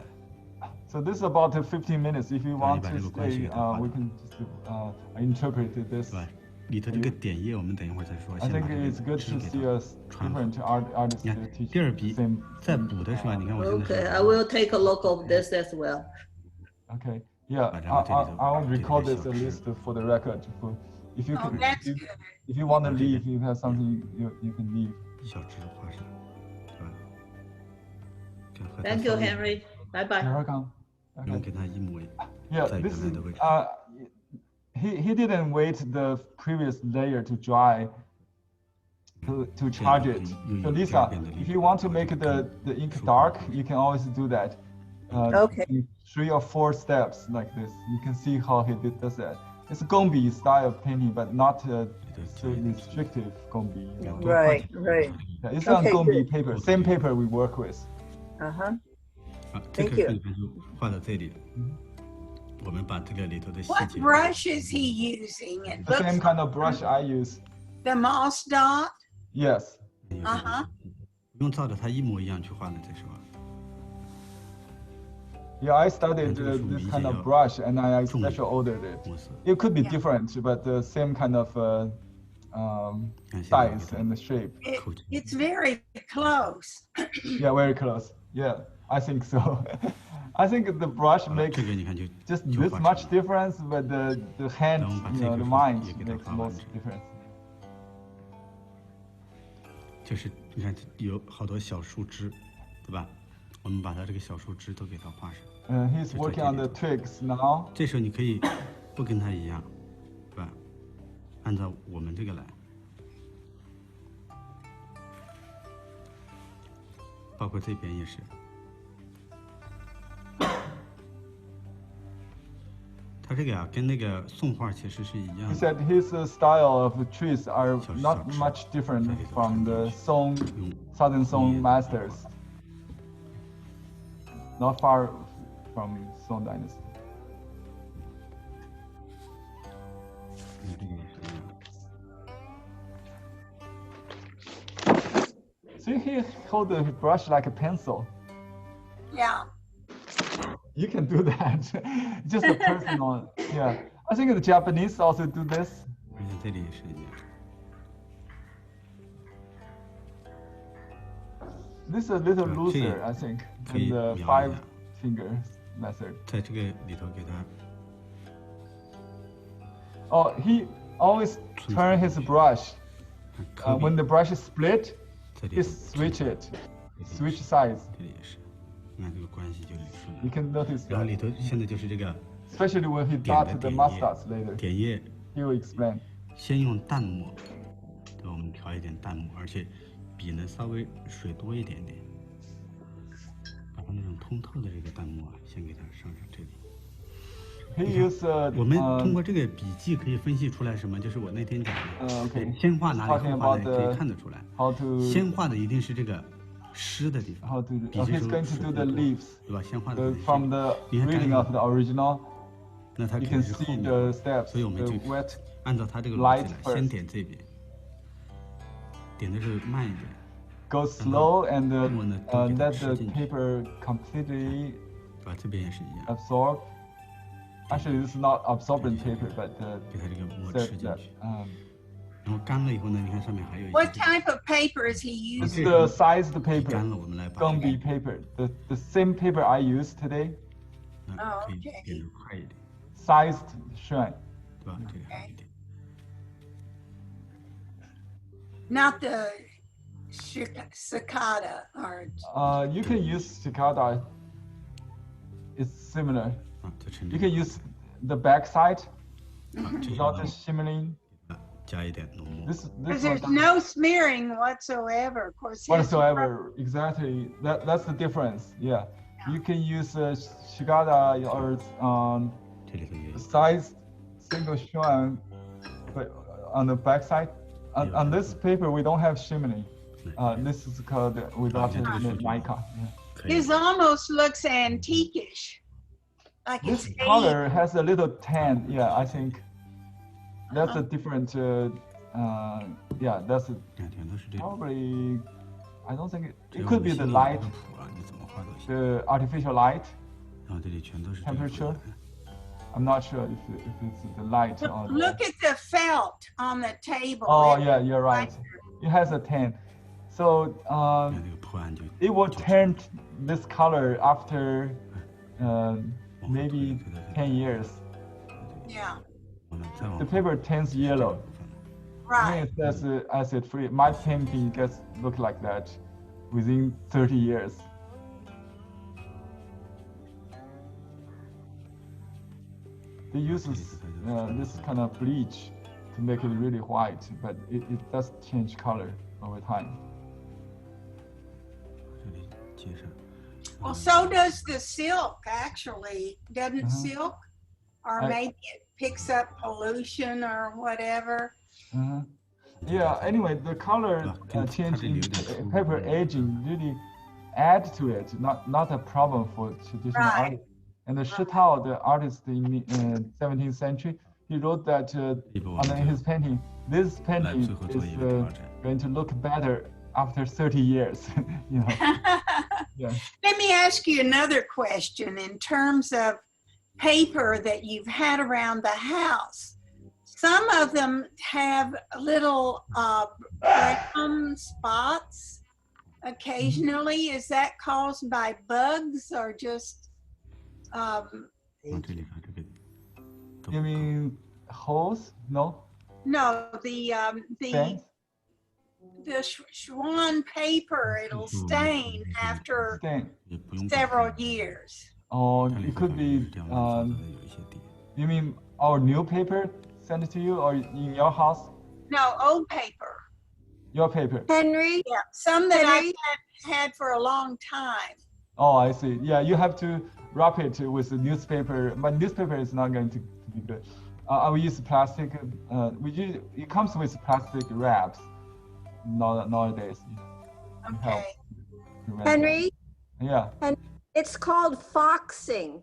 S1: So this is about 15 minutes. If you want to
S10: 把这个关系
S1: stay,
S10: 给它画
S1: we
S10: 上
S1: can just interpret this.
S10: 是吧？里头这个点页我们等一会儿再说，
S1: I
S10: 先把
S1: think
S10: 这个
S1: it's good
S10: 知
S1: to
S10: 识
S1: see
S10: 给它
S1: us
S10: 传好。
S1: different artists
S10: 你看
S1: to teach
S10: 第二笔
S1: same.
S10: 在补的是吧？你看我现在
S2: Okay,
S10: 是
S2: I will take a look of this as well.
S1: Okay. Yeah.
S10: Right, I'm gonna take
S1: I will
S10: the
S1: record this
S10: short
S1: at least for the record. If you
S3: Oh,
S1: can,
S3: that's
S1: if,
S3: good.
S1: if you want to
S10: Okay.
S1: leave, you have something you can leave.
S10: 小枝画上，是吧？这样和它
S2: Thank you,
S10: 稍微
S2: Henry. Bye
S1: You're
S2: bye.
S1: welcome.
S10: 然后跟它一模一样。
S1: Yeah,
S10: 在
S1: this
S10: 原来
S1: is
S10: 的位置。
S1: he didn't wait the previous layer to dry to charge it. So Lisa, if you want to make the ink dark, you can always do that.
S7: Okay.
S1: In 3 or 4 steps like this. You can see how he does that. It's Gongbi style of painting, but not so restrictive Gongbi. You know.
S7: Right, right.
S1: Yeah, it's on
S7: Okay,
S1: Gongbi
S7: good.
S1: paper, same paper we work with.
S7: Uh-huh.
S10: 啊，这
S7: Thank
S10: 个
S7: you.
S10: 这个就画到这里了。我们把这个里头的细
S3: What
S10: 节。
S3: brush is he using? It
S1: The same
S3: looks
S1: kind of brush I use.
S3: the moss dot.
S1: Yes.
S10: 不用照着它一模一样去画的，这是吧？
S1: Yeah, I studied
S10: And this
S1: this
S10: will
S1: kind
S10: be
S1: of brush and I special ordered it.
S10: 墨色。
S1: It could be
S3: Yeah.
S1: different, but the same kind of size and shape.
S3: It's very close.
S1: Yeah, very close. Yeah, I think so. I think the brush
S10: 好了，
S1: makes
S10: 这个你看就
S1: just
S10: 就
S1: this
S10: 画
S1: much
S10: 成了
S1: difference, but the hand,
S10: 然后把
S1: you
S10: 这
S1: know,
S10: 个
S1: the
S10: 树
S1: mind
S10: 也给它
S1: makes
S10: 画完
S1: most
S10: 成。
S1: difference.
S10: 就是你看有好多小树枝，对吧？我们把它这个小树枝都给它画上。
S1: He's working on the twigs now.
S10: 这时候你可以不跟它一样，对吧？按照我们这个来，包括这边也是。它这个啊，跟那个宋画其实是一样
S1: He
S10: 的。
S1: said his style of trees are not
S10: 小枝
S1: much different
S10: 在里头
S1: from
S10: 穿进
S1: the
S10: 去
S1: Song
S10: 用
S1: Southern Song
S10: 叶子
S1: masters. Not far from Song Dynasty.
S10: 这个也是一样。
S1: See, he hold the brush like a pencil.
S3: Yeah.
S1: You can do that. Just a personal, yeah. I think the Japanese also do this.
S10: 而且这里也是一样。
S1: This is a little
S10: Yeah,
S1: looser,
S10: see,
S1: I think,
S10: see,
S1: in the
S10: yeah,
S1: 5
S10: yeah.
S1: fingers method.
S10: 在这个里头给它
S1: Oh, he always turn his brush.
S10: 刻
S1: When
S10: 笔，
S1: the brush is split,
S10: 在里
S1: he
S10: 头
S1: switch it,
S10: 这里也是
S1: switch sides.
S10: 这里也是，你看这个关系就理顺
S1: You
S10: 了。
S1: can notice
S10: 然后
S1: that,
S10: 里头现在就是这个
S1: especially when he
S10: 点
S1: dot
S10: 的
S1: the
S10: 点
S1: mustards
S10: 页，
S1: later.
S10: 点页
S1: He will explain.
S10: 先用淡墨，对吧？我们调一点淡墨，而且笔呢稍微水多一点点，把它那种通透的这个淡墨啊，先给它上这里。
S1: He used
S10: 我们通过这个笔记可以分析出来什么？就是我那天讲的，
S1: okay.
S10: 先画哪里，后
S1: Talking
S10: 画哪
S1: about
S10: 里，可以
S1: the
S10: 看得出来。
S1: how to
S10: 先画的一定是这个湿的地方。
S1: How to do?
S10: 笔
S1: Oh,
S10: 记
S1: he's
S10: 时候
S1: going to
S10: 水
S1: do
S10: 会
S1: the
S10: 多，
S1: leaves.
S10: 对吧？鲜花的
S1: From the
S10: 你看
S1: reading of the original,
S10: 那它
S1: you
S10: 肯定
S1: can
S10: 是后
S1: see
S10: 面，
S1: the steps.
S10: 所以我们
S1: The
S10: 就
S1: wet
S10: 按照它这个逻
S1: light
S10: 辑来，
S1: first.
S10: 先点这边，点的是慢一点，
S1: Go slow and
S10: 中文的都给它
S1: let
S10: 吃
S1: the
S10: 进去，
S1: paper completely
S10: 对吧？这边也是一样，
S1: absorb. Actually, this is not absorbent paper, but
S10: 给它这个膜
S1: said
S10: 吃进
S1: that
S10: 去。
S1: um,
S10: 然后干了以后呢，你看上面还有一些
S3: What
S10: 这个。
S3: type of paper is he
S1: it's
S3: using?
S1: the sized
S10: 笔
S1: paper,
S10: 干了，我们来把这个
S1: Gongbi paper, the same paper I use today,
S10: 可以变得快一点，
S1: sized shrine.
S10: 对吧？这个好一点。
S3: Not the cicada or
S1: You can use cicada. It's similar.
S10: 啊，再趁
S1: You
S10: 这
S1: can
S10: 个
S1: use the back side
S10: 啊，这
S1: without
S10: 个
S1: the shimmering.
S10: 加一点浓墨。
S1: This
S3: because there's
S1: one
S3: no smearing whatsoever. Of course, his-
S1: whatsoever. Exactly. That's the difference. Yeah. You can use cicada or
S10: 这里头也有。
S1: size single shrine, but on the back side. On this paper, we don't have shimmering. This is called without mica. Yeah.
S10: 可以
S3: His almost looks antiquish, like
S1: This
S3: it's
S1: color has a little tan. Yeah, I think that's a different. Yeah, that's
S10: 两天都是这种。
S1: probably. I don't think
S10: 这
S1: it
S10: 个
S1: could
S10: 我
S1: be
S10: 们
S1: the
S10: 心里有
S1: light,
S10: 个谱啊，你怎么画都行。
S1: the artificial light.
S10: 然后这里全都是这个
S1: Temperature
S10: 符。
S1: I'm not sure if it's the light or the.
S3: Look at the felt on the table.
S1: Oh
S3: It-
S1: yeah, you're right. It has a tan. So
S10: 看这个破案就
S1: it will turn this color after maybe 10 years.
S3: Yeah,
S10: 我们再往
S1: The paper turns yellow.
S3: right.
S1: When it says acid free, my painting gets look like that within 30 years. They use this kind of bleach to make it really white, but it does change color over time.
S10: 这里接上。
S3: Well, so does the silk. Actually, doesn't silk, or
S1: I-
S3: maybe it picks up pollution or whatever.
S1: Yeah. Anyway, the color change in paper aging really add to it. Not a problem for traditional
S3: Right.
S1: artists. And the Shitao, the artist in the 17th century, he wrote that on his painting. This painting is going to look better after 30 years. You know. Yeah.
S3: Let me ask you another question in terms of paper that you've had around the house. Some of them have little brown spots occasionally. Is that caused by bugs or just?
S10: 往这里看这个。
S1: You mean holes? No.
S3: No, the
S1: Stains?
S3: Schwan paper, it'll stain after
S1: Stain.
S10: 也不用
S3: several years.
S1: Or
S10: 看里
S1: it
S10: 头
S1: could
S10: 反正
S1: be
S10: 是这样乱糟糟的有一些点。
S1: You mean our new paper sent it to you or in your house?
S3: No, old paper.
S1: Your paper.
S6: Henry,
S3: Yeah, some that
S6: Henry?
S3: I've had for a long time.
S1: Oh, I see. Yeah, you have to wrap it with the newspaper, but newspaper is not going to be good. I will use plastic. It comes with plastic wraps nowadays. It helps
S3: Okay.
S1: prevent that.
S6: Henry,
S1: Yeah.
S6: it's called foxing.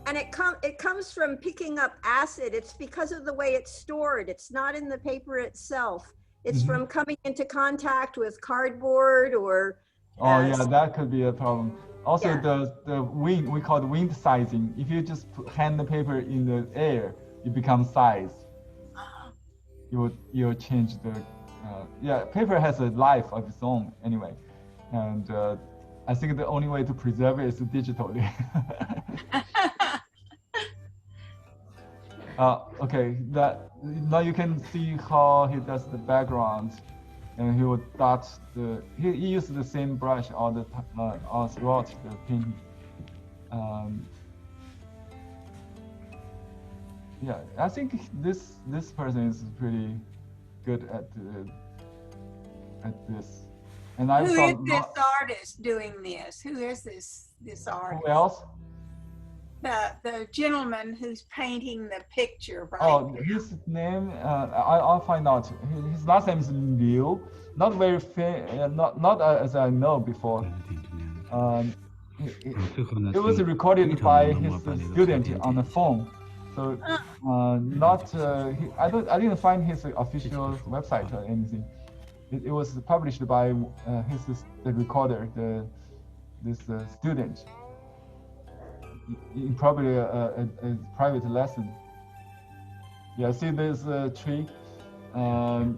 S6: And it comes from picking up acid. It's because of the way it's stored. It's not in the paper itself. It's from coming into contact with cardboard or
S1: Oh yeah, that could be a problem. Also,
S6: Yeah.
S1: the wind, we call it wind sizing. If you just hand the paper in the air, it becomes size. You'll change the paper has a life of its own anyway, and I think the only way to preserve it is digitally. Okay, now you can see how he does the background, and he would dot he used the same brush all throughout the painting. Yeah, I think this person is pretty good at this. And I
S3: Who
S1: saw
S3: is this artist doing this? Who is this artist?
S1: who else?
S3: the gentleman who's painting the picture, right?
S1: Oh, his name, I'll find out. His last name is Liu. Not very not as I know before. It was recorded by his student on the phone. So I didn't find his official website or anything. It was published by the recorder, this student. In probably a private lesson. Yeah, see this tree,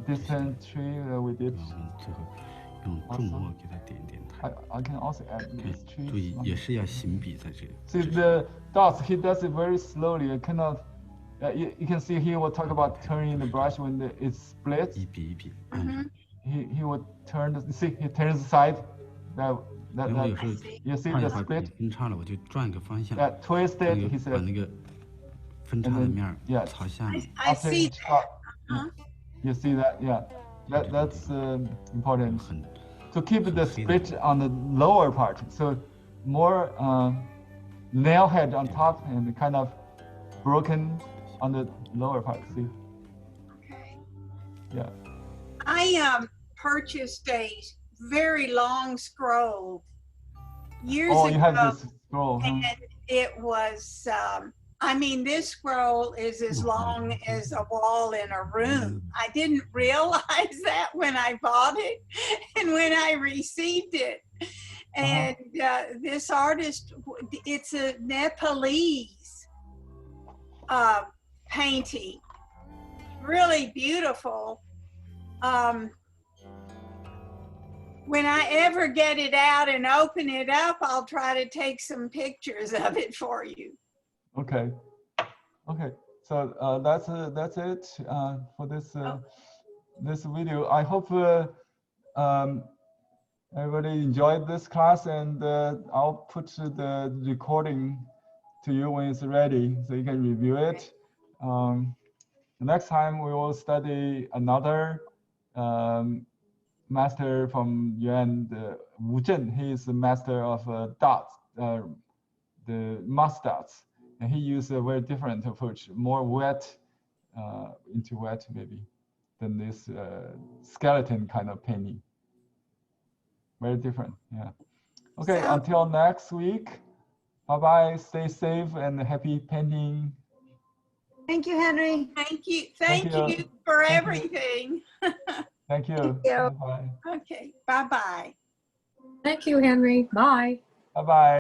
S1: distant tree we did. I can also add this tree.
S10: 注意，也是要行笔在这里。
S1: See the dots, he does it very slowly. Kind of, you can see he will talk about turning the brush when it splits.
S10: 一笔一笔。
S1: He will turn. See, he turns the side. You see the split?
S10: 分叉了，我就转一个方向。
S1: Twist it. He said.
S10: 把那个分叉的面朝下面。
S3: I see that.
S1: You see that? Yeah. That's important. To keep the split on the lower part, so more nail head on top and kind of broken on the lower part. See?
S3: Okay.
S1: Yeah.
S3: I purchased a very long scroll years
S1: ago.
S3: You
S1: have this scroll.
S3: And it was, I mean, this scroll is as long as a wall in a room. I didn't realize that when I bought it and when I received it. And this artist, it's a Nepalese painting, really beautiful. When I ever get it out and open it up, I'll try to take some pictures of it for you.
S1: Okay. So that's it for this this video. I hope everybody enjoyed this class, and I'll put the recording to you when it's ready, so you can review it. The next time we will study another master from Yuan, Wu Zhen. He is the master of dots, the mask dots. And he used a very different approach, more wet, into wet maybe, than this skeleton kind of painting. Very different, yeah. Okay, until next week. Bye-bye, stay safe and happy painting.
S9: Thank you, Henry.
S3: Thank you for everything.
S1: Thank you. Bye-bye.
S3: Okay, bye-bye.
S8: Thank you, Henry. Bye.
S1: Bye-bye.